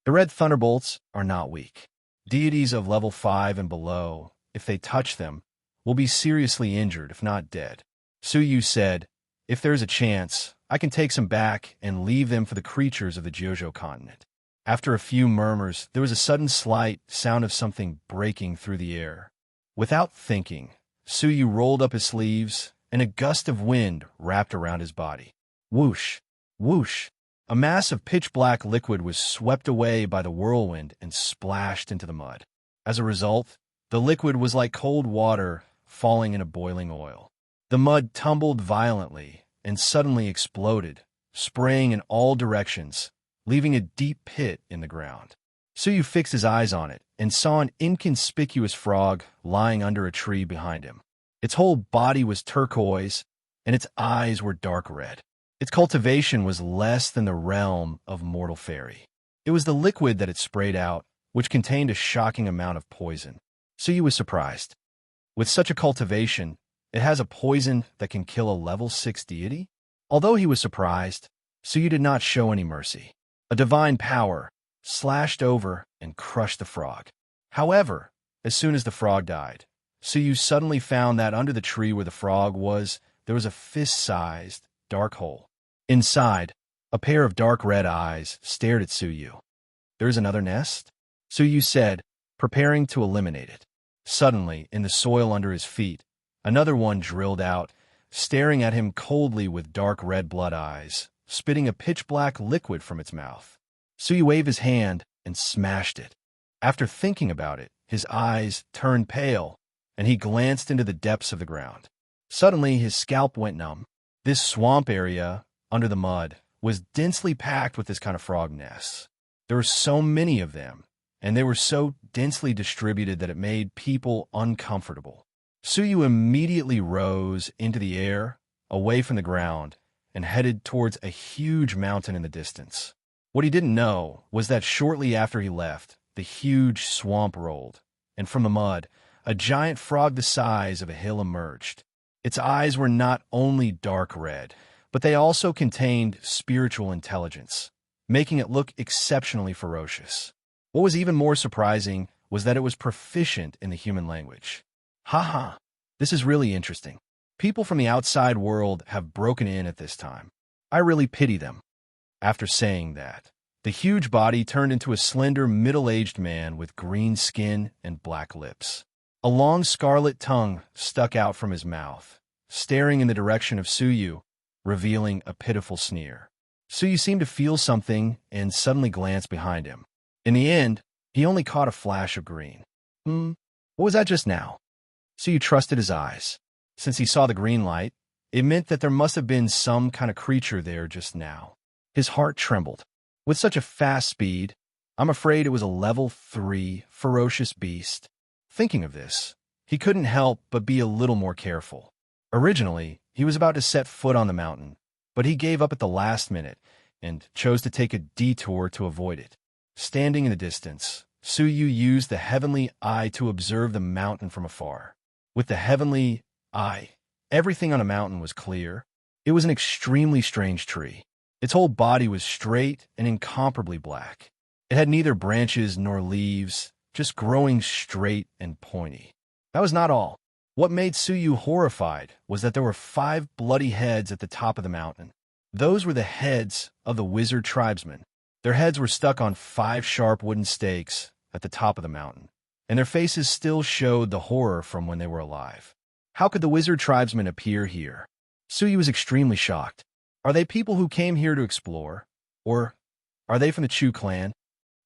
The red thunderbolts are not weak. Deities of level 5 and below, if they touch them, will be seriously injured, if not dead. Suyu said, If there's a chance, I can take some back and leave them for the creatures of the Jojo continent. After a few murmurs, there was a sudden slight sound of something breaking through the air. Without thinking, Suyu rolled up his sleeves, and a gust of wind wrapped around his body. Whoosh! Whoosh! A mass of pitch-black liquid was swept away by the whirlwind and splashed into the mud. As a result, the liquid was like cold water falling in a boiling oil. The mud tumbled violently and suddenly exploded, spraying in all directions, leaving a deep pit in the ground. Suyu fixed his eyes on it and saw an inconspicuous frog lying under a tree behind him. Its whole body was turquoise, and its eyes were dark red. Its cultivation was less than the realm of mortal fairy. It was the liquid that it sprayed out, which contained a shocking amount of poison. Suyu was surprised. With such a cultivation, it has a poison that can kill a level 6 deity? Although he was surprised, Suyu did not show any mercy. A divine power slashed over and crushed the frog. However, as soon as the frog died, Suyu suddenly found that under the tree where the frog was, there was a fist-sized, dark hole. Inside, a pair of dark red eyes stared at Suyu. There's another nest? Suyu said, preparing to eliminate it. Suddenly, in the soil under his feet, another one drilled out, staring at him coldly with dark red blood eyes, spitting a pitch-black liquid from its mouth. Suyu waved his hand and smashed it. After thinking about it, his eyes turned pale, and he glanced into the depths of the ground. Suddenly, his scalp went numb. This swamp area, under the mud, was densely packed with this kind of frog nests. There were so many of them and they were so densely distributed that it made people uncomfortable. Suyu immediately rose into the air, away from the ground, and headed towards a huge mountain in the distance. What he didn't know was that shortly after he left, the huge swamp rolled, and from the mud, a giant frog the size of a hill emerged. Its eyes were not only dark red, but they also contained spiritual intelligence, making it look exceptionally ferocious. What was even more surprising was that it was proficient in the human language. Haha, this is really interesting. People from the outside world have broken in at this time. I really pity them. After saying that, the huge body turned into a slender, middle-aged man with green skin and black lips. A long scarlet tongue stuck out from his mouth, staring in the direction of Suyu, revealing a pitiful sneer. Suyu seemed to feel something and suddenly glanced behind him. In the end, he only caught a flash of green. What was that just now? Suyu trusted his eyes. Since he saw the green light, it meant that there must have been some kind of creature there just now. His heart trembled. With such a fast speed, I'm afraid it was a level 3 ferocious beast. Thinking of this, he couldn't help but be a little more careful. Originally, he was about to set foot on the mountain, but he gave up at the last minute and chose to take a detour to avoid it. Standing in the distance, Suyu used the heavenly eye to observe the mountain from afar. With the heavenly eye, everything on a mountain was clear. It was an extremely strange tree. Its whole body was straight and incomparably black. It had neither branches nor leaves, just growing straight and pointy. That was not all. What made Suyu horrified was that there were 5 bloody heads at the top of the mountain. Those were the heads of the wizard tribesmen. Their heads were stuck on 5 sharp wooden stakes at the top of the mountain, and their faces still showed the horror from when they were alive. How could the wizard tribesmen appear here? Suyu was extremely shocked. Are they people who came here to explore? Or are they from the Chu clan?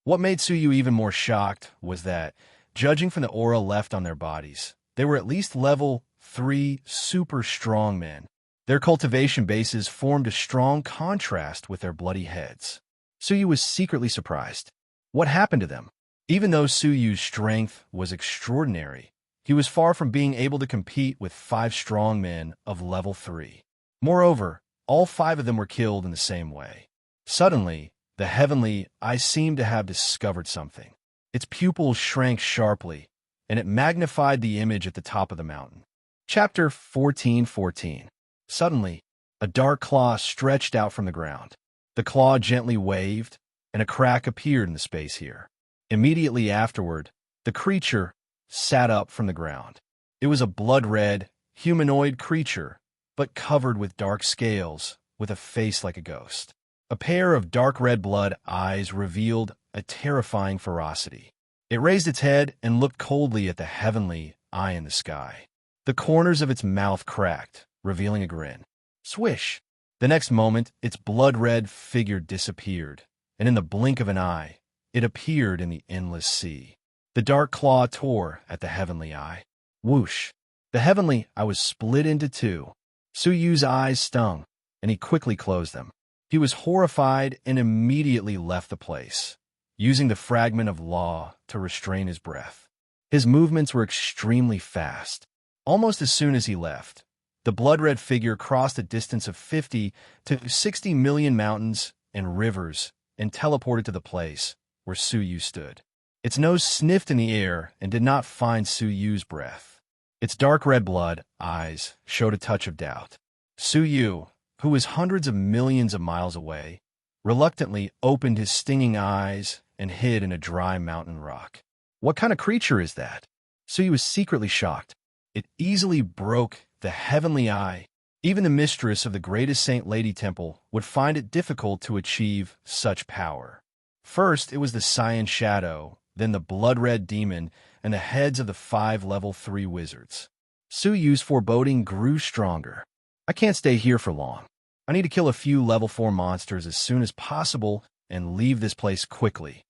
What made Suyu even more shocked was that, judging from the aura left on their bodies, they were at least level 3 super strong men. Their cultivation bases formed a strong contrast with their bloody heads. Suyu was secretly surprised. What happened to them? Even though Suyu's strength was extraordinary, he was far from being able to compete with 5 strong men of level 3. Moreover, all 5 of them were killed in the same way. Suddenly, the heavenly eye seemed to have discovered something. Its pupils shrank sharply, and it magnified the image at the top of the mountain. Chapter 14:14. Suddenly, a dark claw stretched out from the ground. The claw gently waved, and a crack appeared in the space here. Immediately afterward, the creature sat up from the ground. It was a blood-red, humanoid creature, but covered with dark scales, with a face like a ghost. A pair of dark red blood eyes revealed a terrifying ferocity. It raised its head and looked coldly at the heavenly eye in the sky. The corners of its mouth cracked, revealing a grin. Swish! The next moment, its blood-red figure disappeared, and in the blink of an eye, it appeared in the endless sea. The dark claw tore at the heavenly eye. Whoosh! The heavenly eye was split into 2. Suyu's eyes stung, and he quickly closed them. He was horrified and immediately left the place, using the fragment of law to restrain his breath. His movements were extremely fast. Almost as soon as he left, the blood-red figure crossed a distance of 50 to 60 million mountains and rivers and teleported to the place where Suyu stood. Its nose sniffed in the air and did not find Suyu's breath. Its dark red blood eyes showed a touch of doubt. Suyu, who was hundreds of millions of miles away, reluctantly opened his stinging eyes and hid in a dry mountain rock. What kind of creature is that? Suyu was secretly shocked. It easily broke the heavenly eye. Even the mistress of the greatest Saint Lady Temple would find it difficult to achieve such power. First, it was the cyan shadow, then the blood-red demon, and the heads of the 5 level 3 wizards. Suyu's foreboding grew stronger. I can't stay here for long. I need to kill a few level 4 monsters as soon as possible and leave this place quickly.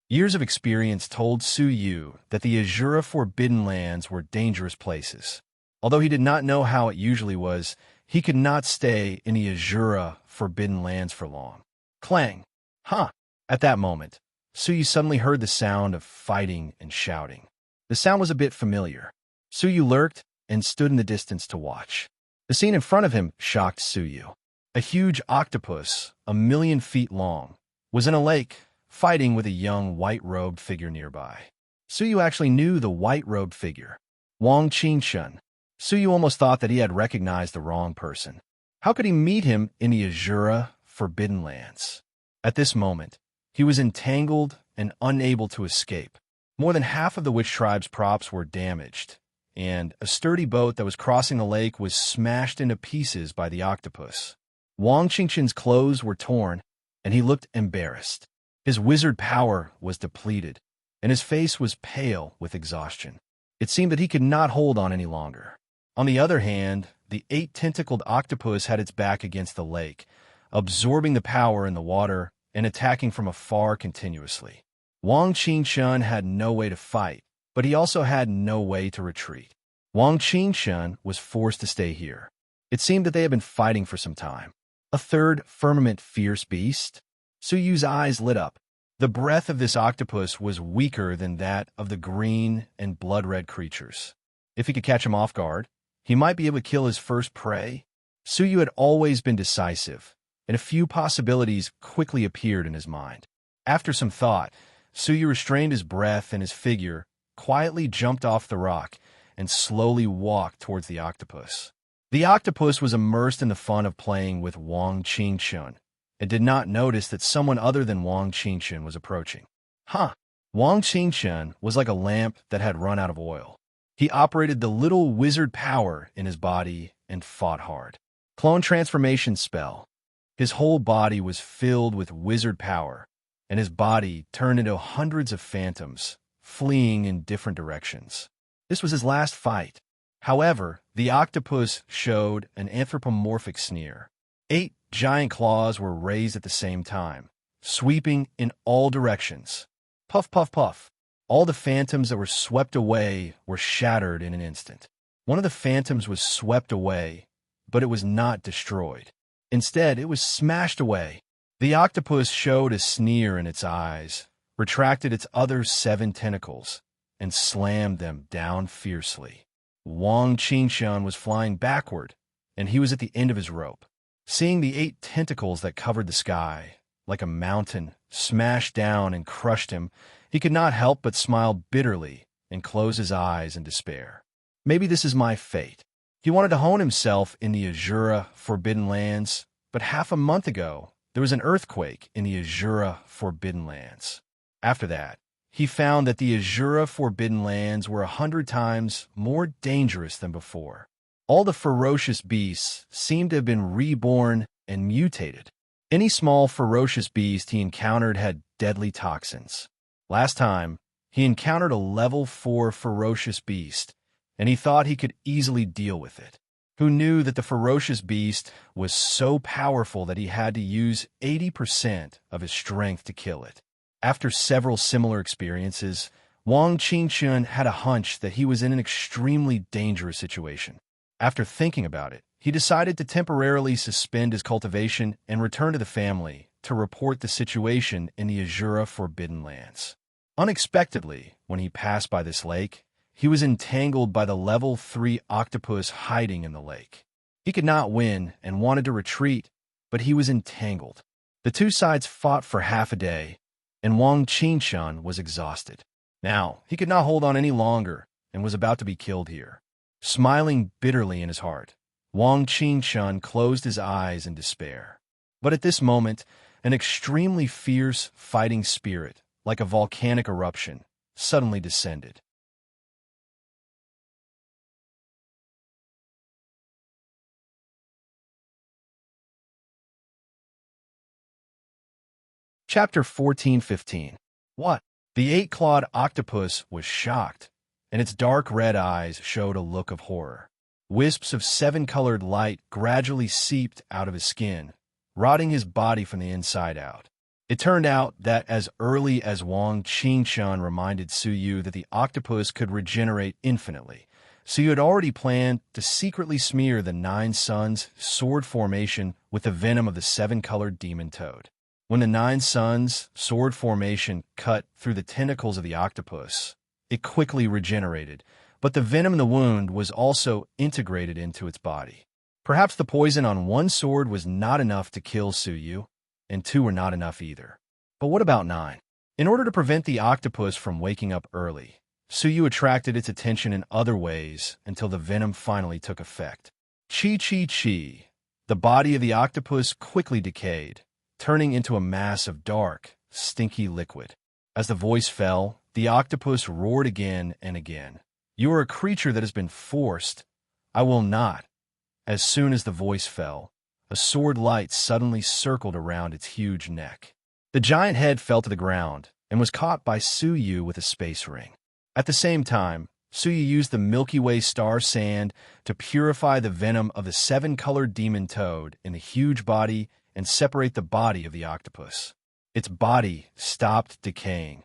Years of experience told Suyu that the Azura Forbidden Lands were dangerous places. Although he did not know how it usually was, he could not stay in the Azura Forbidden Lands for long. Clang! Huh! At that moment, Suyu suddenly heard the sound of fighting and shouting. The sound was a bit familiar. Suyu lurked and stood in the distance to watch. The scene in front of him shocked Suyu. A huge octopus, 1,000,000 feet long, was in a lake, fighting with a young white-robed figure nearby. Suyu actually knew the white-robed figure, Wang Qingshun. Suyu almost thought that he had recognized the wrong person. How could he meet him in the Azura Forbidden Lands? At this moment, he was entangled and unable to escape. More than half of the witch tribe's props were damaged, and a sturdy boat that was crossing the lake was smashed into pieces by the octopus. Wang Qingshun's clothes were torn, and he looked embarrassed. His wizard power was depleted, and his face was pale with exhaustion. It seemed that he could not hold on any longer. On the other hand, the 8-tentacled octopus had its back against the lake, absorbing the power in the water and attacking from afar continuously. Wang Qingshun had no way to fight, but he also had no way to retreat. Wang Qingshun was forced to stay here. It seemed that they had been fighting for some time. A third firmament fierce beast? Suyu's eyes lit up. The breath of this octopus was weaker than that of the green and blood-red creatures. If he could catch him off guard, he might be able to kill his first prey. Suyu had always been decisive, and a few possibilities quickly appeared in his mind. After some thought, Suyu restrained his breath and his figure quietly jumped off the rock and slowly walked towards the octopus. The octopus was immersed in the fun of playing with Wang Qingshun and did not notice that someone other than Wang Qingshun was approaching. Wang Qingshun was like a lamp that had run out of oil. He operated the little wizard power in his body and fought hard. Clone transformation spell. His whole body was filled with wizard power, and his body turned into hundreds of phantoms, fleeing in different directions. This was his last fight. However, the octopus showed an anthropomorphic sneer. 8 giant claws were raised at the same time, sweeping in all directions. Puff, puff, puff. All the phantoms that were swept away were shattered in an instant. One of the phantoms was swept away, but it was not destroyed. Instead, it was smashed away. The octopus showed a sneer in its eyes, retracted its other 7 tentacles, and slammed them down fiercely. Wang Qingshun was flying backward, and he was at the end of his rope. Seeing the 8 tentacles that covered the sky, like a mountain, smashed down and crushed him, he could not help but smile bitterly and close his eyes in despair. Maybe this is my fate. He wanted to hone himself in the Azura Forbidden Lands, but half a month ago, there was an earthquake in the Azura Forbidden Lands. After that, he found that the Azura Forbidden Lands were 100 times more dangerous than before. All the ferocious beasts seemed to have been reborn and mutated. Any small ferocious beast he encountered had deadly toxins. Last time, he encountered a level 4 ferocious beast, and he thought he could easily deal with it. Who knew that the ferocious beast was so powerful that he had to use 80% of his strength to kill it? After several similar experiences, Wang Qingshun had a hunch that he was in an extremely dangerous situation. After thinking about it, he decided to temporarily suspend his cultivation and return to the family to report the situation in the Azura Forbidden Lands. Unexpectedly, when he passed by this lake, he was entangled by the level 3 octopus hiding in the lake. He could not win and wanted to retreat, but he was entangled. The two sides fought for half a day, and Wang Qingshun was exhausted. Now, he could not hold on any longer and was about to be killed here. Smiling bitterly in his heart, Wang Qingshun closed his eyes in despair. But at this moment, an extremely fierce fighting spirit, like a volcanic eruption, suddenly descended. Chapter 14:15. What? The 8-clawed octopus was shocked, and its dark red eyes showed a look of horror. Wisps of 7-colored light gradually seeped out of his skin, rotting his body from the inside out. It turned out that as early as Wang Qingshun reminded Suyu that the octopus could regenerate infinitely, Suyu had already planned to secretly smear the 9 suns sword formation with the venom of the 7-colored demon toad. When the 9 suns sword formation cut through the tentacles of the octopus, it quickly regenerated, but the venom in the wound was also integrated into its body. Perhaps the poison on 1 sword was not enough to kill Suyu, and 2 were not enough either. But what about 9? In order to prevent the octopus from waking up early, Suyu attracted its attention in other ways until the venom finally took effect. Chi. The body of the octopus quickly decayed, turning into a mass of dark, stinky liquid. As the voice fell, the octopus roared again and again. "You are a creature that has been forced. I will not." As soon as the voice fell, a sword light suddenly circled around its huge neck. The giant head fell to the ground and was caught by Suyu with a space ring. At the same time, Suyu used the Milky Way star sand to purify the venom of the 7-colored demon toad in the huge body and separate the body of the octopus. Its body stopped decaying,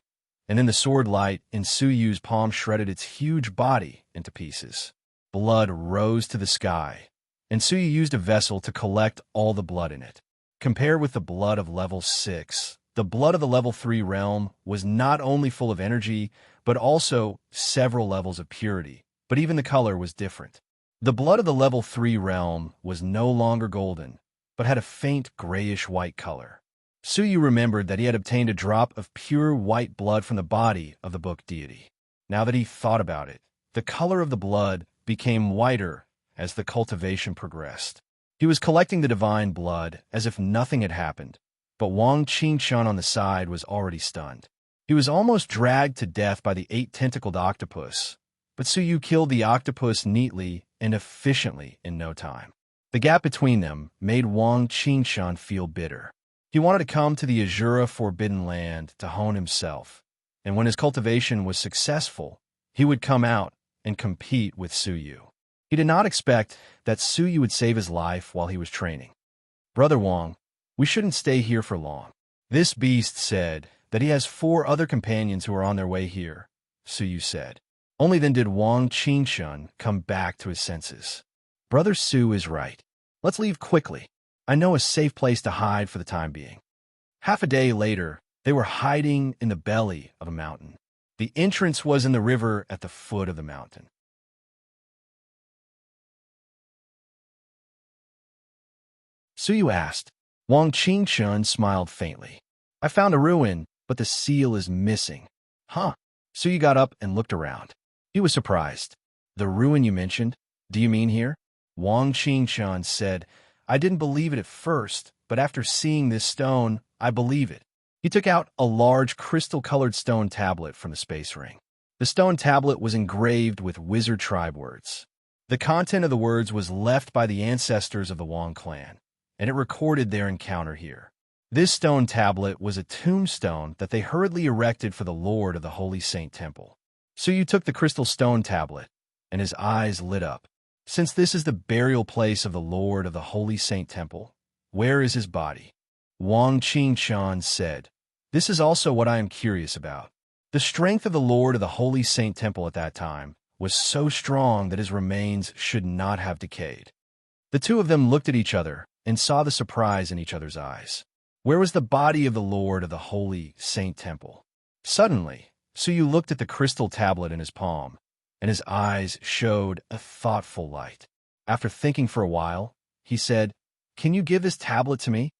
and then the sword light in Suyu's palm shredded its huge body into pieces. Blood rose to the sky, and Suyu used a vessel to collect all the blood in it. Compared with the blood of level 6, the blood of the level 3 realm was not only full of energy, but also several levels of purity, but even the color was different. The blood of the level 3 realm was no longer golden, but had a faint grayish-white color. Suyu remembered that he had obtained a drop of pure white blood from the body of the book deity. Now that he thought about it, the color of the blood became whiter as the cultivation progressed. He was collecting the divine blood as if nothing had happened, but Wang Qingshan on the side was already stunned. He was almost dragged to death by the 8-tentacled octopus, but Suyu killed the octopus neatly and efficiently in no time. The gap between them made Wang Qingshan feel bitter. He wanted to come to the Azura Forbidden Land to hone himself, and when his cultivation was successful, he would come out and compete with Suyu. He did not expect that Suyu would save his life while he was training. "Brother Wang, we shouldn't stay here for long." This beast said that he has 4 other companions who are on their way here, Suyu said. Only then did Wang Qingshan come back to his senses. "Brother Su is right. Let's leave quickly. I know a safe place to hide for the time being." Half a day later, they were hiding in the belly of a mountain. The entrance was in the river at the foot of the mountain. Suyu asked. Wang Qingshan smiled faintly. "I found a ruin, but the seal is missing." "Huh?" Suyu got up and looked around. He was surprised. "The ruin you mentioned? Do you mean here?" Wang Qingshan said, "I didn't believe it at first, but after seeing this stone, I believe it." He took out a large crystal-colored stone tablet from the space ring. The stone tablet was engraved with wizard tribe words. The content of the words was left by the ancestors of the Wang clan, and it recorded their encounter here. This stone tablet was a tombstone that they hurriedly erected for the Lord of the Holy Saint Temple. Suyu took the crystal stone tablet, and his eyes lit up. "Since this is the burial place of the Lord of the Holy Saint Temple, where is his body?" Wang Qingshan said, "This is also what I am curious about." The strength of the Lord of the Holy Saint Temple at that time was so strong that his remains should not have decayed. The two of them looked at each other and saw the surprise in each other's eyes. Where was the body of the Lord of the Holy Saint Temple? Suddenly, Suyu looked at the crystal tablet in his palm, and his eyes showed a thoughtful light. After thinking for a while, he said, "Can you give this tablet to me?"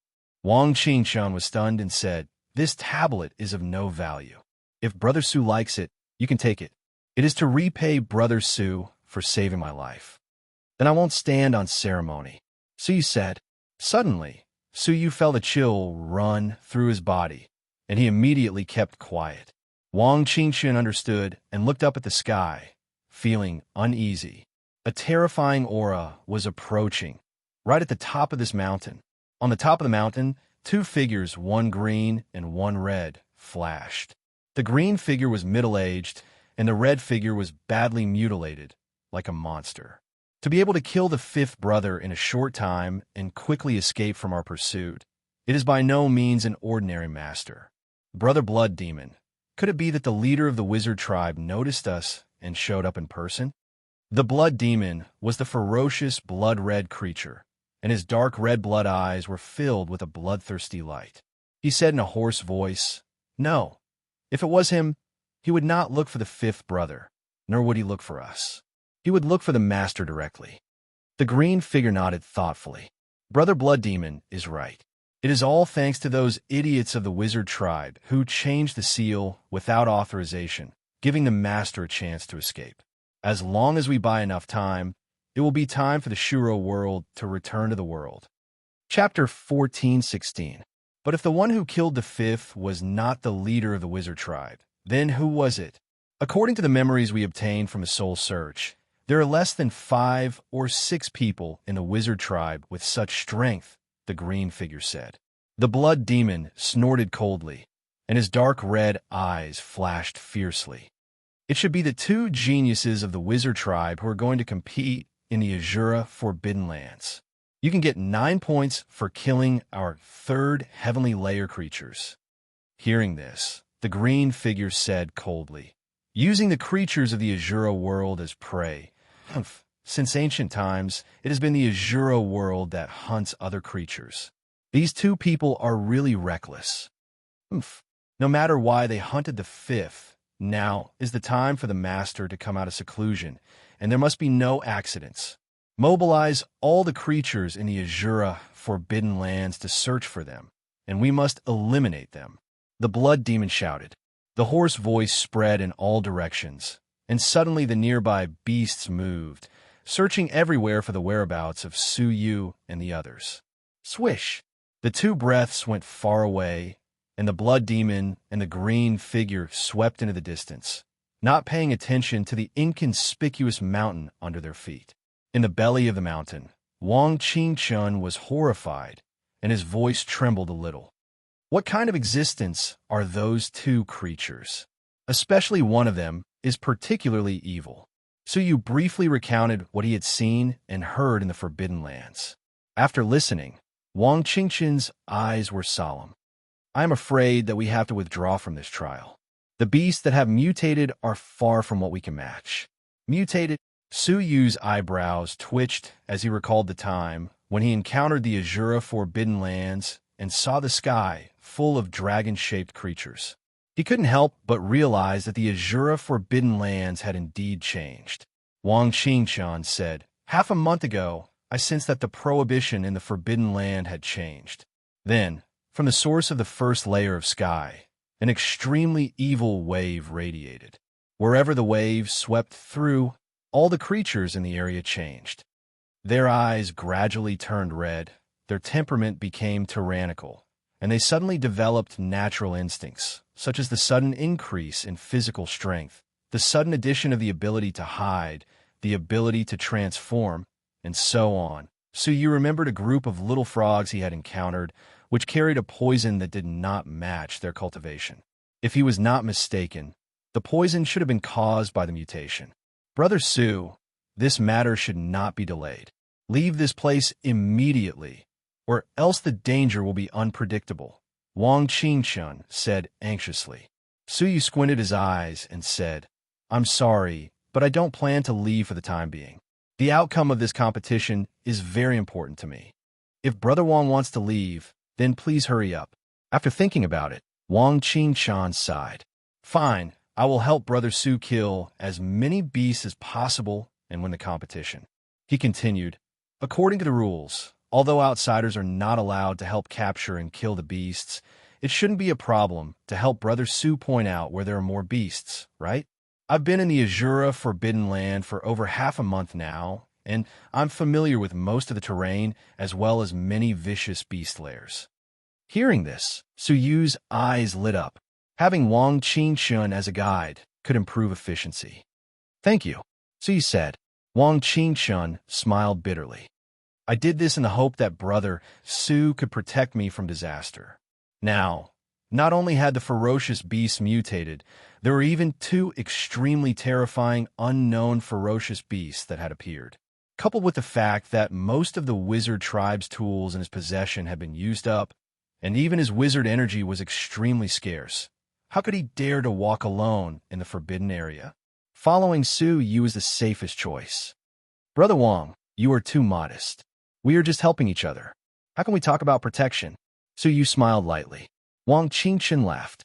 Wang Qingshan was stunned and said, "This tablet is of no value. If Brother Su likes it, you can take it. It is to repay Brother Su for saving my life. Then I won't stand on ceremony." Suyu said. Suddenly, Suyu felt a chill run through his body, and he immediately kept quiet. Wang Qingshan understood and looked up at the sky, feeling uneasy. A terrifying aura was approaching, right at the top of this mountain. On the top of the mountain, 2 figures, one green and one red, flashed. The green figure was middle-aged, and the red figure was badly mutilated, like a monster. To be able to kill the 5th brother in a short time and quickly escape from our pursuit, it is by no means an ordinary master. Brother Blood Demon, could it be that the leader of the wizard tribe noticed us and showed up in person? The Blood Demon was the ferocious blood-red creature, and his dark red blood eyes were filled with a bloodthirsty light. he said in a hoarse voice. No. If it was him, he would not look for the fifth brother, nor would he look for us. He would look for the master directly. The green figure nodded thoughtfully. Brother Blood Demon is right. It is all thanks to those idiots of the wizard tribe who changed the seal without authorization, giving the master a chance to escape. As long as we buy enough time, it will be time for the Shuro world to return to the world. Chapter 14:16. But if the one who killed the fifth was not the leader of the wizard tribe, then who was it? According to the memories we obtained from a soul search, there are less than 5 or 6 people in the wizard tribe with such strength, the green figure said. The blood demon snorted coldly, and his dark red eyes flashed fiercely. It should be the 2 geniuses of the wizard tribe who are going to compete in the Azura Forbidden Lands. You can get 9 points for killing our 3rd heavenly layer creatures. Hearing this, the green figure said coldly, using the creatures of the Azura world as prey. Since ancient times, it has been the Azura world that hunts other creatures. These 2 people are really reckless. No matter why they hunted the fifth, now is the time for the master to come out of seclusion, and there must be no accidents. Mobilize all the creatures in the Azura Forbidden Lands to search for them, and we must eliminate them. The blood demon shouted. The hoarse voice spread in all directions, and suddenly the nearby beasts moved, searching everywhere for the whereabouts of Suyu and the others. Swish! The 2 breaths went far away, and the blood demon and the green figure swept into the distance, not paying attention to the inconspicuous mountain under their feet. In the belly of the mountain, Wang Qingchun was horrified, and his voice trembled a little. What kind of existence are those 2 creatures? Especially one of them is particularly evil. Suyu briefly recounted what he had seen and heard in the Forbidden Lands. After listening, Wang Qingchun's eyes were solemn. I am afraid that we have to withdraw from this trial. The beasts that have mutated are far from what we can match. Mutated? Suyu's eyebrows twitched as he recalled the time when he encountered the Azura Forbidden Lands and saw the sky full of dragon-shaped creatures. He couldn't help but realize that the Azura Forbidden Lands had indeed changed. Wang Qingchun said, "Half a month ago, I sensed that the prohibition in the Forbidden Land had changed. Then, from the source of the first layer of sky, an extremely evil wave radiated. Wherever the wave swept through, all the creatures in the area changed. Their eyes gradually turned red, their temperament became tyrannical, and they suddenly developed natural instincts, such as the sudden increase in physical strength, the sudden addition of the ability to hide, the ability to transform, and so on. So you remembered a group of little frogs he had encountered, which carried a poison that did not match their cultivation. If he was not mistaken, the poison should have been caused by the mutation. Brother Su, this matter should not be delayed. Leave this place immediately, or else the danger will be unpredictable," Wang Qingchun said anxiously. Suyu squinted his eyes and said, "I'm sorry, but I don't plan to leave for the time being. The outcome of this competition is very important to me. If Brother Wang wants to leave, then please hurry up." After thinking about it, Wang Qingchun sighed. "Fine, I will help Brother Su kill as many beasts as possible and win the competition." He continued, "According to the rules, although outsiders are not allowed to help capture and kill the beasts, it shouldn't be a problem to help Brother Su point out where there are more beasts, right? I've been in the Azura Forbidden Land for over half a month now, and I'm familiar with most of the terrain as well as many vicious beast lairs." Hearing this, Suyu's eyes lit up. Having Wang Qingchun as a guide could improve efficiency. "Thank you," Suyu said. Wang Qingchun smiled bitterly. "I did this in the hope that Brother Su could protect me from disaster." Now, not only had the ferocious beasts mutated, there were even 2 extremely terrifying unknown ferocious beasts that had appeared. Coupled with the fact that most of the wizard tribe's tools in his possession had been used up, and even his wizard energy was extremely scarce, how could he dare to walk alone in the forbidden area? Following Suyu was the safest choice. "Brother Wang, you are too modest. We are just helping each other. How can we talk about protection?" Suyu smiled lightly. Wang Qingchen laughed.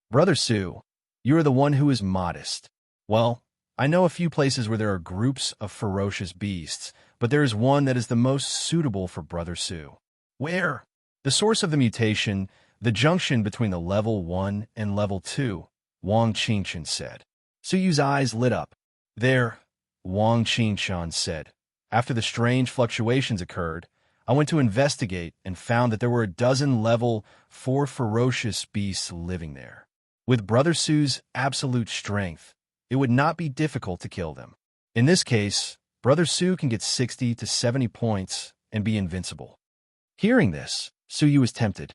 Brother Su, you are the one who is modest. Well, I know a few places where there are groups of ferocious beasts, but there is one that is the most suitable for Brother Su. Where? The source of the mutation, the junction between the level 1 and level 2, Wang Qingchen said. Suyu's eyes lit up. There, Wang Qingchen said. After the strange fluctuations occurred, I went to investigate and found that there were a dozen level 4 ferocious beasts living there. With Brother Su's absolute strength, it would not be difficult to kill them. In this case, Brother Su can get 60 to 70 points and be invincible. Hearing this, Suyu was tempted.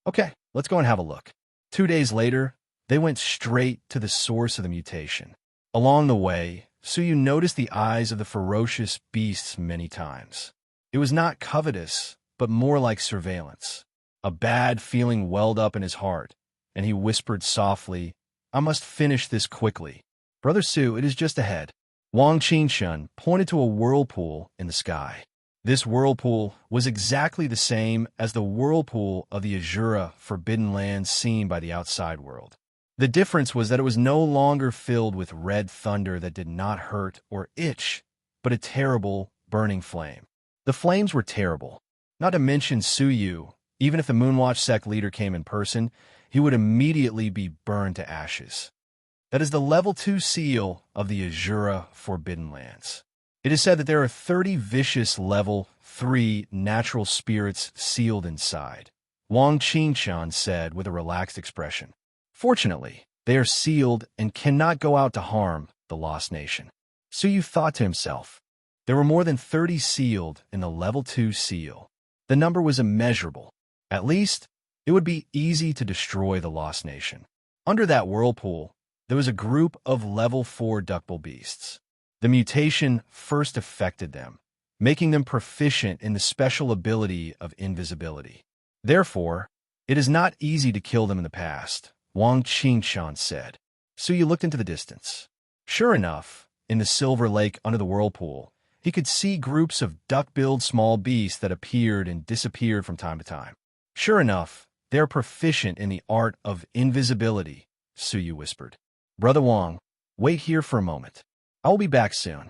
Okay, let's go and have a look. 2 days later, they went straight to the source of the mutation. Along the way, Suyu noticed the eyes of the ferocious beasts many times. It was not covetous, but more like surveillance. A bad feeling welled up in his heart, and he whispered softly, I must finish this quickly. Brother Su, it is just ahead. Wang Qingchen pointed to a whirlpool in the sky. This whirlpool was exactly the same as the whirlpool of the Azura Forbidden Lands seen by the outside world. The difference was that it was no longer filled with red thunder that did not hurt or itch, but a terrible, burning flame. The flames were terrible. Not to mention Suyu, even if the Moonwatch sect leader came in person, he would immediately be burned to ashes. That is the level 2 seal of the Azura Forbidden Lands. It is said that there are 30 vicious level 3 natural spirits sealed inside, Wang Qingchen said with a relaxed expression. Fortunately, they are sealed and cannot go out to harm the Lost Nation. Suyu thought to himself. There were more than 30 sealed in the level 2 seal. The number was immeasurable. At least, it would be easy to destroy the Lost Nation. Under that whirlpool, there was a group of level 4 duckbill beasts. The mutation first affected them, making them proficient in the special ability of invisibility. Therefore, it is not easy to kill them in the past, Wang Qingchen said. Suyu looked into the distance. Sure enough, in the silver lake under the whirlpool, he could see groups of duck-billed small beasts that appeared and disappeared from time to time. Sure enough, they are proficient in the art of invisibility, Suyu whispered. Brother Wang, wait here for a moment. I will be back soon.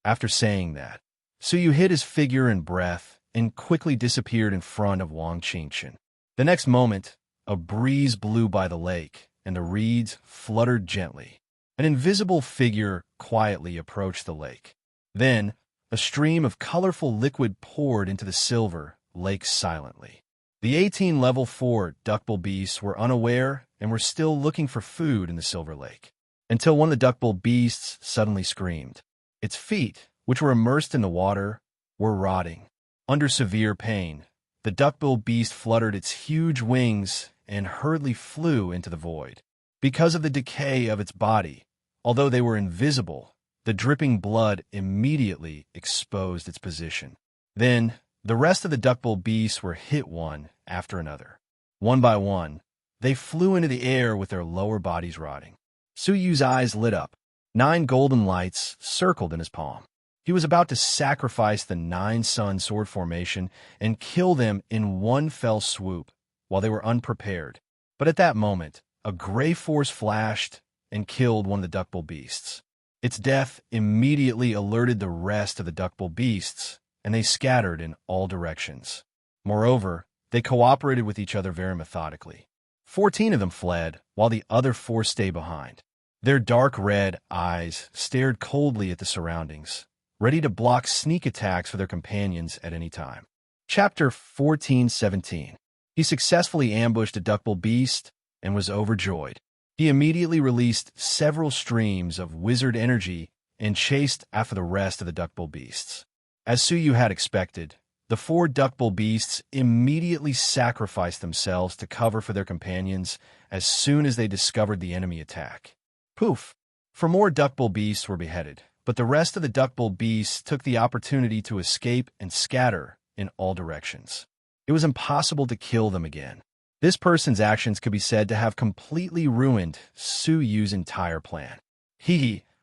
After saying that, Suyu hid his figure and breath and quickly disappeared in front of Wang Qingchen. The next moment, a breeze blew by the lake, and the reeds fluttered gently. An invisible figure quietly approached the lake. Then, a stream of colorful liquid poured into the silver lake silently. The 18 level 4 duckbill beasts were unaware and were still looking for food in the silver lake, until one of the duckbill beasts suddenly screamed. Its feet, which were immersed in the water, were rotting. Under severe pain, the duckbill beast fluttered its huge wings and hurriedly flew into the void. Because of the decay of its body, although they were invisible, the dripping blood immediately exposed its position. Then, the rest of the duckbill beasts were hit one after another. One by one, they flew into the air with their lower bodies rotting. Suyu's eyes lit up. 9 golden lights circled in his palm. He was about to sacrifice the 9-sun sword formation and kill them in one fell swoop while they were unprepared. But at that moment, a gray force flashed and killed one of the duckbill beasts. Its death immediately alerted the rest of the duckbill beasts, and they scattered in all directions. Moreover, they cooperated with each other very methodically. 14 of them fled, while the other 4 stayed behind. Their dark red eyes stared coldly at the surroundings, ready to block sneak attacks for their companions at any time. Chapter 14:17. He successfully ambushed a duckbill beast and was overjoyed. He immediately released several streams of wizard energy and chased after the rest of the duckbill beasts. As Suyu had expected, the 4 duckbill beasts immediately sacrificed themselves to cover for their companions as soon as they discovered the enemy attack. Poof! 4 more duckbill beasts were beheaded, but the rest of the duckbill beasts took the opportunity to escape and scatter in all directions. It was impossible to kill them again. This person's actions could be said to have completely ruined Suyu's entire plan.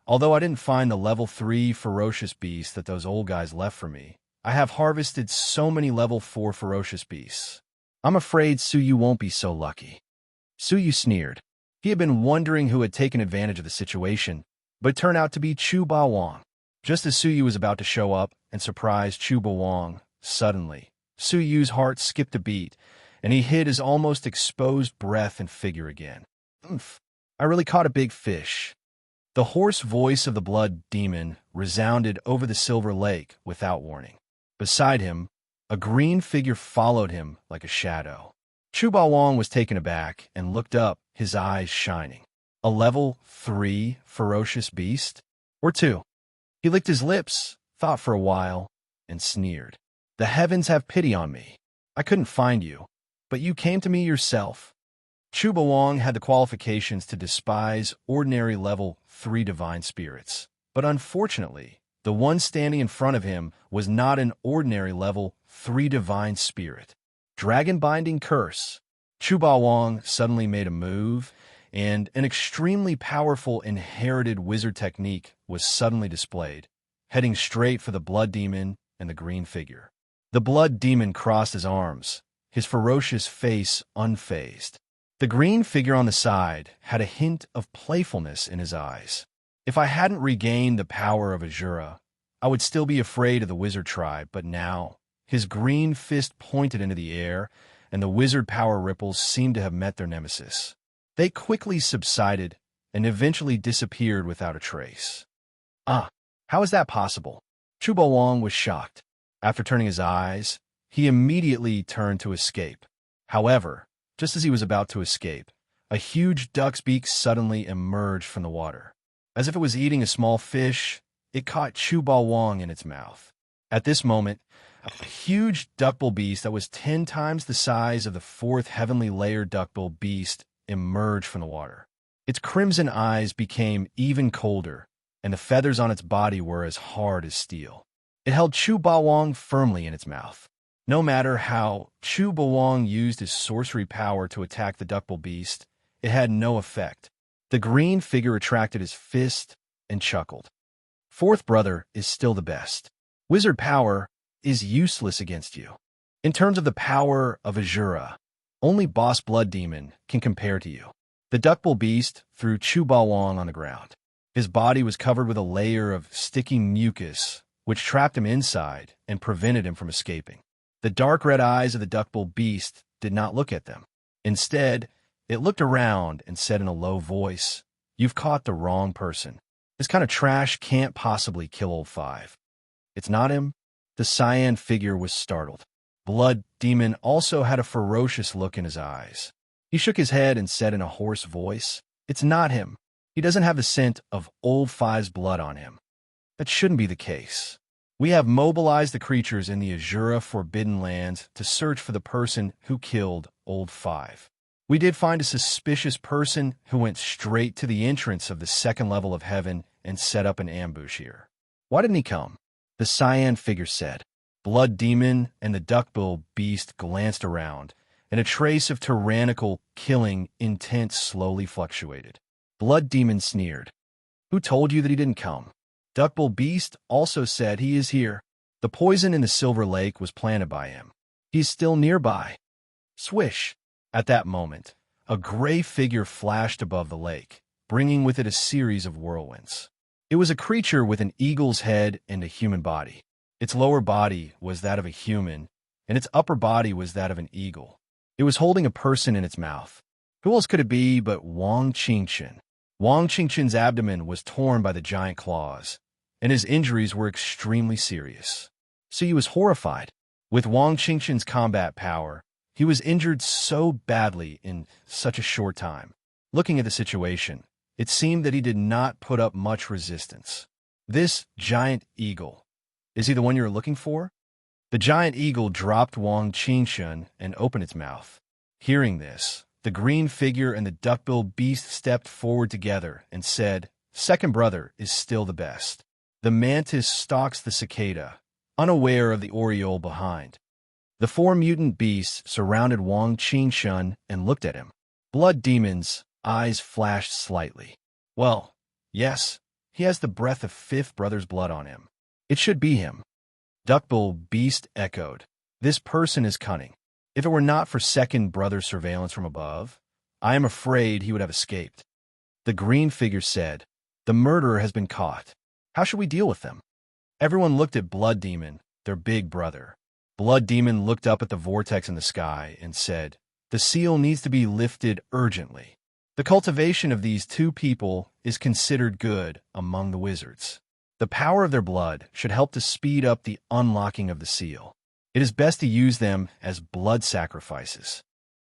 Although I didn't find the level 3 ferocious beasts that those old guys left for me, I have harvested so many level 4 ferocious beasts. I'm afraid Suyu won't be so lucky. Suyu sneered. He had been wondering who had taken advantage of the situation, but it turned out to be Chu Ba-Wong. Just as Suyu was about to show up and surprise Chu Ba-Wong, suddenly, Suyu's heart skipped a beat, and he hid his almost exposed breath and figure again. "Oomph, I really caught a big fish." The hoarse voice of the blood demon resounded over the silver lake without warning. Beside him, a green figure followed him like a shadow. Chu Ba-Wong was taken aback and looked up, his eyes shining. A level 3 ferocious beast? Or 2? He licked his lips, thought for a while, and sneered. "The heavens have pity on me. I couldn't find you, but you came to me yourself." Chu Ba-Wong had the qualifications to despise ordinary level 3 divine spirits, but unfortunately, the one standing in front of him was not an ordinary level 3 divine spirit. Dragon Binding Curse. Chu Ba-Wong suddenly made a move, and an extremely powerful inherited wizard technique was suddenly displayed, heading straight for the blood demon and the green figure. The blood demon crossed his arms, his ferocious face unfazed. The green figure on the side had a hint of playfulness in his eyes. "If I hadn't regained the power of Azura, I would still be afraid of the wizard tribe, but now..." His green fist pointed into the air, and the wizard power ripples seemed to have met their nemesis. They quickly subsided and eventually disappeared without a trace. How is that possible?" Chu Ba-Wong was shocked. After turning his eyes, he immediately turned to escape. However, just as he was about to escape, a huge duck's beak suddenly emerged from the water. As if it was eating a small fish, it caught Chu Ba-Wong in its mouth. At this moment, a huge duckbill beast that was 10 times the size of the 4th heavenly layer duckbill beast emerged from the water. Its crimson eyes became even colder, and the feathers on its body were as hard as steel. It held Chu Ba-Wong firmly in its mouth. No matter how Chu Ba-Wong used his sorcery power to attack the duckbill beast, it had no effect. The green figure retracted his fist and chuckled. "Fourth brother is still the best. Wizard power is useless against you. In terms of the power of Azura, only Boss Blood Demon can compare to you." The duckbill beast threw Chu Ba-Wong on the ground. His body was covered with a layer of sticky mucus, which trapped him inside and prevented him from escaping. The dark red eyes of the duckbill beast did not look at them. Instead, it looked around and said in a low voice, "You've caught the wrong person. This kind of trash can't possibly kill old Five." "It's not him?" The cyan figure was startled. Blood Demon also had a ferocious look in his eyes. He shook his head and said in a hoarse voice, "It's not him. He doesn't have the scent of old Five's blood on him." "That shouldn't be the case. We have mobilized the creatures in the Azura Forbidden Lands to search for the person who killed old Five. We did find a suspicious person who went straight to the entrance of the 2nd level of heaven and set up an ambush here." "Why didn't he come?" the cyan figure said. Blood Demon and the duckbill beast glanced around, and a trace of tyrannical, killing intent slowly fluctuated. Blood Demon sneered. "Who told you that he didn't come?" Duckbill beast also said, "He is here. The poison in the Silver Lake was planted by him. He's still nearby." Swish! At that moment, a gray figure flashed above the lake, bringing with it a series of whirlwinds. It was a creature with an eagle's head and a human body. Its lower body was that of a human, and its upper body was that of an eagle. It was holding a person in its mouth. Who else could it be but Wang Qingchen? Wang Qingchen's abdomen was torn by the giant claws, and his injuries were extremely serious. So he was horrified. With Wang Qingchen's combat power, he was injured so badly in such a short time. Looking at the situation, it seemed that he did not put up much resistance. "This giant eagle, is he the one you're looking for?" The giant eagle dropped Wang Qingchen and opened its mouth. Hearing this, the green figure and the duckbill beast stepped forward together and said, "Second brother is still the best." The mantis stalks the cicada, unaware of the oriole behind. The 4 mutant beasts surrounded Wang Qingchen and looked at him. Blood Demon's eyes flashed slightly. "Well, yes, he has the breath of 5th brother's blood on him. It should be him." Duckbill beast echoed, "This person is cunning. If it were not for 2nd brother surveillance from above, I am afraid he would have escaped. The green figure said, "The murderer has been caught. How should we deal with them?" Everyone looked at Blood Demon, their big brother. Blood Demon looked up at the vortex in the sky and said, "The seal needs to be lifted urgently. The cultivation of these two people is considered good among the wizards. The power of their blood should help to speed up the unlocking of the seal. It is best to use them as blood sacrifices."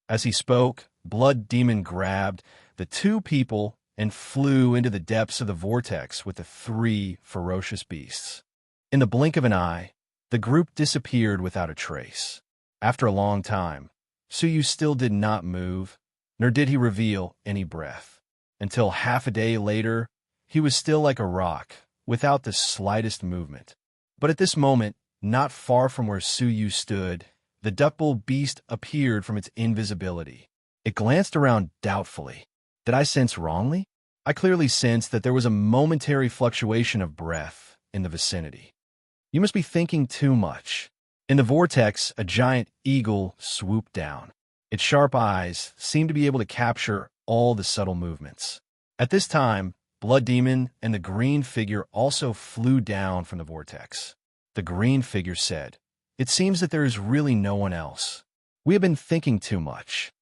As he spoke, Blood Demon grabbed the two people and flew into the depths of the vortex with the three ferocious beasts. In the blink of an eye, the group disappeared without a trace. After a long time, Suyu still did not move, nor did he reveal any breath. Until half a day later, he was still like a rock, without the slightest movement. But at this moment, not far from where Suyu stood, the double beast appeared from its invisibility. It glanced around doubtfully. Did I sense wrongly? I clearly sensed that there was a momentary fluctuation of breath in the vicinity. You must be thinking too much. In the vortex, a giant eagle swooped down. Its sharp eyes seemed to be able to capture all the subtle movements. At this time, Blood Demon and the green figure also flew down from the vortex. The green figure said, "It seems that there is really no one else. We have been thinking too much."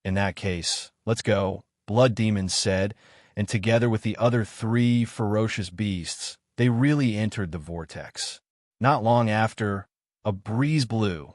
"In that case, let's go," Blood Demon said, and together with the other three ferocious beasts, they really entered the vortex. Not long after, a breeze blew,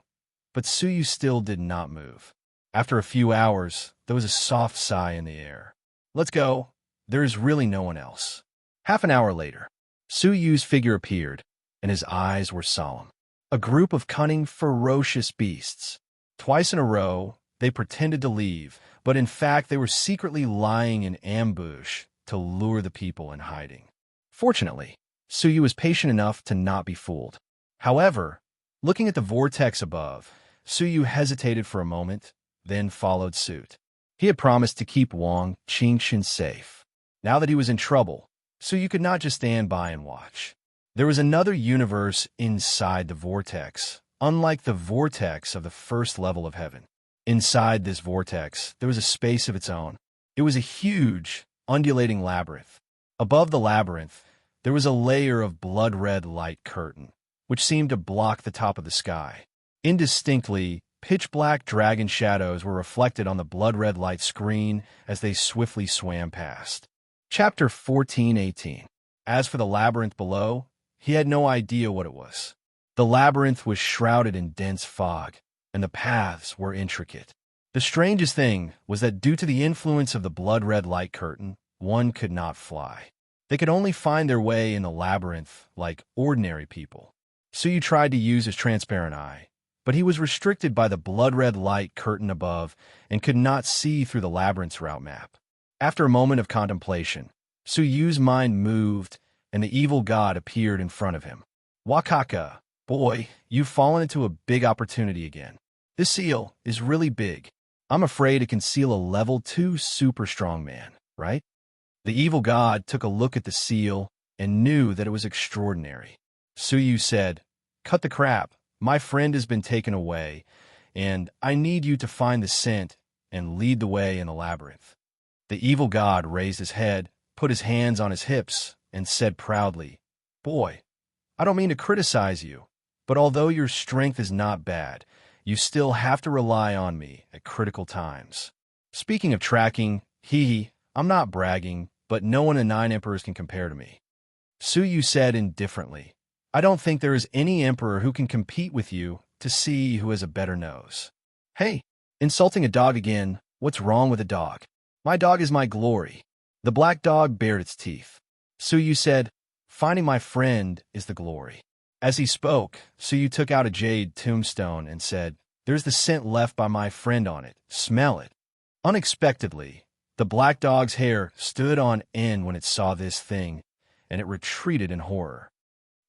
but Suyu still did not move. After a few hours, there was a soft sigh in the air. "Let's go. There is really no one else." Half an hour later, Suyu's figure appeared, and his eyes were solemn. A group of cunning, ferocious beasts. Twice in a row, they pretended to leave, but in fact they were secretly lying in ambush to lure the people in hiding. Fortunately, Suyu was patient enough to not be fooled. However, looking at the vortex above, Suyu hesitated for a moment, then followed suit. He had promised to keep Wang Qingxin safe. Now that he was in trouble, Suyu could not just stand by and watch. There was another universe inside the vortex, unlike the vortex of the first level of heaven. Inside this vortex, there was a space of its own. It was a huge, undulating labyrinth. Above the labyrinth, there was a layer of blood-red light curtain, which seemed to block the top of the sky. Indistinctly, pitch-black dragon shadows were reflected on the blood-red light screen as they swiftly swam past. Chapter 14:18. As for the labyrinth below, he had no idea what it was. The labyrinth was shrouded in dense fog, and the paths were intricate. The strangest thing was that due to the influence of the blood-red light curtain, one could not fly. They could only find their way in the labyrinth like ordinary people. Suyu tried to use his transparent eye, but he was restricted by the blood-red light curtain above and could not see through the labyrinth's route map. After a moment of contemplation, Suyu's mind moved, and the evil god appeared in front of him. "Wakaka, boy, you've fallen into a big opportunity again. This seal is really big. I'm afraid it can seal a level 2 super strong man, right?" The evil god took a look at the seal and knew that it was extraordinary. Suyu said, "Cut the crap. My friend has been taken away, and I need you to find the scent and lead the way in the labyrinth." The evil god raised his head, put his hands on his hips, and said proudly, "Boy, I don't mean to criticize you, but although your strength is not bad, you still have to rely on me at critical times." Speaking of tracking, I'm not bragging, but no one in 9 emperors can compare to me. Suyu said indifferently, "I don't think there is any emperor who can compete with you to see who has a better nose." "Hey, insulting a dog again. What's wrong with a dog? My dog is my glory." The black dog bared its teeth. Suyu said, "Finding my friend is the glory." As he spoke, Suyu took out a jade tombstone and said, "There's the scent left by my friend on it. Smell it." Unexpectedly, the black dog's hair stood on end when it saw this thing, and it retreated in horror.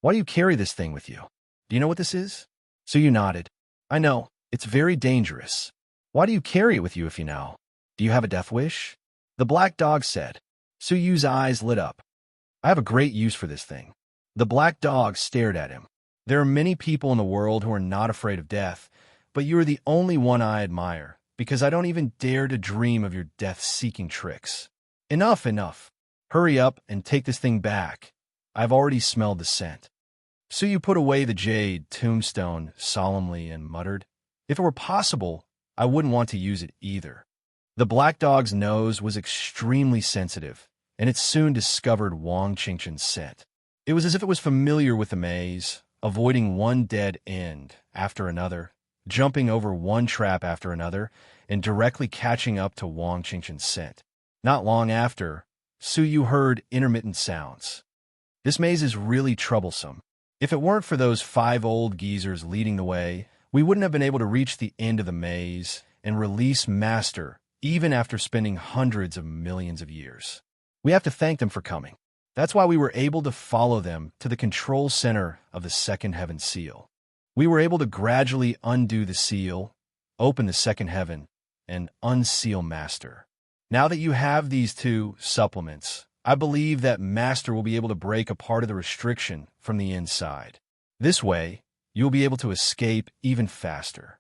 "Why do you carry this thing with you? Do you know what this is?" Suyu nodded. "I know. It's very dangerous." "Why do you carry it with you if you know? Do you have a death wish?" The black dog said. Suyu's eyes lit up. "I have a great use for this thing." The black dog stared at him. "There are many people in the world who are not afraid of death, but you are the only one I admire, because I don't even dare to dream of your death-seeking tricks. Enough, enough. Hurry up and take this thing back. I've already smelled the scent. Suyu put away the jade tombstone solemnly and muttered, "If it were possible, I wouldn't want to use it either." The black dog's nose was extremely sensitive, and it soon discovered Wang Qingqian's scent. It was as if it was familiar with the maze, avoiding one dead end after another, jumping over one trap after another, and directly catching up to Wang Qingqian's scent. Not long after, Suyu heard intermittent sounds. This maze is really troublesome. If it weren't for those 5 old geezers leading the way, we wouldn't have been able to reach the end of the maze and release Master, even after spending hundreds of millions of years. We have to thank them for coming. That's why we were able to follow them to the control center of the second heaven seal. We were able to gradually undo the seal, open the second heaven, and unseal Master. Now that you have these 2 supplements, I believe that Master will be able to break a part of the restriction from the inside. This way, you'll be able to escape even faster.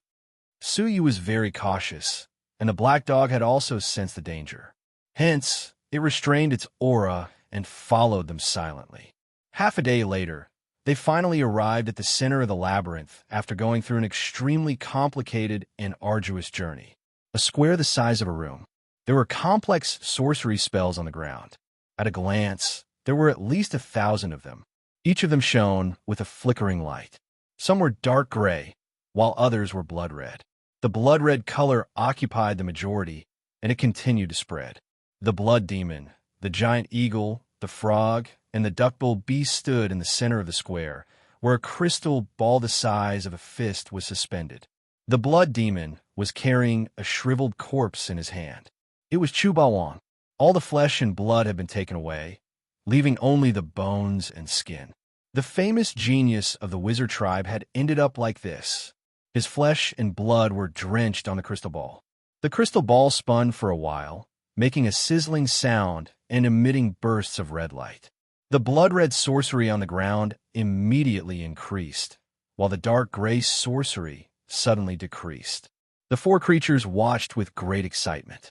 Suyu was very cautious, and the black dog had also sensed the danger. Hence, it restrained its aura and followed them silently. Half a day later, they finally arrived at the center of the labyrinth after going through an extremely complicated and arduous journey. A square the size of a room. There were complex sorcery spells on the ground. At a glance, there were at least 1,000 of them. Each of them shone with a flickering light. Some were dark gray, while others were blood red. The blood red color occupied the majority, and it continued to spread. The blood demon, the giant eagle, the frog, and the duck-bull beast stood in the center of the square, where a crystal ball the size of a fist was suspended. The blood demon was carrying a shriveled corpse in his hand. It was Chuba Wang. All the flesh and blood had been taken away, leaving only the bones and skin. The famous genius of the wizard tribe had ended up like this. His flesh and blood were drenched on the crystal ball. The crystal ball spun for a while, making a sizzling sound and emitting bursts of red light. The blood-red sorcery on the ground immediately increased, while the dark gray sorcery suddenly decreased. The 4 creatures watched with great excitement.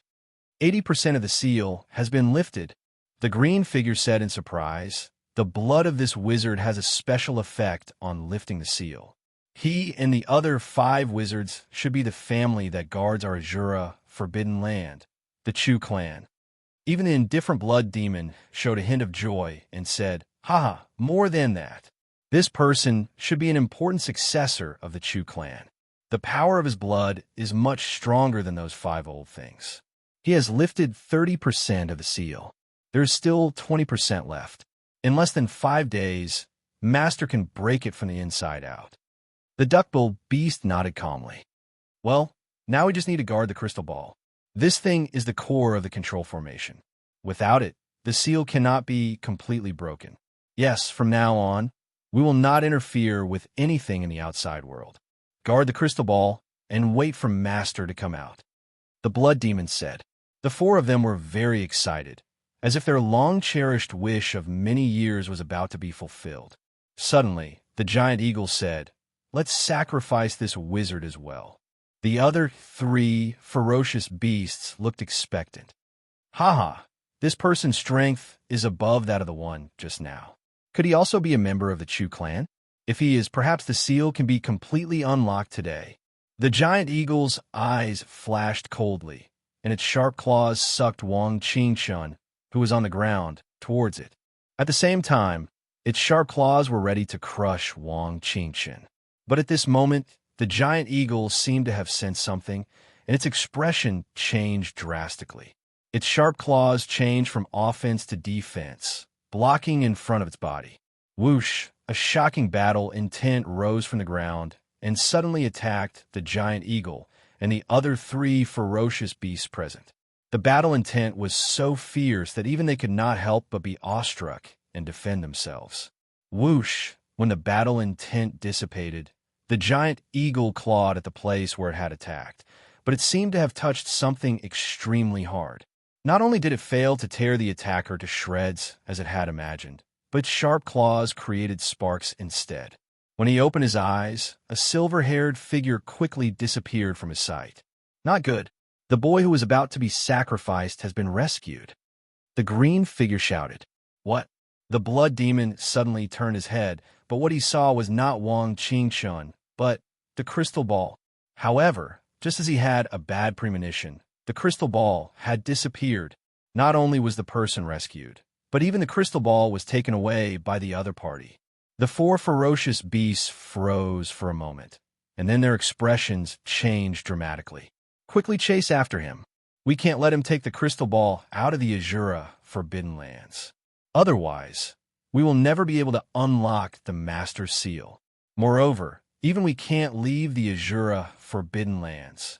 80% of the seal has been lifted. The green figure said in surprise, "The blood of this wizard has a special effect on lifting the seal. He and the other 5 wizards should be the family that guards our Azura forbidden land, the Chu clan." Even the indifferent blood demon showed a hint of joy and said, "Haha, more than that. This person should be an important successor of the Chu clan. The power of his blood is much stronger than those 5 old things." He has lifted 30% of the seal. There is still 20% left. In less than 5 days, Master can break it from the inside out. The duck-bull beast nodded calmly. "Well, now we just need to guard the crystal ball. This thing is the core of the control formation. Without it, the seal cannot be completely broken. Yes, from now on, we will not interfere with anything in the outside world. Guard the crystal ball and wait for Master to come out," the blood demon said. The 4 of them were very excited, as if their long-cherished wish of many years was about to be fulfilled. Suddenly, the giant eagle said, "Let's sacrifice this wizard as well." The other 3 ferocious beasts looked expectant. "Haha, this person's strength is above that of the one just now. Could he also be a member of the Chu clan? If he is, perhaps the seal can be completely unlocked today." The giant eagle's eyes flashed coldly, and its sharp claws sucked Wang Qingqian, who was on the ground, towards it. At the same time, its sharp claws were ready to crush Wang Qingqian. But at this moment, the giant eagle seemed to have sensed something, and its expression changed drastically. Its sharp claws changed from offense to defense, blocking in front of its body. Whoosh! A shocking battle intent rose from the ground and suddenly attacked the giant eagle and the other 3 ferocious beasts present. The battle intent was so fierce that even they could not help but be awestruck and defend themselves. Whoosh! When the battle intent dissipated, the giant eagle clawed at the place where it had attacked, but it seemed to have touched something extremely hard. Not only did it fail to tear the attacker to shreds as it had imagined, but its sharp claws created sparks instead. When he opened his eyes, a silver-haired figure quickly disappeared from his sight. "Not good. The boy who was about to be sacrificed has been rescued. The green figure shouted. What? The blood demon suddenly turned his head, but what he saw was not Wang Qingshun, but the crystal ball. However, just as he had a bad premonition, the crystal ball had disappeared. Not only was the person rescued, but even the crystal ball was taken away by the other party. The four ferocious beasts froze for a moment, and then their expressions changed dramatically. Quickly chase after him. We can't let him take the crystal ball out of the Azura Forbidden Lands. Otherwise, we will never be able to unlock the Master Seal. Moreover, even we can't leave the Azura Forbidden Lands.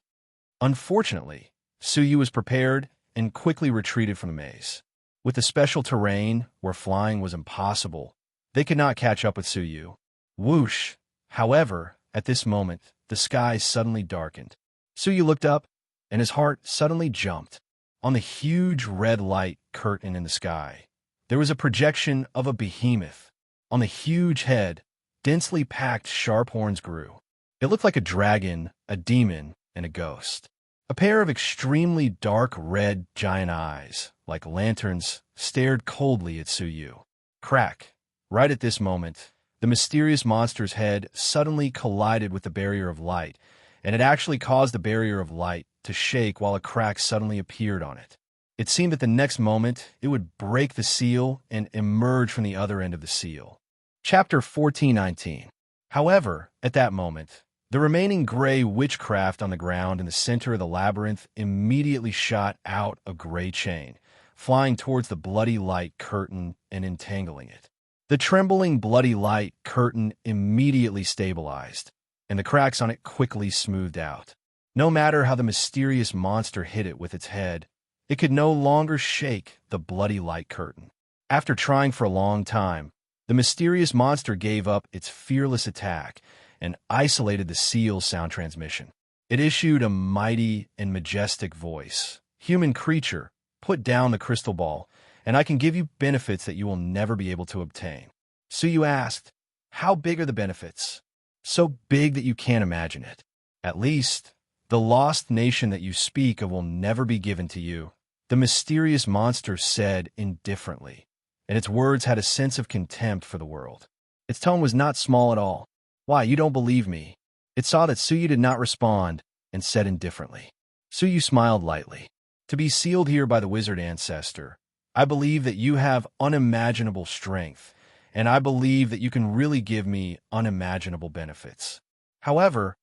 Unfortunately, Suyu was prepared and quickly retreated from the maze. With the special terrain where flying was impossible, they could not catch up with Suyu. Whoosh! However, at this moment, the sky suddenly darkened. Suyu looked up, and his heart suddenly jumped. On the huge red light curtain in the sky, there was a projection of a behemoth. On the huge head, densely packed sharp horns grew. It looked like a dragon, a demon, and a ghost. A pair of extremely dark red giant eyes, like lanterns, stared coldly at Suyu. Crack! Right at this moment, the mysterious monster's head suddenly collided with the barrier of light, and it actually caused the barrier of light to shake while a crack suddenly appeared on it. It seemed that the next moment it would break the seal and emerge from the other end of the seal. Chapter 1419. However, at that moment, the remaining gray witchcraft on the ground in the center of the labyrinth immediately shot out a gray chain, flying towards the bloody light curtain and entangling it. The trembling bloody light curtain immediately stabilized, and the cracks on it quickly smoothed out. No matter how the mysterious monster hit it with its head, it could no longer shake the bloody light curtain. After trying for a long time, the mysterious monster gave up its fearless attack and isolated the seal's sound transmission. It issued a mighty and majestic voice. Human creature, put down the crystal ball, and I can give you benefits that you will never be able to obtain. Suyu asked, how big are the benefits? So big that you can't imagine it. At least, the lost nation that you speak of will never be given to you, the mysterious monster said indifferently, and its words had a sense of contempt for the world. Its tone was not small at all. Why, you don't believe me? It saw that Suyu did not respond and said indifferently. Suyu smiled lightly. To be sealed here by the wizard ancestor, I believe that you have unimaginable strength, and I believe that you can really give me unimaginable benefits. However,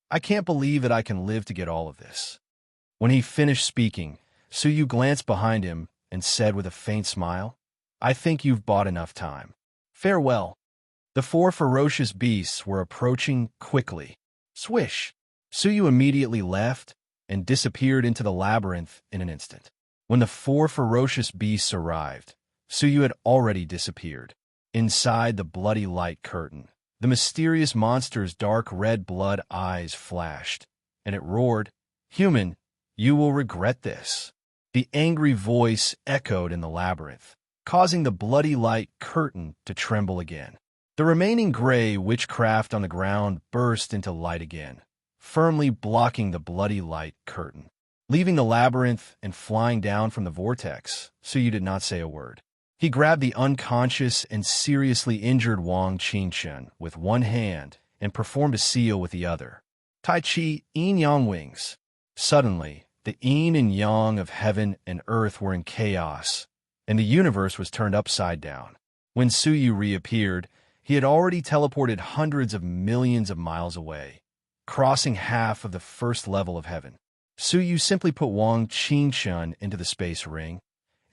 I can't believe that I can live to get all of this. When he finished speaking, Suyu glanced behind him and said with a faint smile, I think you've bought enough time. Farewell. The four ferocious beasts were approaching quickly. Swish! Suyu immediately left and disappeared into the labyrinth in an instant. When the four ferocious beasts arrived, Suyu had already disappeared. Inside the bloody light curtain, the mysterious monster's dark red blood eyes flashed, and it roared, Human, you will regret this. The angry voice echoed in the labyrinth, causing the bloody light curtain to tremble again. The remaining gray witchcraft on the ground burst into light again, firmly blocking the bloody light curtain. Leaving the labyrinth and flying down from the vortex, Suyu did not say a word. He grabbed the unconscious and seriously injured Wang Qingshun with one hand and performed a seal with the other. Tai Chi Yin Yang Wings. Suddenly, the yin and yang of heaven and earth were in chaos, and the universe was turned upside down. When Suyu reappeared, he had already teleported hundreds of millions of miles away, crossing half of the first level of heaven. Suyu simply put Wang Qingshun into the space ring,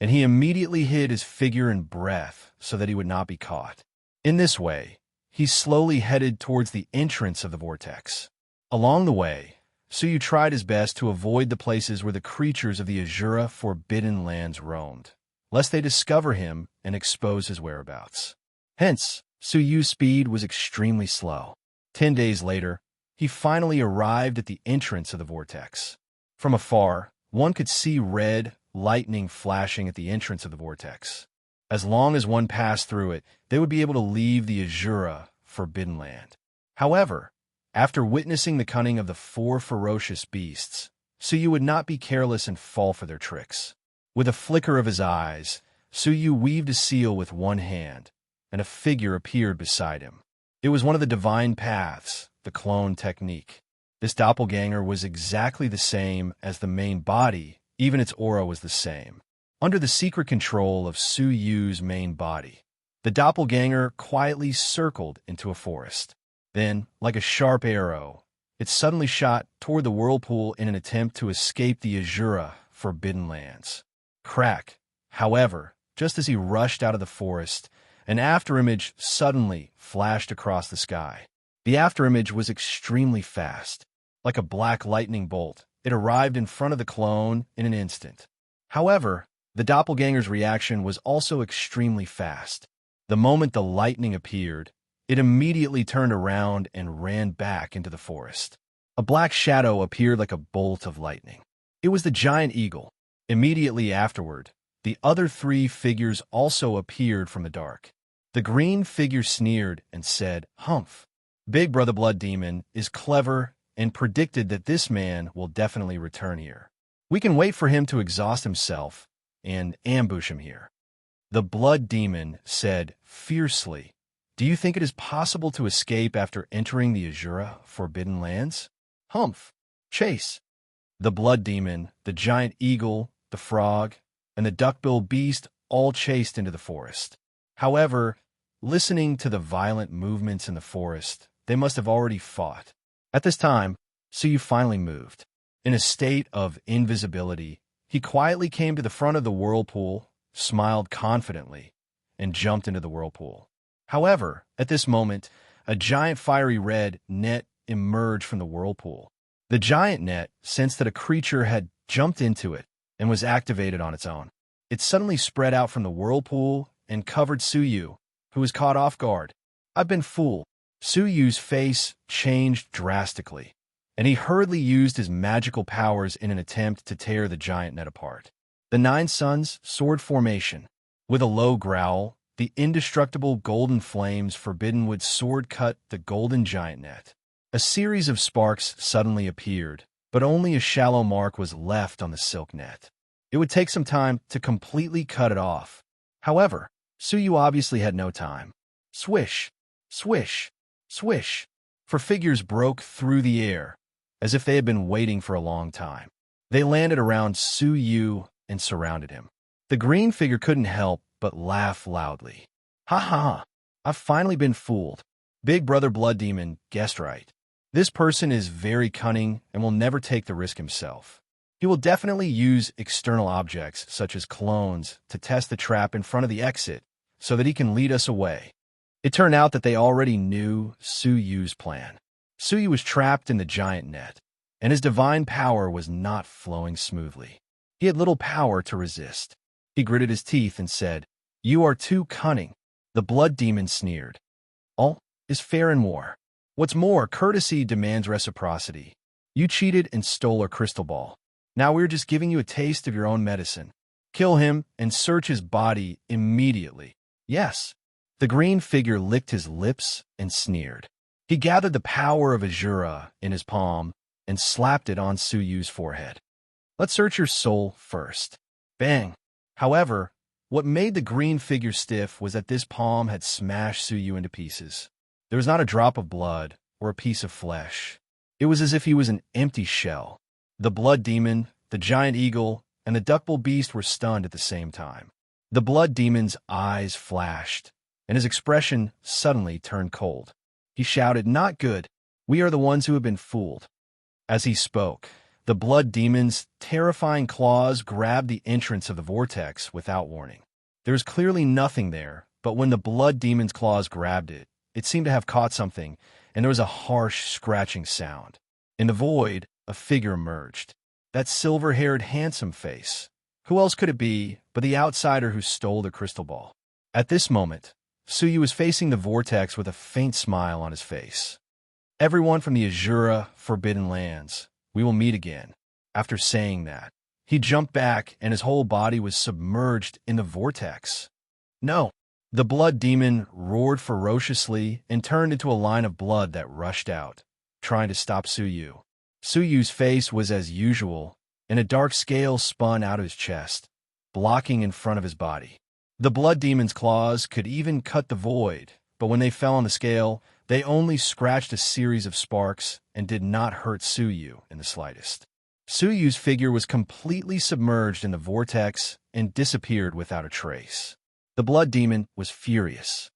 and he immediately hid his figure and breath so that he would not be caught. In this way, he slowly headed towards the entrance of the vortex. Along the way, Suyu tried his best to avoid the places where the creatures of the Azura Forbidden Lands roamed, lest they discover him and expose his whereabouts. Hence, Suyu's speed was extremely slow. 10 days later, he finally arrived at the entrance of the vortex. From afar, one could see red lightning flashing at the entrance of the vortex. As long as one passed through it, they would be able to leave the Azura Forbidden Land. However, after witnessing the cunning of the four ferocious beasts, Suyu would not be careless and fall for their tricks. With a flicker of his eyes, Suyu weaved a seal with one hand, and a figure appeared beside him. It was one of the divine paths, the clone technique. This doppelganger was exactly the same as the main body, even its aura was the same. Under the secret control of Suyu's main body, the doppelganger quietly circled into a forest. Then, like a sharp arrow, it suddenly shot toward the whirlpool in an attempt to escape the Azura forbidden lands. Crack! However, just as he rushed out of the forest, an afterimage suddenly flashed across the sky. The afterimage was extremely fast. Like a black lightning bolt, it arrived in front of the clone in an instant. However, the doppelganger's reaction was also extremely fast. The moment the lightning appeared, it immediately turned around and ran back into the forest. A black shadow appeared like a bolt of lightning. It was the giant eagle. Immediately afterward, the other three figures also appeared from the dark. The green figure sneered and said, "Humph. Big Brother Blood Demon is clever and predicted that this man will definitely return here. We can wait for him to exhaust himself and ambush him here." The Blood Demon said fiercely, "Do you think it is possible to escape after entering the Azura forbidden lands? Humph. Chase." The Blood Demon, the giant eagle, the frog, and the duckbill beast all chased into the forest. However, listening to the violent movements in the forest, they must have already fought. At this time, Suyu finally moved. In a state of invisibility, he quietly came to the front of the whirlpool, smiled confidently, and jumped into the whirlpool. However, at this moment, a giant fiery red net emerged from the whirlpool. The giant net sensed that a creature had jumped into it and was activated on its own. It suddenly spread out from the whirlpool and covered Suyu, who was caught off guard. "I've been fooled." Suyu's face changed drastically, and he hurriedly used his magical powers in an attempt to tear the giant net apart. The Nine Suns sword formation. With a low growl, the indestructible golden flames forbidden would sword cut the golden giant net. A series of sparks suddenly appeared, but only a shallow mark was left on the silk net. It would take some time to completely cut it off. However, Suyu obviously had no time. Swish, swish, swish. For figures broke through the air, as if they had been waiting for a long time. They landed around Suyu and surrounded him. The green figure couldn't help but laugh loudly. "Ha ha ha, I've finally been fooled. Big Brother Blood Demon guessed right. This person is very cunning and will never take the risk himself. He will definitely use external objects, such as clones, to test the trap in front of the exit, so that he can lead us away." It turned out that they already knew Suyu's plan. Suyu was trapped in the giant net, and his divine power was not flowing smoothly. He had little power to resist. He gritted his teeth and said, "You are too cunning." The Blood Demon sneered. "All is fair in war. What's more, courtesy demands reciprocity. You cheated and stole our crystal ball. Now we're just giving you a taste of your own medicine. Kill him and search his body immediately." "Yes." The green figure licked his lips and sneered. He gathered the power of Azura in his palm and slapped it on Suyu's forehead. "Let's search your soul first." Bang! However, what made the green figure stiff was that this palm had smashed Suyu into pieces. There was not a drop of blood or a piece of flesh. It was as if he was an empty shell. The Blood Demon, the giant eagle, and the duckbill beast were stunned at the same time. The Blood Demon's eyes flashed, and his expression suddenly turned cold. He shouted, "Not good. We are the ones who have been fooled." As he spoke, the Blood Demon's terrifying claws grabbed the entrance of the vortex without warning. There was clearly nothing there, but when the Blood Demon's claws grabbed it, it seemed to have caught something, and there was a harsh, scratching sound. In the void, a figure emerged. That silver-haired, handsome face. Who else could it be but the outsider who stole the crystal ball? At this moment, Suyu was facing the vortex with a faint smile on his face. "Everyone from the Azura forbidden lands, we will meet again." After saying that, he jumped back and his whole body was submerged in the vortex. "No!" The Blood Demon roared ferociously and turned into a line of blood that rushed out, trying to stop Suyu. Suyu's face was as usual, and a dark scale spun out of his chest, blocking in front of his body. The blood demon's claws could even cut the void, but when they fell on the scale, they only scratched a series of sparks and did not hurt Suyu in the slightest. Suyu's figure was completely submerged in the vortex and disappeared without a trace. The blood demon was furious.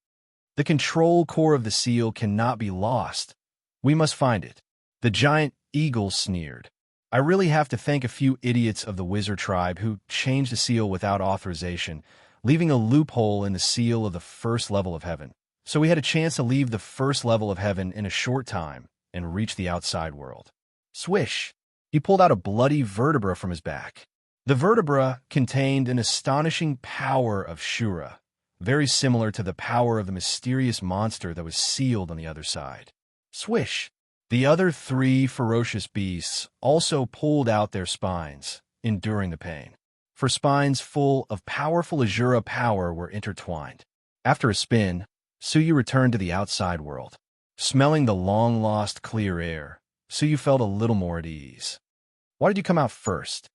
The control core of the seal cannot be lost. We must find it. The giant eagle sneered. I really have to thank a few idiots of the wizard tribe who changed the seal without authorization, leaving a loophole in the seal of the first level of heaven. So we had a chance to leave the first level of heaven in a short time and reach the outside world. Swish! He pulled out a bloody vertebra from his back. The vertebra contained an astonishing power of Shura, very similar to the power of the mysterious monster that was sealed on the other side. Swish! The other 3 ferocious beasts also pulled out their spines, enduring the pain. For spines full of powerful Azura power were intertwined. After a spin, Suyu returned to the outside world. Smelling the long-lost clear air, Suyu felt a little more at ease. Why did you come out first?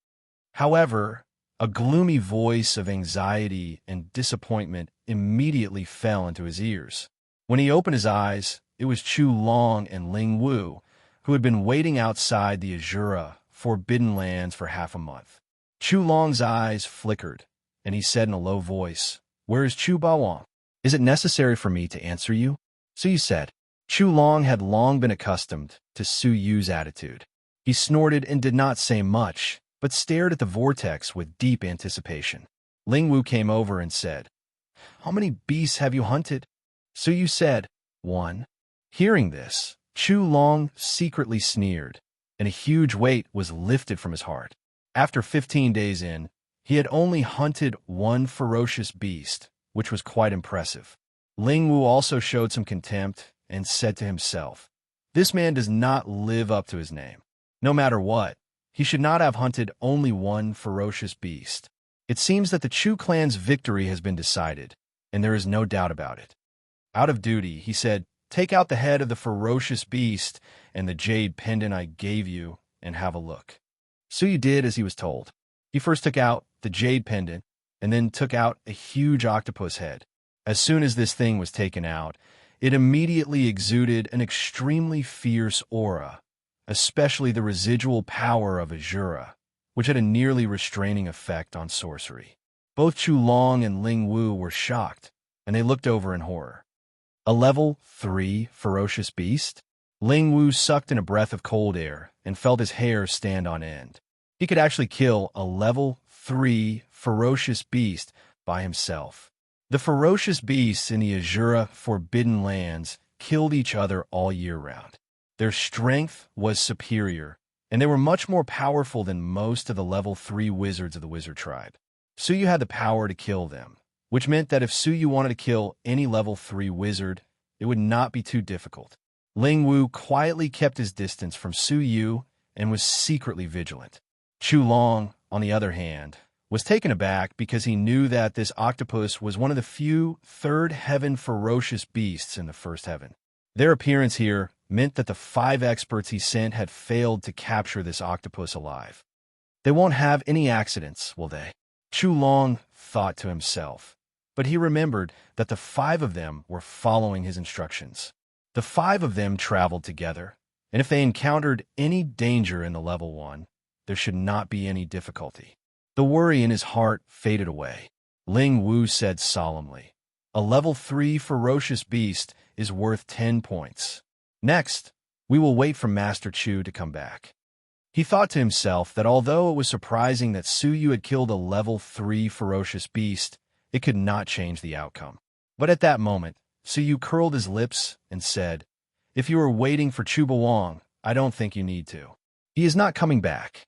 However, a gloomy voice of anxiety and disappointment immediately fell into his ears. When he opened his eyes, it was Chu Long and Ling Wu, who had been waiting outside the Azura Forbidden Lands for half a month. Chu Long's eyes flickered, and he said in a low voice, "Where is Chu Bawang? Is it necessary for me to answer you?" Suyu said. Chu Long had long been accustomed to Suyu's attitude. He snorted and did not say much, but stared at the vortex with deep anticipation. Ling Wu came over and said, "How many beasts have you hunted?" Suyu said, "1." Hearing this, Chu Long secretly sneered, and a huge weight was lifted from his heart. After 15 days in, he had only hunted 1 ferocious beast, which was quite impressive. Ling Wu also showed some contempt and said to himself, "This man does not live up to his name. No matter what, he should not have hunted only 1 ferocious beast. It seems that the Chu clan's victory has been decided, and there is no doubt about it." Out of duty, he said, "Take out the head of the ferocious beast and the jade pendant I gave you and have a look." Suyu did as he was told. He first took out the jade pendant and then took out a huge octopus head. As soon as this thing was taken out, it immediately exuded an extremely fierce aura, especially the residual power of Azura, which had a nearly restraining effect on sorcery. Both Chu Long and Ling Wu were shocked, and they looked over in horror. A level 3 ferocious beast? Ling Wu sucked in a breath of cold air and felt his hair stand on end. He could actually kill a level 3 ferocious beast by himself. The ferocious beasts in the Azura Forbidden Lands killed each other all year round. Their strength was superior, and they were much more powerful than most of the level 3 wizards of the wizard tribe. Suyu had the power to kill them, which meant that if Suyu wanted to kill any level 3 wizard, it would not be too difficult. Ling Wu quietly kept his distance from Suyu and was secretly vigilant. Chu Long, on the other hand, was taken aback because he knew that this octopus was one of the few third heaven ferocious beasts in the first heaven. Their appearance here meant that the 5 experts he sent had failed to capture this octopus alive. They won't have any accidents, will they? Chu Long thought to himself, but he remembered that the 5 of them were following his instructions. The 5 of them traveled together, and if they encountered any danger in the level 1, there should not be any difficulty. The worry in his heart faded away. Ling Wu said solemnly, "A level 3 ferocious beast is worth 10 points. Next, we will wait for Master Chu to come back." He thought to himself that although it was surprising that Suyu had killed a level 3 ferocious beast, it could not change the outcome. But at that moment, Suyu curled his lips and said, "If you are waiting for Chu Bawang, I don't think you need to. He is not coming back."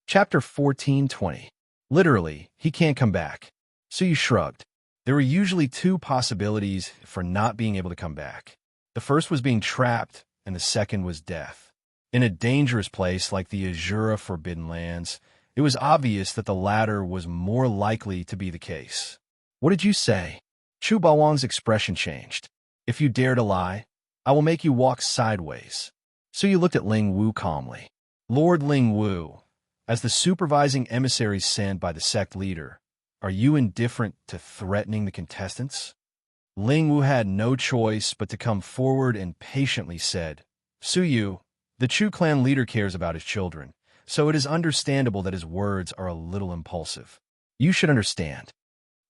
Chapter 14:20. Literally, he can't come back. Suyu shrugged. There were usually 2 possibilities for not being able to come back. The first was being trapped, and the second was death. In a dangerous place like the Azura Forbidden Lands, it was obvious that the latter was more likely to be the case. "What did you say?" Chu Bawang's expression changed. "If you dare to lie, I will make you walk sideways." Suyu looked at Ling Wu calmly. Lord Ling Wu, as the supervising emissary sent by the sect leader, are you indifferent to threatening the contestants? Ling Wu had no choice but to come forward and patiently said, Su Yu, the Chu clan leader cares about his children, so it is understandable that his words are a little impulsive. You should understand.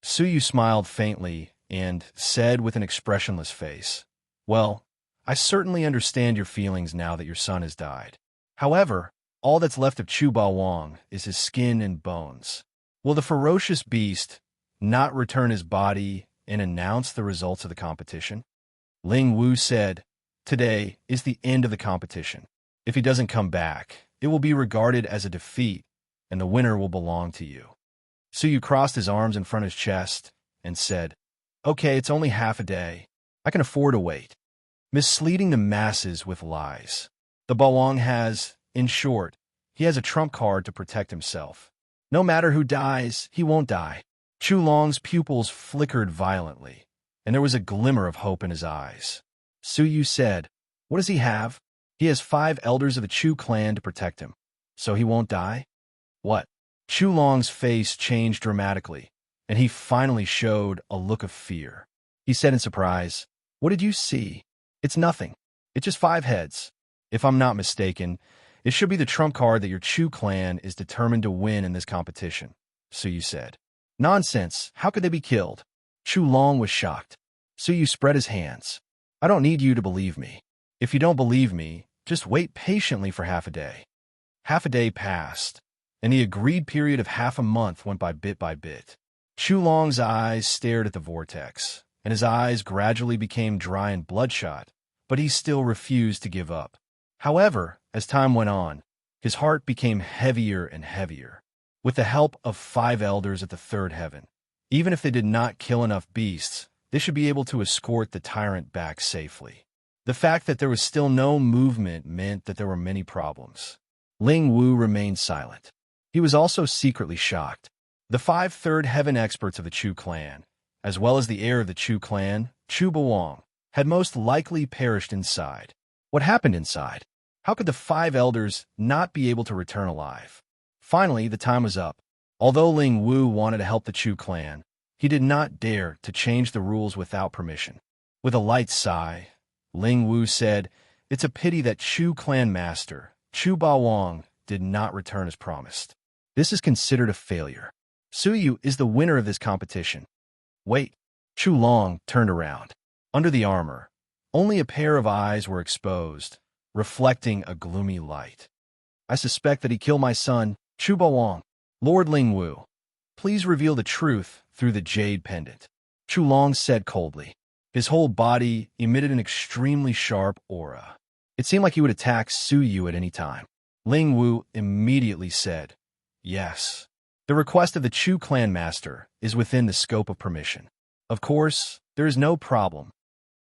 Su Yu smiled faintly and said with an expressionless face, Well, I certainly understand your feelings now that your son has died. However, all that's left of Chu Ba Wang is his skin and bones. Will the ferocious beast not return his body and announce the results of the competition? Ling Wu said, Today is the end of the competition. If he doesn't come back, it will be regarded as a defeat, and the winner will belong to you. Su Yu crossed his arms in front of his chest and said, Okay, it's only half a day. I can afford to wait. Misleading the masses with lies. The Bawang has, in short, he has a trump card to protect himself. No matter who dies, he won't die. Chu Long's pupils flickered violently, and there was a glimmer of hope in his eyes. Su Yu said, What does he have? He has 5 elders of the Chu clan to protect him. So he won't die? What? Chu Long's face changed dramatically, and he finally showed a look of fear. He said in surprise, What did you see? It's nothing. It's just 5 heads. If I'm not mistaken, it should be the trump card that your Chu clan is determined to win in this competition, Su Yu said. Nonsense. How could they be killed? Chu Long was shocked. Su Yu spread his hands. I don't need you to believe me. If you don't believe me, just wait patiently for half a day. Half a day passed, and the agreed period of half a month went by bit. Chu Long's eyes stared at the vortex, and his eyes gradually became dry and bloodshot, but he still refused to give up. However, as time went on, his heart became heavier and heavier. With the help of 5 elders at the 3rd heaven, even if they did not kill enough beasts, they should be able to escort the tyrant back safely. The fact that there was still no movement meant that there were many problems. Ling Wu remained silent. He was also secretly shocked. The 5 3rd heaven experts of the Chu clan, as well as the heir of the Chu clan, Chu Bawang, had most likely perished inside. What happened inside? How could the 5 elders not be able to return alive? Finally, the time was up. Although Ling Wu wanted to help the Chu clan, he did not dare to change the rules without permission. With a light sigh, Ling Wu said, It's a pity that Chu clan master, Chu Bawang, did not return as promised. This is considered a failure. Su Yu is the winner of this competition. Wait. Chu Long turned around. Under the armor, only a pair of eyes were exposed, reflecting a gloomy light. I suspect that he killed my son, Chu Bawang. Lord Ling Wu, please reveal the truth through the jade pendant. Chu Long said coldly. His whole body emitted an extremely sharp aura. It seemed like he would attack Su Yu at any time. Ling Wu immediately said, Yes. The request of the Chu clan master is within the scope of permission. Of course, there is no problem.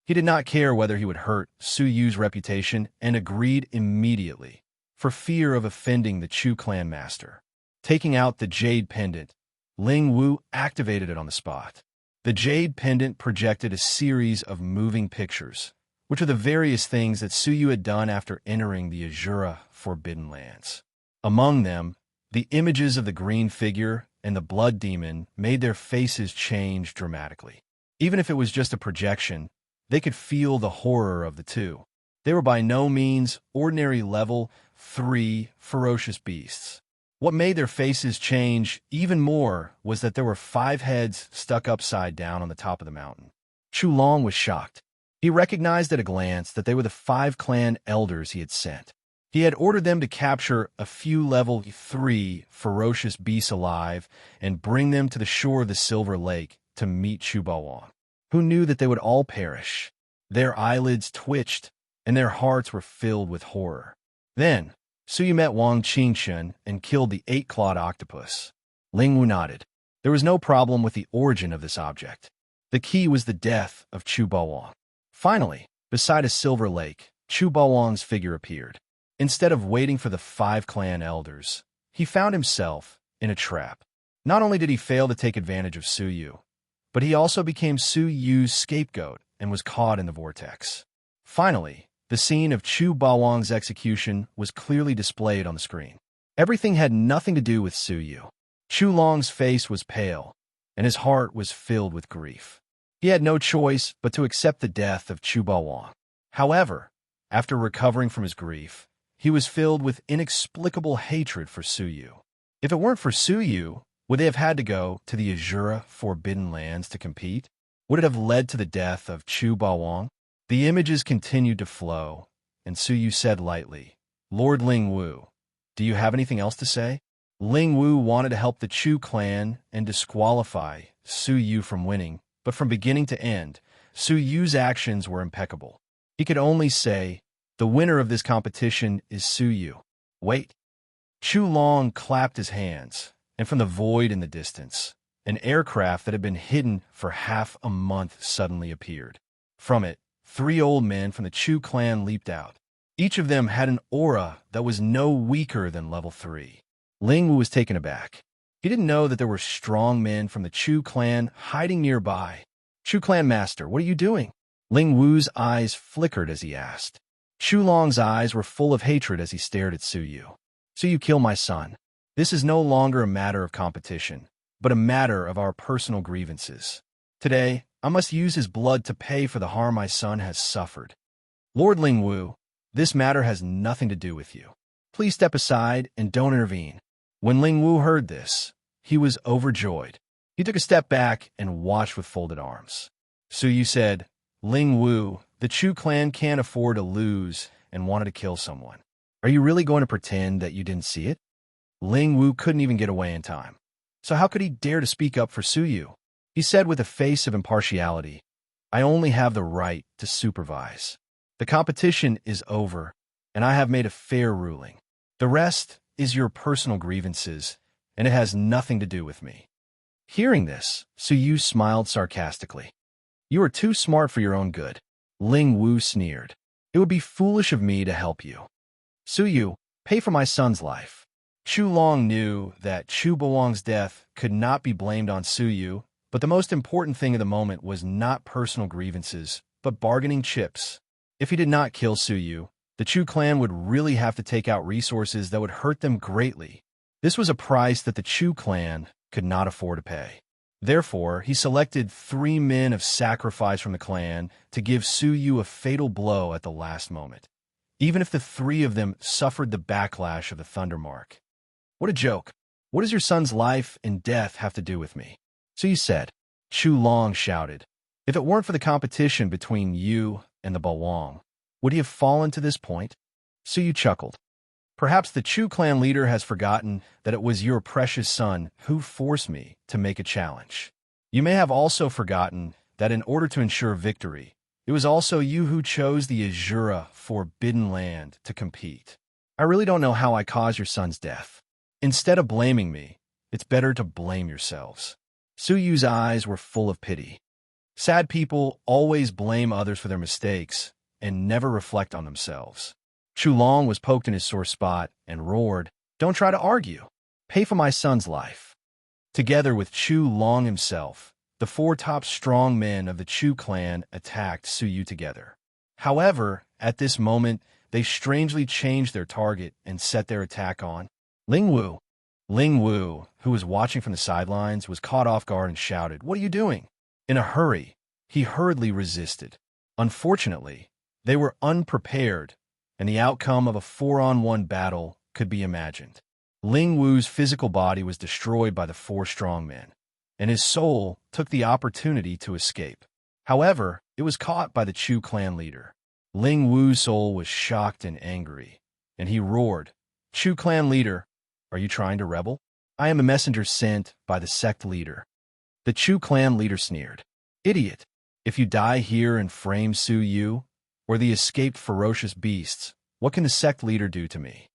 He did not care whether he would hurt Su Yu's reputation and agreed immediately, for fear of offending the Chu clan master. Taking out the jade pendant, Ling Wu activated it on the spot. The jade pendant projected a series of moving pictures, which are the various things that Su Yu had done after entering the Azura Forbidden Lands. Among them, the images of the green figure and the blood demon made their faces change dramatically. Even if it was just a projection, they could feel the horror of the two. They were by no means ordinary level 3 ferocious beasts. What made their faces change even more was that there were 5 heads stuck upside down on the top of the mountain. Chu Long was shocked. He recognized at a glance that they were the 5 clan elders he had sent. He had ordered them to capture a few level 3 ferocious beasts alive and bring them to the shore of the Silver Lake to meet Chu Bawang, who knew that they would all perish. Their eyelids twitched, and their hearts were filled with horror. Then, Su Yu met Wang Qingchen and killed the 8-clawed octopus. Ling Wu nodded. There was no problem with the origin of this object. The key was the death of Chu Bawang. Finally, beside a silver lake, Chu Bawang's figure appeared. Instead of waiting for the 5 clan elders, he found himself in a trap. Not only did he fail to take advantage of Su Yu, but he also became Su Yu's scapegoat and was caught in the vortex. Finally, The scene of Chu Bawang's execution was clearly displayed on the screen. Everything had nothing to do with Su Yu. Chu Long's face was pale, and his heart was filled with grief. He had no choice but to accept the death of Chu Bawang. However, after recovering from his grief, he was filled with inexplicable hatred for Su Yu. If it weren't for Su Yu, would they have had to go to the Azura Forbidden Lands to compete? Would it have led to the death of Chu Bawang? The images continued to flow, and Su Yu said lightly, "Lord Ling Wu, do you have anything else to say?" Ling Wu wanted to help the Chu clan and disqualify Su Yu from winning, but from beginning to end, Su Yu's actions were impeccable. He could only say, "The winner of this competition is Su Yu." Wait. Chu Long clapped his hands, and from the void in the distance, an aircraft that had been hidden for half a month suddenly appeared. From it, 3 old men from the Chu clan leaped out. Each of them had an aura that was no weaker than level 3. Ling Wu was taken aback. He didn't know that there were strong men from the Chu clan hiding nearby. "Chu clan master, what are you doing?" Ling Wu's eyes flickered as he asked. Chu Long's eyes were full of hatred as he stared at Su Yu. "So you kill my son. This is no longer a matter of competition, but a matter of our personal grievances. Today, I must use his blood to pay for the harm my son has suffered. Lord Ling Wu, this matter has nothing to do with you. Please step aside and don't intervene." When Ling Wu heard this, he was overjoyed. He took a step back and watched with folded arms. Su Yu said, "Ling Wu, the Chu clan can't afford to lose and wanted to kill someone. Are you really going to pretend that you didn't see it?" Ling Wu couldn't even get away in time. So how could he dare to speak up for Su Yu? He said with a face of impartiality, "I only have the right to supervise. The competition is over, and I have made a fair ruling. The rest is your personal grievances, and it has nothing to do with me." Hearing this, Su Yu smiled sarcastically. "You are too smart for your own good." Ling Wu sneered. "It would be foolish of me to help you. Su Yu, pay for my son's life." Chu Long knew that Chu Bawang's death could not be blamed on Su Yu, but the most important thing of the moment was not personal grievances, but bargaining chips. If he did not kill Su Yu, the Chu clan would really have to take out resources that would hurt them greatly. This was a price that the Chu clan could not afford to pay. Therefore, he selected 3 men of sacrifice from the clan to give Su Yu a fatal blow at the last moment, even if the 3 of them suffered the backlash of the Thunder Mark. "What a joke. What does your son's life and death have to do with me?" "So you said," Chu Long shouted. "If it weren't for the competition between you and the Bawang, would he have fallen to this point?" Su Yu chuckled. "Perhaps the Chu clan leader has forgotten that it was your precious son who forced me to make a challenge. You may have also forgotten that in order to ensure victory, it was also you who chose the Azura Forbidden Land to compete. I really don't know how I caused your son's death. Instead of blaming me, it's better to blame yourselves." Su Yu's eyes were full of pity. Sad people always blame others for their mistakes and never reflect on themselves. Chu Long was poked in his sore spot and roared, "Don't try to argue. Pay for my son's life." Together with Chu Long himself, the 4 top strong men of the Chu clan attacked Su Yu together. However, at this moment, they strangely changed their target and set their attack on Ling Wu. Ling Wu, who was watching from the sidelines, was caught off guard and shouted, "What are you doing?" In a hurry, he hurriedly resisted. Unfortunately, they were unprepared, and the outcome of a 4-on-1 battle could be imagined. Ling Wu's physical body was destroyed by the 4 strong men, and his soul took the opportunity to escape. However, it was caught by the Chu clan leader. Ling Wu's soul was shocked and angry, and he roared, "Chu clan leader, are you trying to rebel? I am a messenger sent by the sect leader." The Chu clan leader sneered, "Idiot, if you die here and frame Su Yu, or the escaped ferocious beasts, what can the sect leader do to me?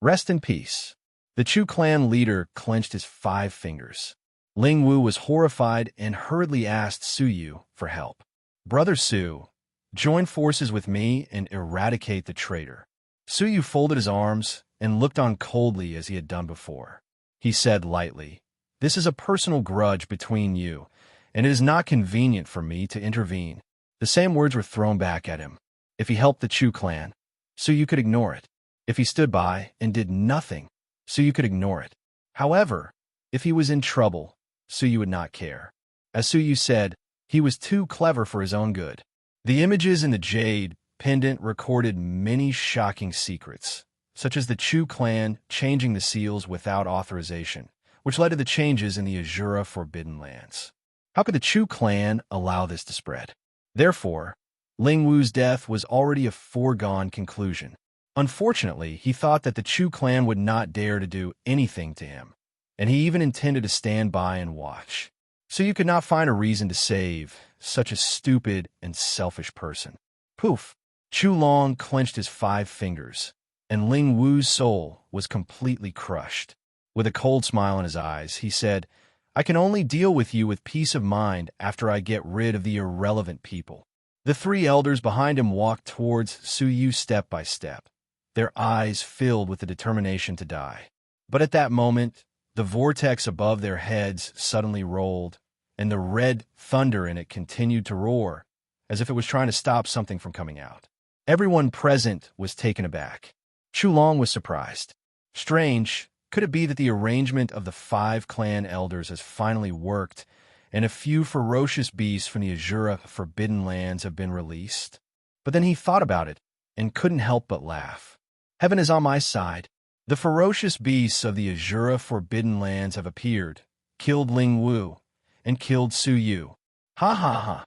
Rest in peace." The Chu clan leader clenched his 5 fingers. Ling Wu was horrified and hurriedly asked Su Yu for help. "Brother Su, join forces with me and eradicate the traitor." Su Yu folded his arms and looked on coldly as he had done before. He said lightly, "This is a personal grudge between you, and it is not convenient for me to intervene." The same words were thrown back at him. If he helped the Chu clan, so you could ignore it. If he stood by and did nothing, so you could ignore it. However, if he was in trouble, so you would not care. As Su Yu said, he was too clever for his own good. The images in the jade pendant recorded many shocking secrets, such as the Chu clan changing the seals without authorization, which led to the changes in the Azura Forbidden Lands. How could the Chu clan allow this to spread? Therefore, Ling Wu's death was already a foregone conclusion. Unfortunately, he thought that the Chu clan would not dare to do anything to him, and he even intended to stand by and watch. So you could not find a reason to save such a stupid and selfish person. Poof! Chu Long clenched his 5 fingers, and Ling Wu's soul was completely crushed. With a cold smile in his eyes, he said, "I can only deal with you with peace of mind after I get rid of the irrelevant people." The 3 elders behind him walked towards Su Yu step by step, their eyes filled with the determination to die. But at that moment, the vortex above their heads suddenly rolled, and the red thunder in it continued to roar, as if it was trying to stop something from coming out. Everyone present was taken aback. Chu Long was surprised. Strange, could it be that the arrangement of the 5 clan elders has finally worked, and a few ferocious beasts from the Azura Forbidden Lands have been released? But then he thought about it, and couldn't help but laugh. Heaven is on my side. The ferocious beasts of the Azura Forbidden Lands have appeared, killed Ling Wu, and killed Su Yu. Ha ha ha.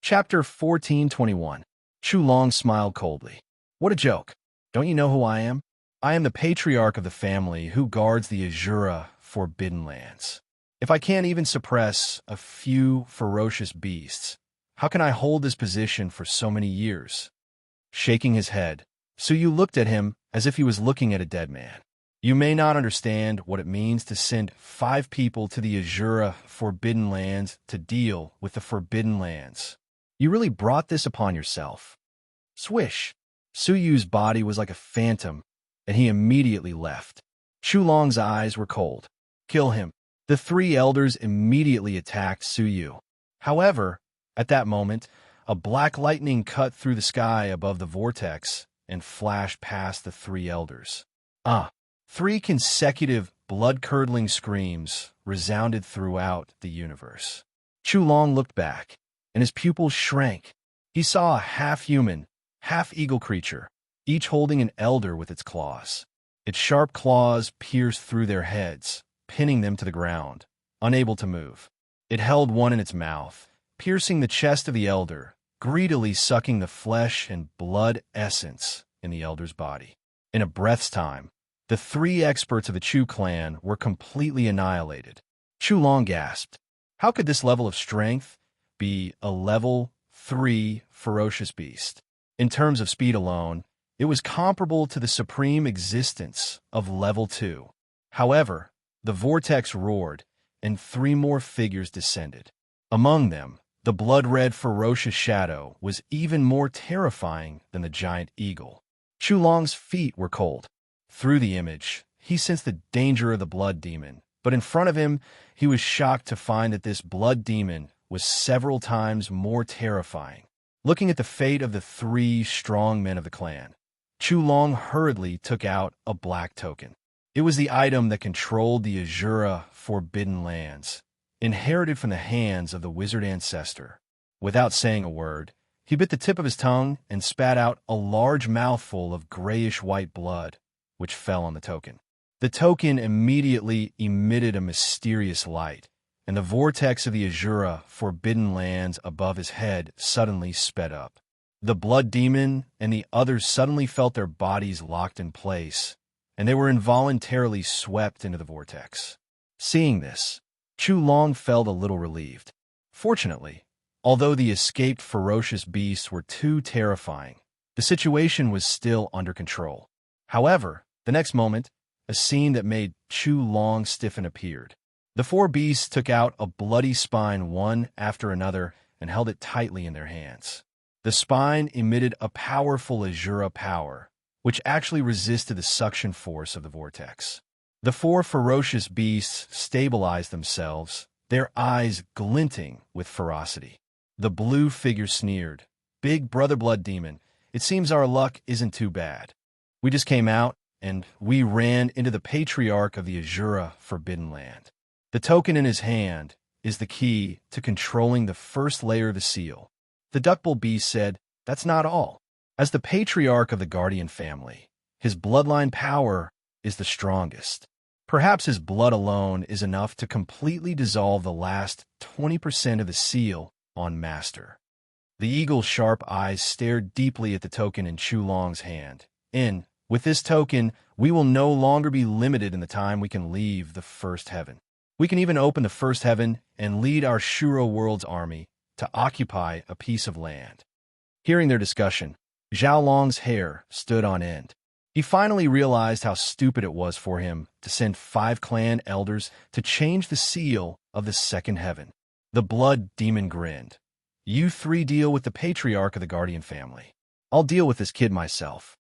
Chapter 1421. Chu Long smiled coldly. What a joke. Don't you know who I am? I am the patriarch of the family who guards the Azura Forbidden Lands. If I can't even suppress a few ferocious beasts, how can I hold this position for so many years? Shaking his head, Su Yu looked at him as if he was looking at a dead man. You may not understand what it means to send 5 people to the Azura Forbidden Lands to deal with the Forbidden Lands. You really brought this upon yourself. Swish! Su Yu's body was like a phantom, and he immediately left. Chu Long's eyes were cold. Kill him. The 3 elders immediately attacked Su Yu. However, at that moment, a black lightning cut through the sky above the vortex and flashed past the 3 elders. 3 consecutive blood-curdling screams resounded throughout the universe. Chu Long looked back, and his pupils shrank. He saw a half-human, half-eagle creature, each holding an elder with its claws. Its sharp claws pierced through their heads, pinning them to the ground, unable to move. It held one in its mouth, piercing the chest of the elder, greedily sucking the flesh and blood essence in the elder's body. In a breath's time, the 3 experts of the Chu clan were completely annihilated. Chu Long gasped. How could this level of strength be a level 3 ferocious beast? In terms of speed alone, it was comparable to the supreme existence of level 2. However, the vortex roared, and 3 more figures descended. Among them, the blood-red ferocious shadow was even more terrifying than the giant eagle. Chu Long's feet were cold. Through the image, he sensed the danger of the blood demon, but in front of him, he was shocked to find that this blood demon was several times more terrifying. Looking at the fate of the 3 strong men of the clan, Chu Long hurriedly took out a black token. It was the item that controlled the Azura Forbidden Lands, inherited from the hands of the wizard ancestor. Without saying a word, he bit the tip of his tongue and spat out a large mouthful of grayish-white blood, which fell on the token. The token immediately emitted a mysterious light, and the vortex of the Azura Forbidden Lands above his head suddenly sped up. The blood demon and the others suddenly felt their bodies locked in place, and they were involuntarily swept into the vortex. Seeing this, Chu Long felt a little relieved. Fortunately, although the escaped ferocious beasts were too terrifying, the situation was still under control. However, the next moment, a scene that made Chu Long stiffen appeared. The 4 beasts took out a bloody spine one after another and held it tightly in their hands. The spine emitted a powerful Azura power, which actually resisted the suction force of the vortex. The 4 ferocious beasts stabilized themselves, their eyes glinting with ferocity. The blue figure sneered, "Big brother blood demon, It seems our luck isn't too bad. We just came out, and we ran into the patriarch of the Azura Forbidden Land. The token in his hand is the key to controlling the first layer of the seal. The duckbill beast said, "That's not all. As the patriarch of the Guardian family, his bloodline power is the strongest. Perhaps his blood alone is enough to completely dissolve the last 20% of the seal on Master." The eagle's sharp eyes stared deeply at the token in Chulong's hand. With this token, we will no longer be limited in the time we can leave the first heaven. We can even open the first heaven and lead our Shuro world's army to occupy a piece of land. Hearing their discussion, Zhao Long's hair stood on end. He finally realized how stupid it was for him to send 5 clan elders to change the seal of the second heaven. The blood demon grinned. "You 3 deal with the patriarch of the Guardian family. I'll deal with this kid myself."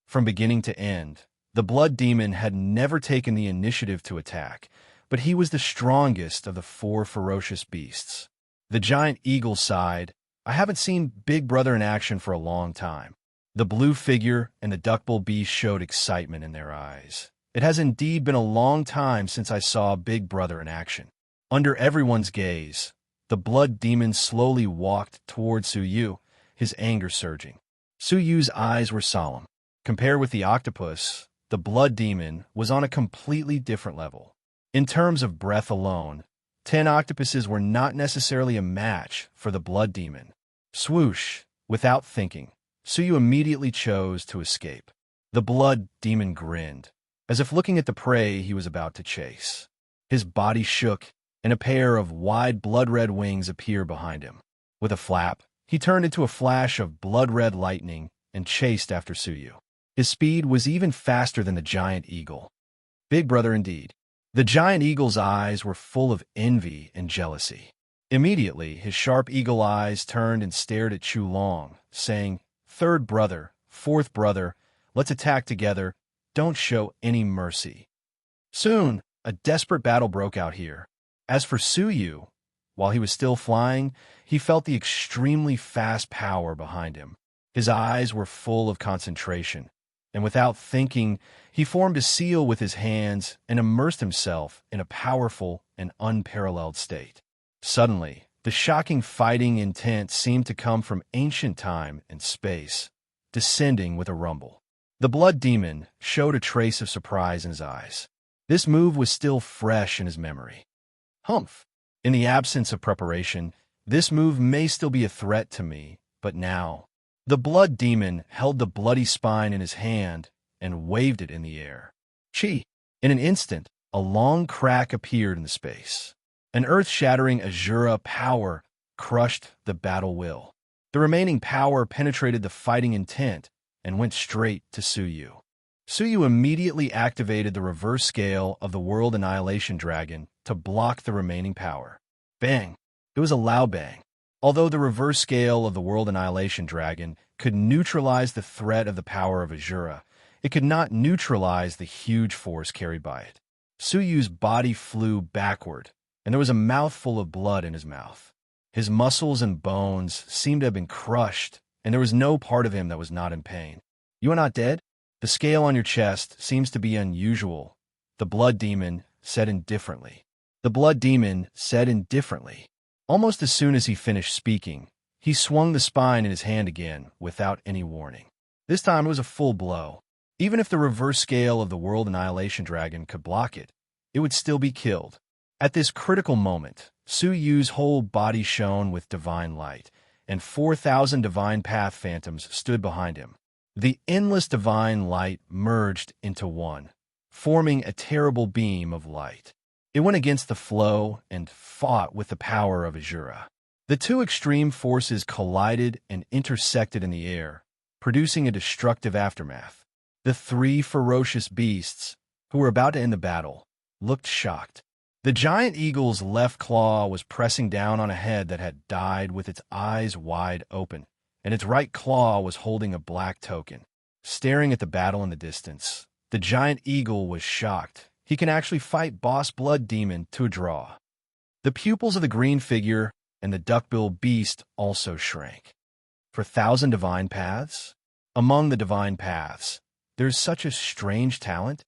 From beginning to end, the blood demon had never taken the initiative to attack, but he was the strongest of the 4 ferocious beasts. The giant eagle sighed, "I haven't seen Big Brother in action for a long time." The blue figure and the duckbill beast showed excitement in their eyes. "It has indeed been a long time since I saw Big Brother in action." Under everyone's gaze, the blood demon slowly walked toward Suyu, his anger surging. Suyu's eyes were solemn. Compared with the octopus, the blood demon was on a completely different level. In terms of breath alone, 10 octopuses were not necessarily a match for the blood demon. Swoosh! Without thinking, Suyu immediately chose to escape. The blood demon grinned, as if looking at the prey he was about to chase. His body shook, and a pair of wide blood-red wings appeared behind him. With a flap, he turned into a flash of blood-red lightning and chased after Suyu. His speed was even faster than the giant eagle. Big Brother indeed. The giant eagle's eyes were full of envy and jealousy. Immediately, his sharp eagle eyes turned and stared at Chulong, saying, "Third brother, fourth brother, let's attack together. Don't show any mercy." Soon, a desperate battle broke out here. As for Suyu, while he was still flying, he felt the extremely fast power behind him. His eyes were full of concentration, and without thinking, he formed a seal with his hands and immersed himself in a powerful and unparalleled state. Suddenly, the shocking fighting intent seemed to come from ancient time and space, descending with a rumble. The blood demon showed a trace of surprise in his eyes. This move was still fresh in his memory. Humph! In the absence of preparation, this move may still be a threat to me, but now... The blood demon held the bloody spine in his hand and waved it in the air. Chi! In an instant, a long crack appeared in the space. An earth-shattering Azura power crushed the battle will. The remaining power penetrated the fighting intent and went straight to Suyu. Suyu immediately activated the reverse scale of the World Annihilation Dragon to block the remaining power. Bang! It was a loud bang. Although the reverse scale of the World Annihilation Dragon could neutralize the threat of the power of Azura, it could not neutralize the huge force carried by it. Suyu's body flew backward, and there was a mouthful of blood in his mouth. His muscles and bones seemed to have been crushed, and there was no part of him that was not in pain. "You are not dead? The scale on your chest seems to be unusual," the blood demon said indifferently. The blood demon said indifferently. Almost as soon as he finished speaking, he swung the spine in his hand again without any warning. This time it was a full blow. Even if the reverse scale of the World Annihilation Dragon could block it, it would still be killed. At this critical moment, Suyu's whole body shone with divine light, and 4,000 divine path phantoms stood behind him. The endless divine light merged into one, forming a terrible beam of light. It went against the flow and fought with the power of Azura. The 2 extreme forces collided and intersected in the air, producing a destructive aftermath. The 3 ferocious beasts, who were about to end the battle, looked shocked. The giant eagle's left claw was pressing down on a head that had died with its eyes wide open, and its right claw was holding a black token. Staring at the battle in the distance, the giant eagle was shocked. He can actually fight Boss Blood Demon to a draw. The pupils of the green figure and the duckbill beast also shrank. For 1,000 divine paths? Among the divine paths, there's such a strange talent.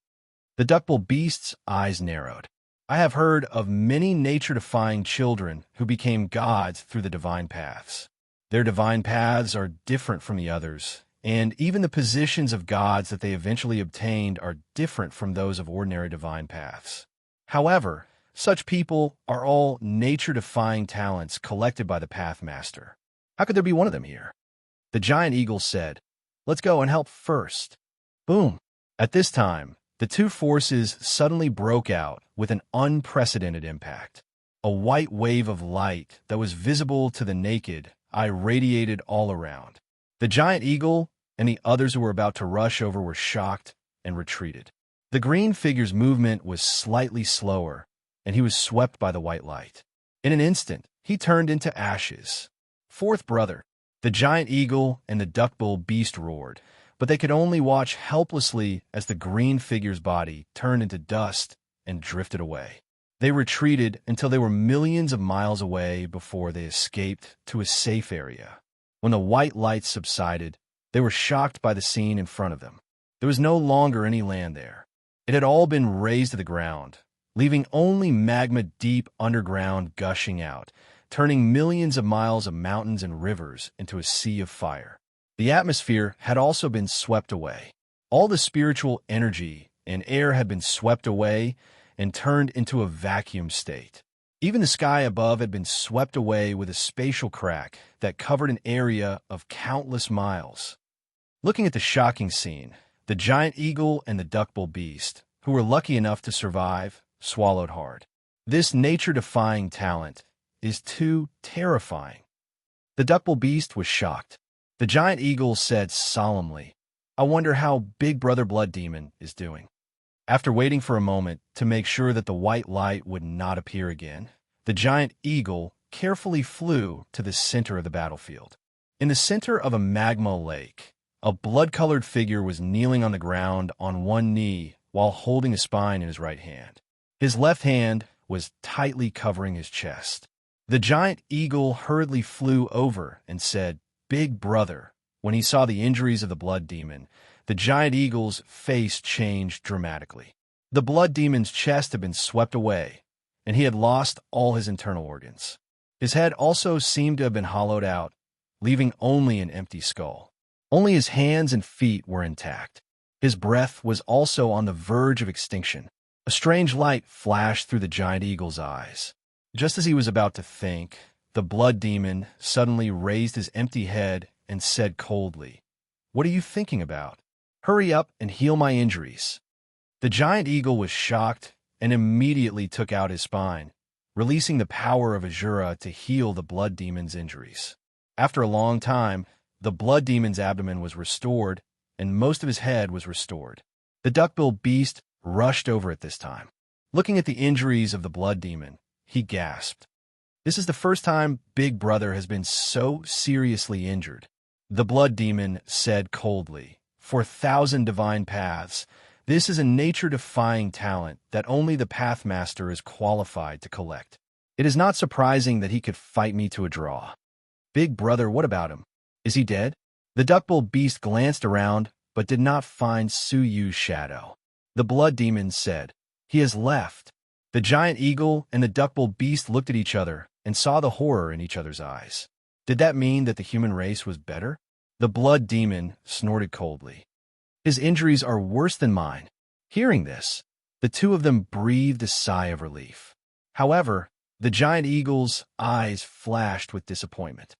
The duckbill beast's eyes narrowed. I have heard of many nature-defying children who became gods through the divine paths. Their divine paths are different from the others, and even the positions of gods that they eventually obtained are different from those of ordinary divine paths. However, such people are all nature-defying talents collected by the Pathmaster. How could there be one of them here? The giant eagle said, "Let's go and help first." Boom! At this time, the two forces suddenly broke out with an unprecedented impact. A white wave of light that was visible to the naked eye radiated all around. The giant eagle and the others who were about to rush over were shocked and retreated. The green figure's movement was slightly slower, and he was swept by the white light. In an instant, he turned into ashes. Fourth brother, the giant eagle and the duckbill beast roared, but they could only watch helplessly as the green figure's body turned into dust and drifted away. They retreated until they were millions of miles away before they escaped to a safe area. When the white light subsided, they were shocked by the scene in front of them. There was no longer any land there. It had all been razed to the ground, leaving only magma deep underground gushing out, turning millions of miles of mountains and rivers into a sea of fire. The atmosphere had also been swept away. All the spiritual energy and air had been swept away and turned into a vacuum state. Even the sky above had been swept away with a spatial crack that covered an area of countless miles. Looking at the shocking scene, the giant eagle and the duckbill beast, who were lucky enough to survive, swallowed hard. This nature-defying talent is too terrifying. The duckbill beast was shocked. The giant eagle said solemnly, "I wonder how Big Brother Blood Demon is doing." After waiting for a moment to make sure that the white light would not appear again, the giant eagle carefully flew to the center of the battlefield. In the center of a magma lake, a blood-colored figure was kneeling on the ground on one knee while holding a spine in his right hand. His left hand was tightly covering his chest. The giant eagle hurriedly flew over and said, "Big brother." When he saw the injuries of the blood demon, the giant eagle's face changed dramatically. The blood demon's chest had been swept away, and he had lost all his internal organs. His head also seemed to have been hollowed out, leaving only an empty skull. Only his hands and feet were intact. His breath was also on the verge of extinction. A strange light flashed through the giant eagle's eyes. Just as he was about to think, the blood demon suddenly raised his empty head and said coldly, "What are you thinking about? Hurry up and heal my injuries." The giant eagle was shocked and immediately took out his spine, releasing the power of Azura to heal the blood demon's injuries. After a long time, the blood demon's abdomen was restored and most of his head was restored. The duckbill beast rushed over at this time. Looking at the injuries of the blood demon, he gasped. This is the first time Big Brother has been so seriously injured. The blood demon said coldly, "For 1,000 divine paths, this is a nature-defying talent that only the Pathmaster is qualified to collect. It is not surprising that he could fight me to a draw." "Big Brother, what about him? Is he dead?" The duckbill beast glanced around, but did not find Suyu's shadow. The blood demon said, "He has left." The giant eagle and the duckbill beast looked at each other and saw the horror in each other's eyes. Did that mean that the human race was better? The blood demon snorted coldly. "His injuries are worse than mine." Hearing this, the two of them breathed a sigh of relief. However, the giant eagle's eyes flashed with disappointment.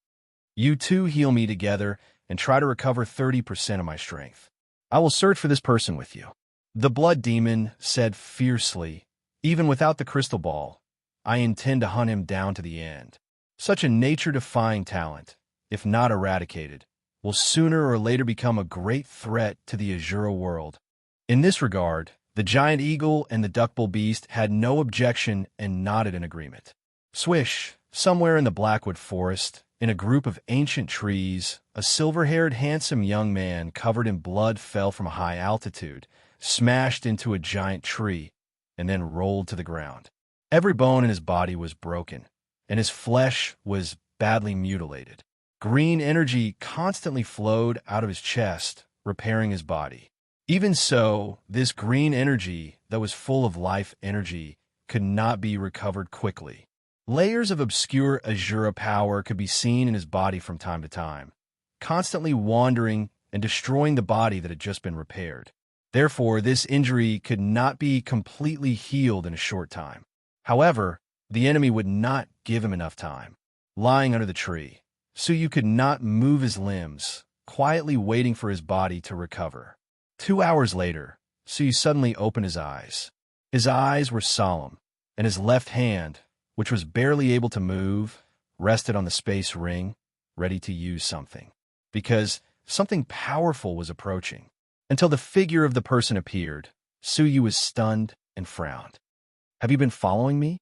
"You two heal me together and try to recover 30% of my strength. I will search for this person with you." The blood demon said fiercely, "Even without the crystal ball, I intend to hunt him down to the end. Such a nature-defying talent, if not eradicated, will sooner or later become a great threat to the Azura world." In this regard, the giant eagle and the duckbill beast had no objection and nodded in agreement. Swish, somewhere in the Blackwood forest, in a group of ancient trees, a silver-haired handsome young man covered in blood fell from a high altitude, smashed into a giant tree, and then rolled to the ground. Every bone in his body was broken, and his flesh was badly mutilated. Green energy constantly flowed out of his chest, repairing his body. Even so, this green energy that was full of life energy could not be recovered quickly. Layers of obscure Azura power could be seen in his body from time to time, constantly wandering and destroying the body that had just been repaired. Therefore, this injury could not be completely healed in a short time. However, the enemy would not give him enough time. Lying under the tree, Suyu could not move his limbs, quietly waiting for his body to recover. 2 hours later, Suyu suddenly opened his eyes. His eyes were solemn, and his left hand, which was barely able to move, rested on the space ring, ready to use something. Because something powerful was approaching. Until the figure of the person appeared, Suyu was stunned and frowned. "Have you been following me?"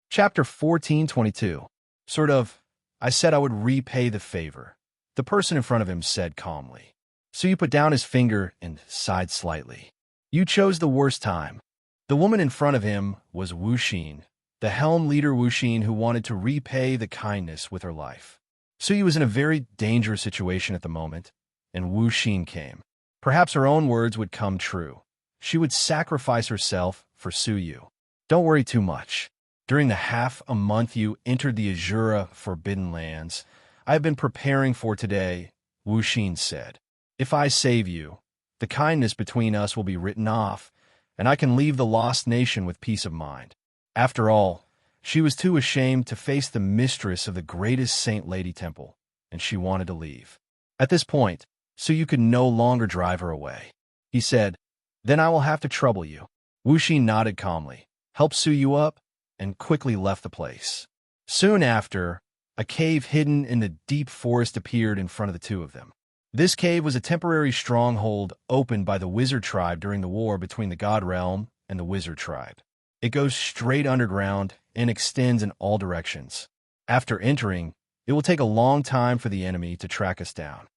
Chapter 14:22. Sort of. I said I would repay the favor, the person in front of him said calmly. Suyu put down his finger and sighed slightly. You chose the worst time. The woman in front of him was Wu Xin, the helm leader Wu Xin who wanted to repay the kindness with her life. Suyu was in a very dangerous situation at the moment, and Wu Xin came. Perhaps her own words would come true. She would sacrifice herself for Suyu. Don't worry too much. During the half a month you entered the Azura Forbidden Lands, I have been preparing for today, Wu Xin said. If I save you, the kindness between us will be written off, and I can leave the lost nation with peace of mind. After all, she was too ashamed to face the mistress of the greatest Saint Lady Temple, and she wanted to leave. At this point, Suyu could no longer drive her away. He said, Then I will have to trouble you. Wu Xin nodded calmly, helped Suyu up, and quickly left the place. Soon after, a cave hidden in the deep forest appeared in front of the two of them. This cave was a temporary stronghold opened by the wizard tribe during the war between the god realm and the wizard tribe. It goes straight underground and extends in all directions. After entering, it will take a long time for the enemy to track us down.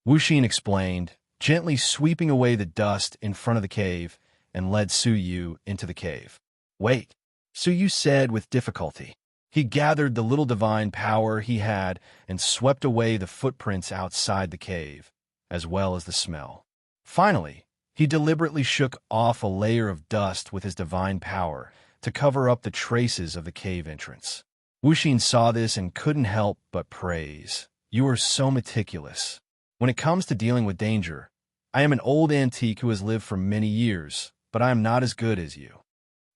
Wu Xin explained, gently sweeping away the dust in front of the cave, and led Suyu into the cave. Wait, Suyu said with difficulty. He gathered the little divine power he had and swept away the footprints outside the cave, as well as the smell. Finally, he deliberately shook off a layer of dust with his divine power to cover up the traces of the cave entrance. Wu Xin saw this and couldn't help but praise. You are so meticulous. When it comes to dealing with danger, I am an old antique who has lived for many years, but I am not as good as you.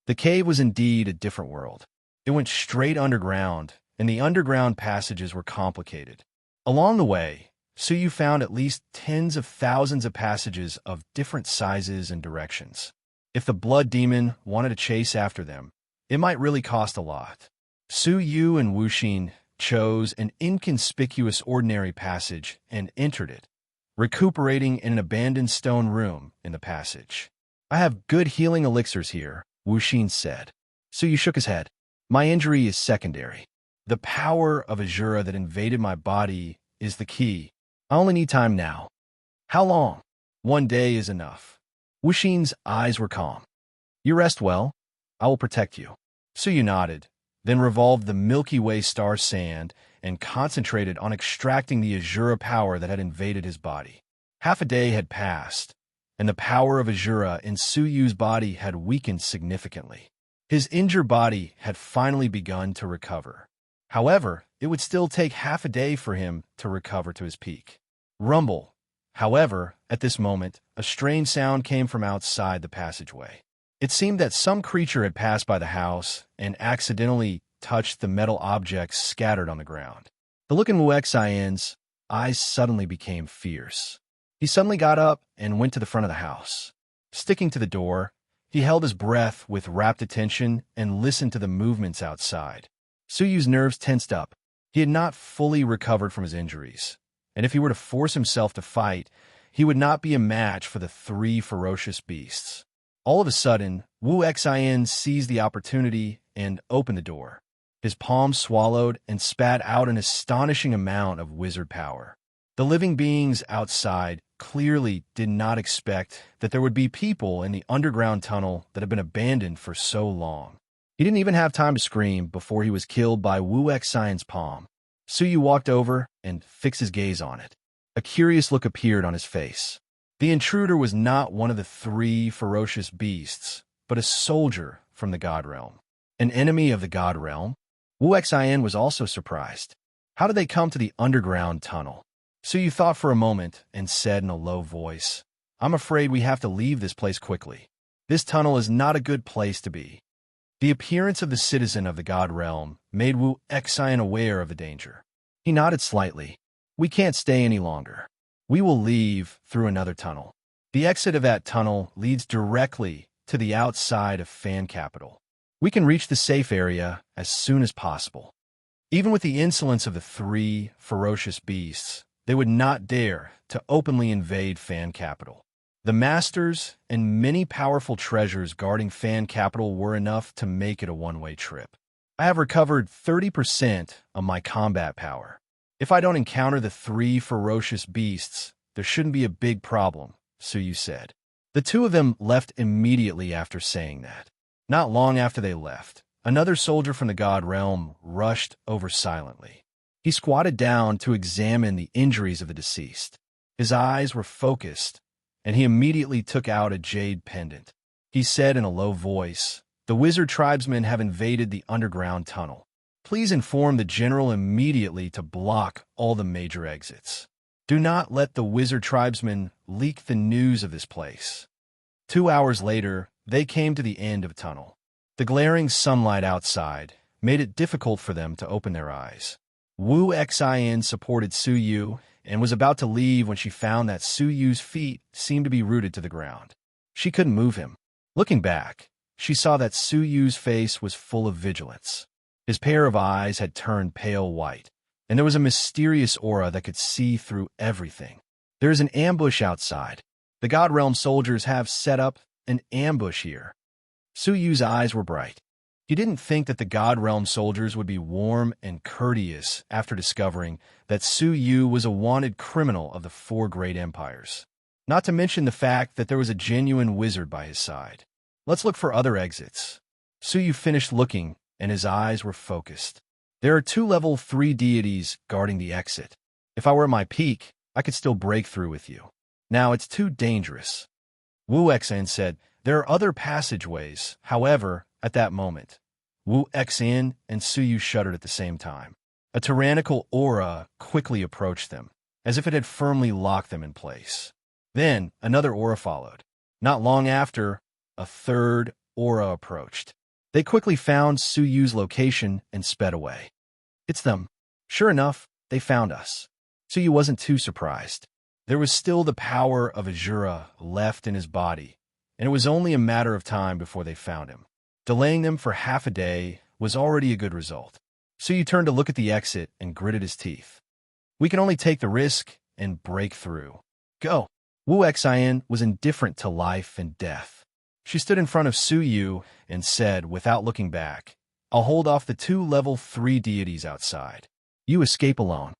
The cave was indeed a different world. It went straight underground, and the underground passages were complicated. Along the way, Suyu found at least tens of thousands of passages of different sizes and directions. If the blood demon wanted to chase after them, it might really cost a lot. Suyu and Wu Xin chose an inconspicuous ordinary passage and entered it, recuperating in an abandoned stone room in the passage. I have good healing elixirs here, Wu Xin said. Suyu shook his head. My injury is secondary. The power of Azura that invaded my body is the key. I only need time now. How long? 1 day is enough. Wu Xin's eyes were calm. You rest well. I will protect you. Suyu nodded, then revolved the Milky Way star sand and concentrated on extracting the Azura power that had invaded his body. Half a day had passed, and the power of Azura in Suyu's body had weakened significantly. His injured body had finally begun to recover. However, it would still take half a day for him to recover to his peak. Rumble. However, at this moment, a strange sound came from outside the passageway. It seemed that some creature had passed by the house and accidentally touched the metal objects scattered on the ground. The look in Wu Xian's eyes suddenly became fierce. He suddenly got up and went to the front of the house. Sticking to the door, he held his breath with rapt attention and listened to the movements outside. Suyu's nerves tensed up. He had not fully recovered from his injuries, and if he were to force himself to fight, he would not be a match for the 3 ferocious beasts. All of a sudden, Wu Xian seized the opportunity and opened the door. His palms swallowed and spat out an astonishing amount of wizard power. The living beings outside clearly did not expect that there would be people in the underground tunnel that had been abandoned for so long. He didn't even have time to scream before he was killed by Wu Xian's palm. Suyu walked over and fixed his gaze on it. A curious look appeared on his face. The intruder was not one of the three ferocious beasts, but a soldier from the God Realm. An enemy of the God Realm? Wu Xian was also surprised. How did they come to the underground tunnel? Suyu thought for a moment and said in a low voice, I'm afraid we have to leave this place quickly. This tunnel is not a good place to be. The appearance of the citizen of the God Realm made Wu Xian aware of the danger. He nodded slightly. We can't stay any longer. We will leave through another tunnel. The exit of that tunnel leads directly to the outside of Fan Capital. We can reach the safe area as soon as possible. Even with the insolence of the three ferocious beasts, they would not dare to openly invade Fan Capital. The masters and many powerful treasures guarding Fan Capital were enough to make it a one-way trip. I have recovered 30% of my combat power. If I don't encounter the three ferocious beasts, there shouldn't be a big problem, Suyu said. The two of them left immediately after saying that. Not long after they left, another soldier from the God Realm rushed over silently. He squatted down to examine the injuries of the deceased. His eyes were focused, and he immediately took out a jade pendant. He said in a low voice, The wizard tribesmen have invaded the underground tunnel. Please inform the general immediately to block all the major exits. Do not let the wizard tribesmen leak the news of this place. 2 hours later, they came to the end of the tunnel. The glaring sunlight outside made it difficult for them to open their eyes. Wu Xian supported Suyu and was about to leave when she found that Suyu's feet seemed to be rooted to the ground. She couldn't move him. Looking back, she saw that Suyu's face was full of vigilance. His pair of eyes had turned pale white, and there was a mysterious aura that could see through everything. There is an ambush outside. The God Realm soldiers have set up an ambush here. Suyu's eyes were bright. He didn't think that the God Realm soldiers would be warm and courteous after discovering that Suyu was a wanted criminal of the four great empires. Not to mention the fact that there was a genuine wizard by his side. Let's look for other exits. Suyu finished looking, and his eyes were focused. There are 2 level 3 deities guarding the exit. If I were at my peak, I could still break through with you. Now it's too dangerous. Wu Xian said, There are other passageways. However, at that moment, Wu Xian and Suyu shuddered at the same time. A tyrannical aura quickly approached them, as if it had firmly locked them in place. Then another aura followed. Not long after, a third aura approached. They quickly found Suyu's location and sped away. It's them. Sure enough, they found us. Suyu wasn't too surprised. There was still the power of Azura left in his body, and it was only a matter of time before they found him. Delaying them for half a day was already a good result. Suyu turned to look at the exit and gritted his teeth. We can only take the risk and break through. Go. Wu Xian was indifferent to life and death. She stood in front of Suyu and said, without looking back, I'll hold off the 2 level 3 deities outside. You escape alone.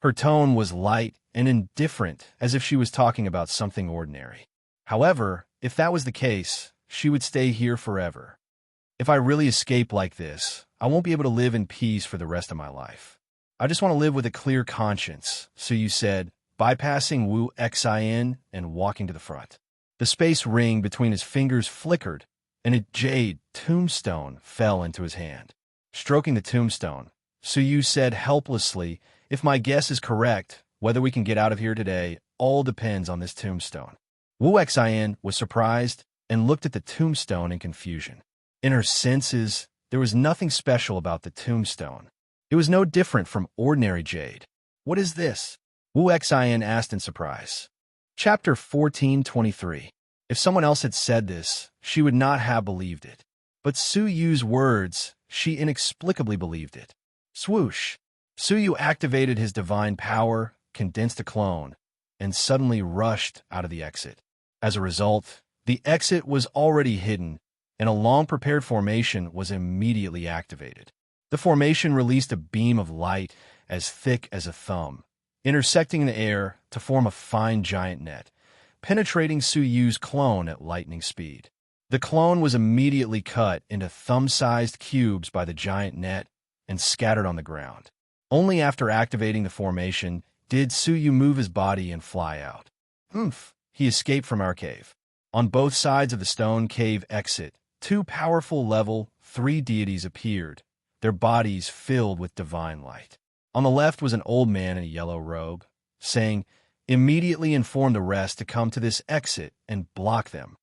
Her tone was light and indifferent, as if she was talking about something ordinary. However, if that was the case, she would stay here forever. If I really escape like this, I won't be able to live in peace for the rest of my life. I just want to live with a clear conscience, Suyu said, bypassing Wu Xian and walking to the front. The space ring between his fingers flickered, and a jade tombstone fell into his hand. Stroking the tombstone, Suyu said helplessly, If my guess is correct, whether we can get out of here today all depends on this tombstone. Wu Xian was surprised and looked at the tombstone in confusion. In her senses, there was nothing special about the tombstone. It was no different from ordinary jade. What is this? Wu Xian asked in surprise. Chapter 14:23. If someone else had said this, she would not have believed it. But Suyu's words, she inexplicably believed it. Swoosh! Suyu activated his divine power, condensed a clone, and suddenly rushed out of the exit. As a result, the exit was already hidden, and a long-prepared formation was immediately activated. The formation released a beam of light as thick as a thumb, intersecting the air to form a fine giant net, penetrating Suyu's clone at lightning speed. The clone was immediately cut into thumb-sized cubes by the giant net and scattered on the ground. Only after activating the formation did Suyu move his body and fly out. Oomph! He escaped from our cave. On both sides of the stone cave exit, two powerful level 3 deities appeared, their bodies filled with divine light. On the left was an old man in a yellow robe, saying, "Immediately inform the rest to come to this exit and block them."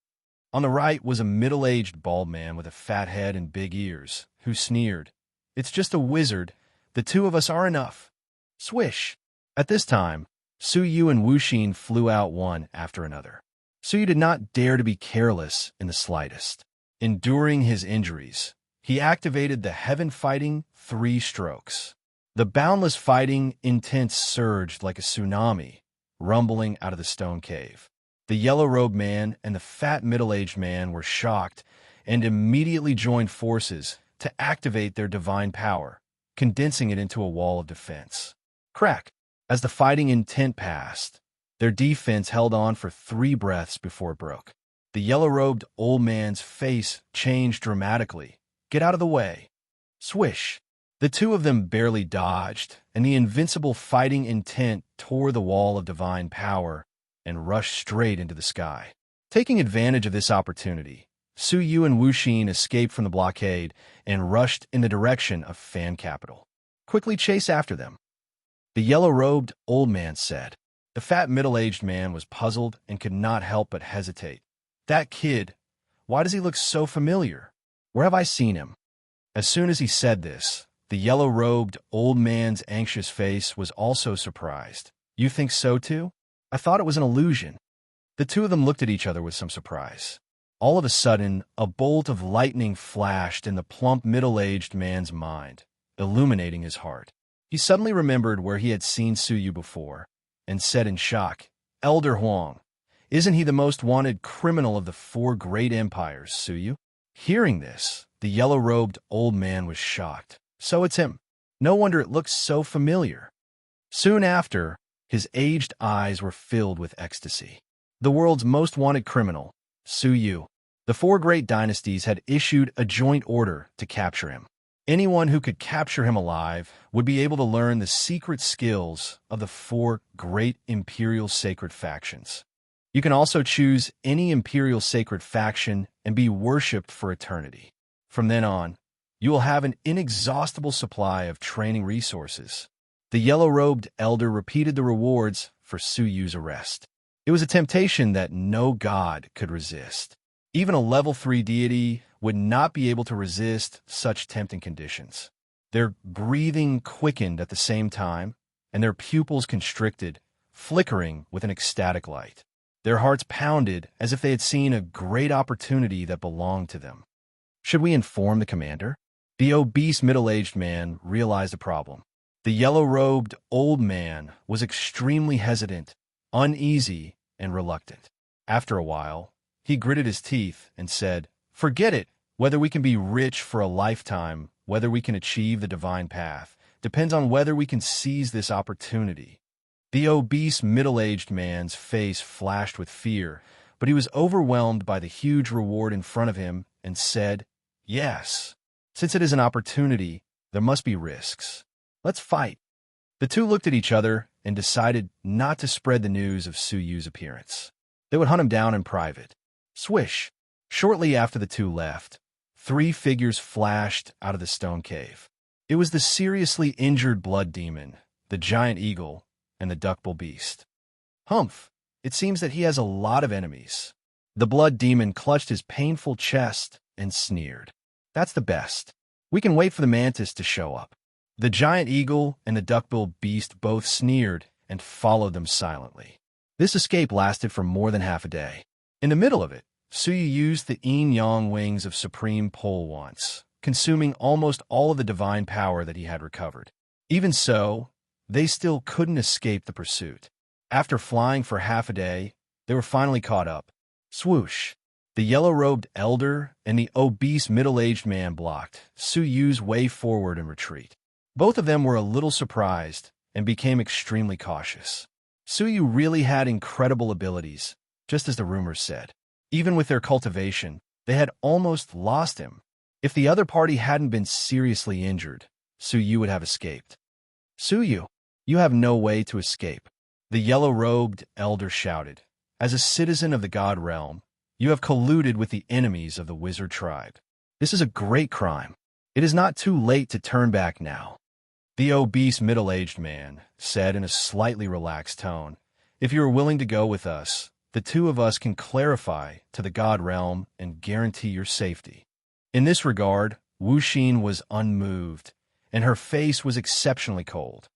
On the right was a middle-aged bald man with a fat head and big ears, who sneered, "It's just a wizard. The two of us are enough." Swish! At this time, Suyu and Wuxin flew out one after another. Suyu did not dare to be careless in the slightest. Enduring his injuries, he activated the Heaven Fighting 3 strokes. The boundless fighting intent surged like a tsunami, rumbling out of the stone cave. The yellow-robed man and the fat middle-aged man were shocked and immediately joined forces to activate their divine power, condensing it into a wall of defense. Crack! As the fighting intent passed, their defense held on for 3 breaths before it broke. The yellow-robed old man's face changed dramatically. "Get out of the way." Swish! The two of them barely dodged, and the invincible fighting intent tore the wall of divine power and rushed straight into the sky. Taking advantage of this opportunity, Suyu and Wuxin escaped from the blockade and rushed in the direction of Fan Capital. "Quickly chase after them," the yellow-robed old man said. The fat middle-aged man was puzzled and could not help but hesitate. "That kid, why does he look so familiar? Where have I seen him?" As soon as he said this, the yellow-robed old man's anxious face was also surprised. "You think so too? I thought it was an illusion." The two of them looked at each other with some surprise. All of a sudden, a bolt of lightning flashed in the plump middle-aged man's mind, illuminating his heart. He suddenly remembered where he had seen Suyu before, and said in shock, "Elder Huang, isn't he the most wanted criminal of the 4 great empires, Suyu?" Hearing this, the yellow-robed old man was shocked. "So it's him. No wonder it looks so familiar." Soon after, his aged eyes were filled with ecstasy. The world's most wanted criminal, Suyu. The 4 great dynasties had issued a joint order to capture him. Anyone who could capture him alive would be able to learn the secret skills of the 4 great imperial sacred factions. You can also choose any imperial sacred faction and be worshipped for eternity. From then on, you will have an inexhaustible supply of training resources. The yellow-robed elder repeated the rewards for Suyu's arrest. It was a temptation that no god could resist. Even a level 3 deity would not be able to resist such tempting conditions. Their breathing quickened at the same time, and their pupils constricted, flickering with an ecstatic light. Their hearts pounded as if they had seen a great opportunity that belonged to them. Should we inform the commander? The obese middle-aged man realized the problem. The yellow-robed old man was extremely hesitant, uneasy, and reluctant. After a while, he gritted his teeth and said, "Forget it. Whether we can be rich for a lifetime, whether we can achieve the divine path, depends on whether we can seize this opportunity." The obese middle-aged man's face flashed with fear, but he was overwhelmed by the huge reward in front of him and said, "Yes. Since it is an opportunity, there must be risks. Let's fight." The two looked at each other and decided not to spread the news of Suyu's appearance. They would hunt him down in private. Swish! Shortly after the two left, 3 figures flashed out of the stone cave. It was the seriously injured blood demon, the giant eagle, and the duckbill beast. "Humph! It seems that he has a lot of enemies." The blood demon clutched his painful chest and sneered. "That's the best. We can wait for the mantis to show up." The giant eagle and the duckbill beast both sneered and followed them silently. This escape lasted for more than half a day. In the middle of it, Suyu used the yin-yang wings of Supreme Pole once, consuming almost all of the divine power that he had recovered. Even so, they still couldn't escape the pursuit. After flying for half a day, they were finally caught up. Swoosh! The yellow-robed elder and the obese middle-aged man blocked Suyu's way forward and retreat. Both of them were a little surprised and became extremely cautious. Suyu really had incredible abilities, just as the rumors said. Even with their cultivation, they had almost lost him. If the other party hadn't been seriously injured, Suyu would have escaped. Suyu, you have no way to escape. The yellow-robed elder shouted. As a citizen of the god realm, you have colluded with the enemies of the wizard tribe. This is a great crime. It is not too late to turn back now. The obese middle-aged man said in a slightly relaxed tone, if you are willing to go with us, the two of us can clarify to the god realm and guarantee your safety. In this regard, Wuxin was unmoved, and her face was exceptionally cold.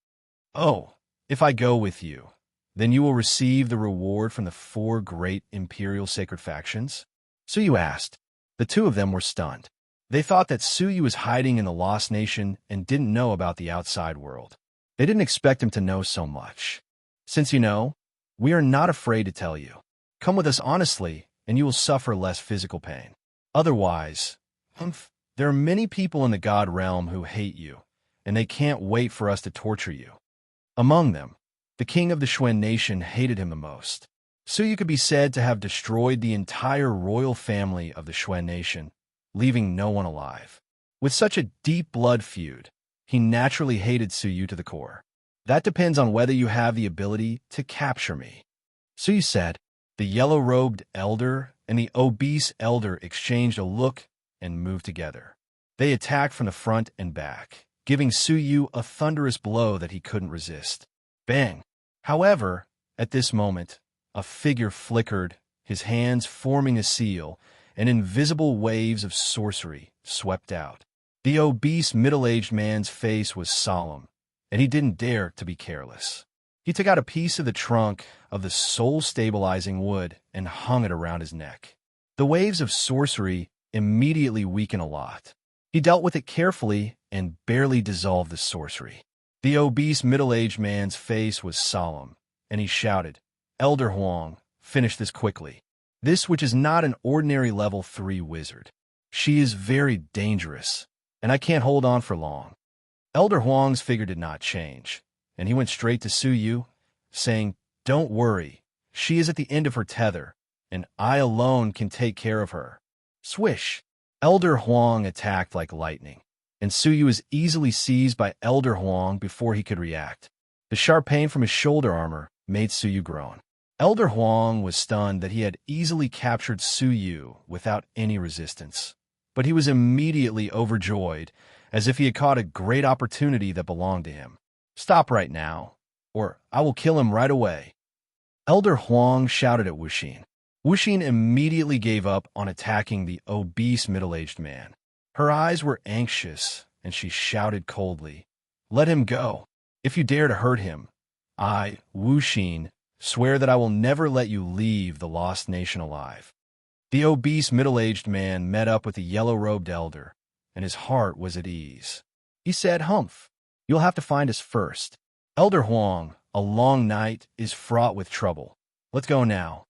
Oh, if I go with you, then you will receive the reward from the 4 great imperial sacred factions? Suyu asked. The two of them were stunned. They thought that Suyu was hiding in the Lost Nation and didn't know about the outside world. They didn't expect him to know so much. Since you know, we are not afraid to tell you. Come with us honestly, and you will suffer less physical pain. Otherwise, there are many people in the god realm who hate you, and they can't wait for us to torture you. Among them, the king of the Xuan nation hated him the most. Suyu could be said to have destroyed the entire royal family of the Xuan nation, leaving no one alive. With such a deep blood feud, he naturally hated Suyu to the core. That depends on whether you have the ability to capture me. Suyu said. The yellow-robed elder and the obese elder exchanged a look and moved together. They attacked from the front and back, giving Suyu a thunderous blow that he couldn't resist. Bang! However, at this moment, a figure flickered, his hands forming a seal, and invisible waves of sorcery swept out. The obese middle-aged man's face was solemn, and he didn't dare to be careless. He took out a piece of the trunk of the soul-stabilizing wood and hung it around his neck. The waves of sorcery immediately weakened a lot. He dealt with it carefully and barely dissolved the sorcery. The obese middle-aged man's face was solemn, and he shouted, Elder Huang, finish this quickly. This which is not an ordinary level 3 wizard. She is very dangerous, and I can't hold on for long. Elder Huang's figure did not change, and he went straight to Suyu, saying, Don't worry, she is at the end of her tether, and I alone can take care of her. Swish! Elder Huang attacked like lightning, and Suyu was easily seized by Elder Huang before he could react. The sharp pain from his shoulder armor made Suyu groan. Elder Huang was stunned that he had easily captured Suyu without any resistance, but he was immediately overjoyed, as if he had caught a great opportunity that belonged to him. Stop right now, or I will kill him right away. Elder Huang shouted at Wuxin. Wuxin immediately gave up on attacking the obese middle-aged man. Her eyes were anxious, and she shouted coldly, Let him go. If you dare to hurt him, I, Wuxin, swear that I will never let you leave the Lost Nation alive. The obese middle-aged man met up with the yellow-robed elder, and his heart was at ease. He said, Humph, you'll have to find us first. Elder Huang, a long night is fraught with trouble. Let's go now.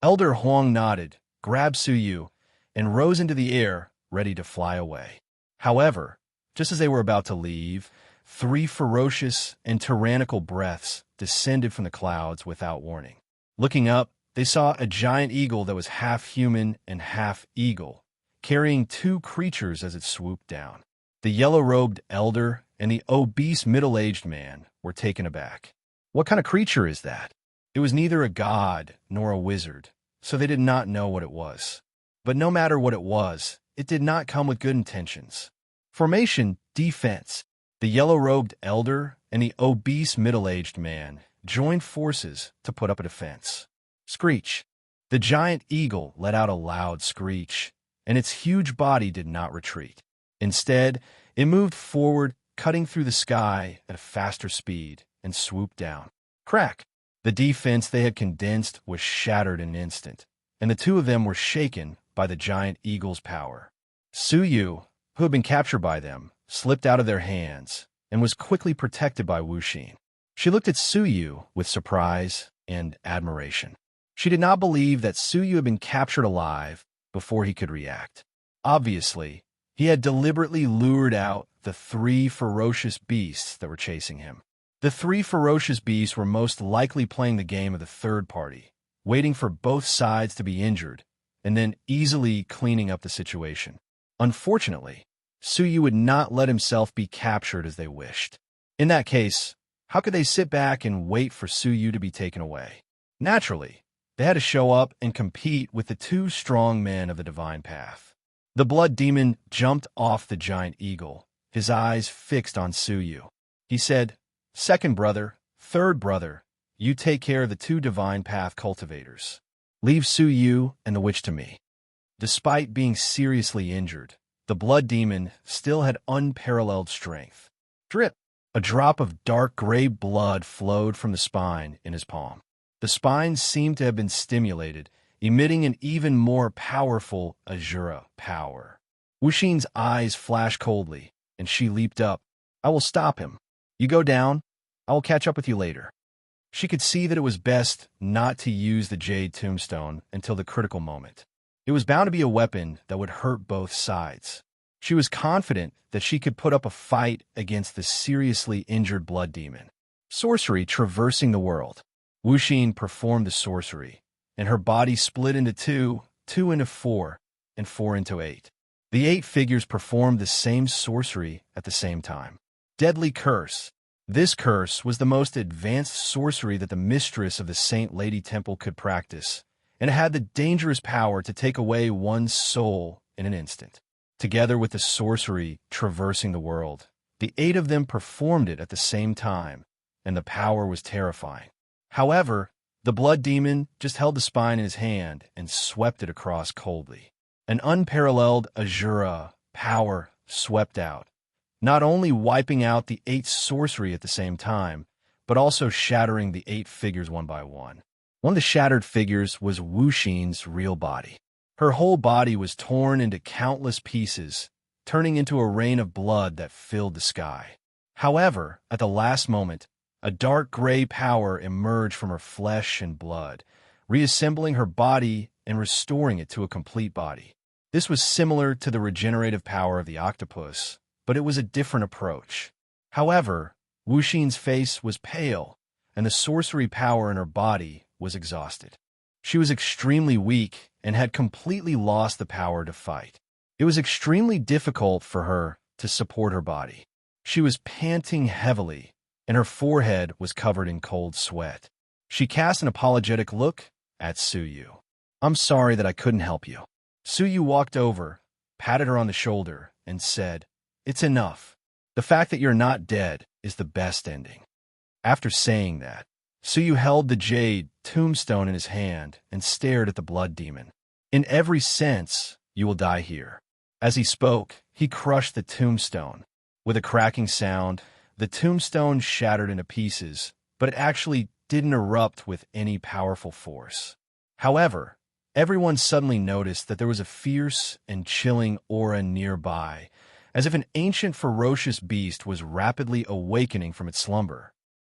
Elder Huang nodded, grabbed Suyu, and rose into the air, ready to fly away. However, just as they were about to leave, 3 ferocious and tyrannical breaths descended from the clouds without warning. Looking up, they saw a giant eagle that was half human and half eagle, carrying 2 creatures as it swooped down. The yellow-robed elder and the obese middle-aged man were taken aback. What kind of creature is that? It was neither a god nor a wizard, so they did not know what it was. But no matter what it was, it did not come with good intentions. Formation, defense. The yellow-robed elder and the obese middle-aged man joined forces to put up a defense. Screech. The giant eagle let out a loud screech, and its huge body did not retreat. Instead, it moved forward, cutting through the sky at a faster speed, and swooped down. Crack! The defense they had condensed was shattered in an instant, and the two of them were shaken by the giant eagle's power. Suyu, who had been captured by them, slipped out of their hands and was quickly protected by Wuxin. She looked at Suyu with surprise and admiration. She did not believe that Suyu had been captured alive before he could react. Obviously, he had deliberately lured out the 3 ferocious beasts that were chasing him. The 3 ferocious beasts were most likely playing the game of the third party, waiting for both sides to be injured, and then easily cleaning up the situation. Unfortunately, Suyu would not let himself be captured as they wished. In that case, how could they sit back and wait for Suyu to be taken away? Naturally, they had to show up and compete with the two strong men of the divine path. The blood demon jumped off the giant eagle, his eyes fixed on Suyu. He said, "Second brother, third brother, you take care of the two divine path cultivators. Leave Suyu and the witch to me." Despite being seriously injured, the blood demon still had unparalleled strength. Drip! A drop of dark gray blood flowed from the spine in his palm. The spine seemed to have been stimulated, emitting an even more powerful Azura power. Wuxin's eyes flashed coldly, and she leaped up. "I will stop him. You go down. I will catch up with you later." She could see that it was best not to use the jade tombstone until the critical moment. It was bound to be a weapon that would hurt both sides. She was confident that she could put up a fight against the seriously injured blood demon. Sorcery traversing the world. Wuxin performed the sorcery, and her body split into two, two into four, and four into eight. The 8 figures performed the same sorcery at the same time. Deadly Curse. This curse was the most advanced sorcery that the mistress of the Saint Lady Temple could practice, and it had the dangerous power to take away one's soul in an instant. Together with the sorcery traversing the world, the 8 of them performed it at the same time, and the power was terrifying. However, the blood demon just held the spine in his hand and swept it across coldly. An unparalleled Azura power swept out, not only wiping out the 8 sorcery at the same time, but also shattering the 8 figures one by one. One of the shattered figures was Wuxin's real body. Her whole body was torn into countless pieces, turning into a rain of blood that filled the sky. However, at the last moment, a dark gray power emerged from her flesh and blood, reassembling her body and restoring it to a complete body. This was similar to the regenerative power of the octopus, but it was a different approach. However, Wuxin's face was pale, and the sorcery power in her body was exhausted. She was extremely weak and had completely lost the power to fight. It was extremely difficult for her to support her body. She was panting heavily, and her forehead was covered in cold sweat. She cast an apologetic look at Suyu. "I'm sorry that I couldn't help you." Suyu walked over, patted her on the shoulder, and said, "It's enough. The fact that you're not dead is the best ending." After saying that, Suyu held the jade tombstone in his hand and stared at the blood demon. "In every sense, you will die here." As he spoke, he crushed the tombstone. With a cracking sound, the tombstone shattered into pieces, but it actually didn't erupt with any powerful force. However, everyone suddenly noticed that there was a fierce and chilling aura nearby, as if an ancient ferocious beast was rapidly awakening from its slumber.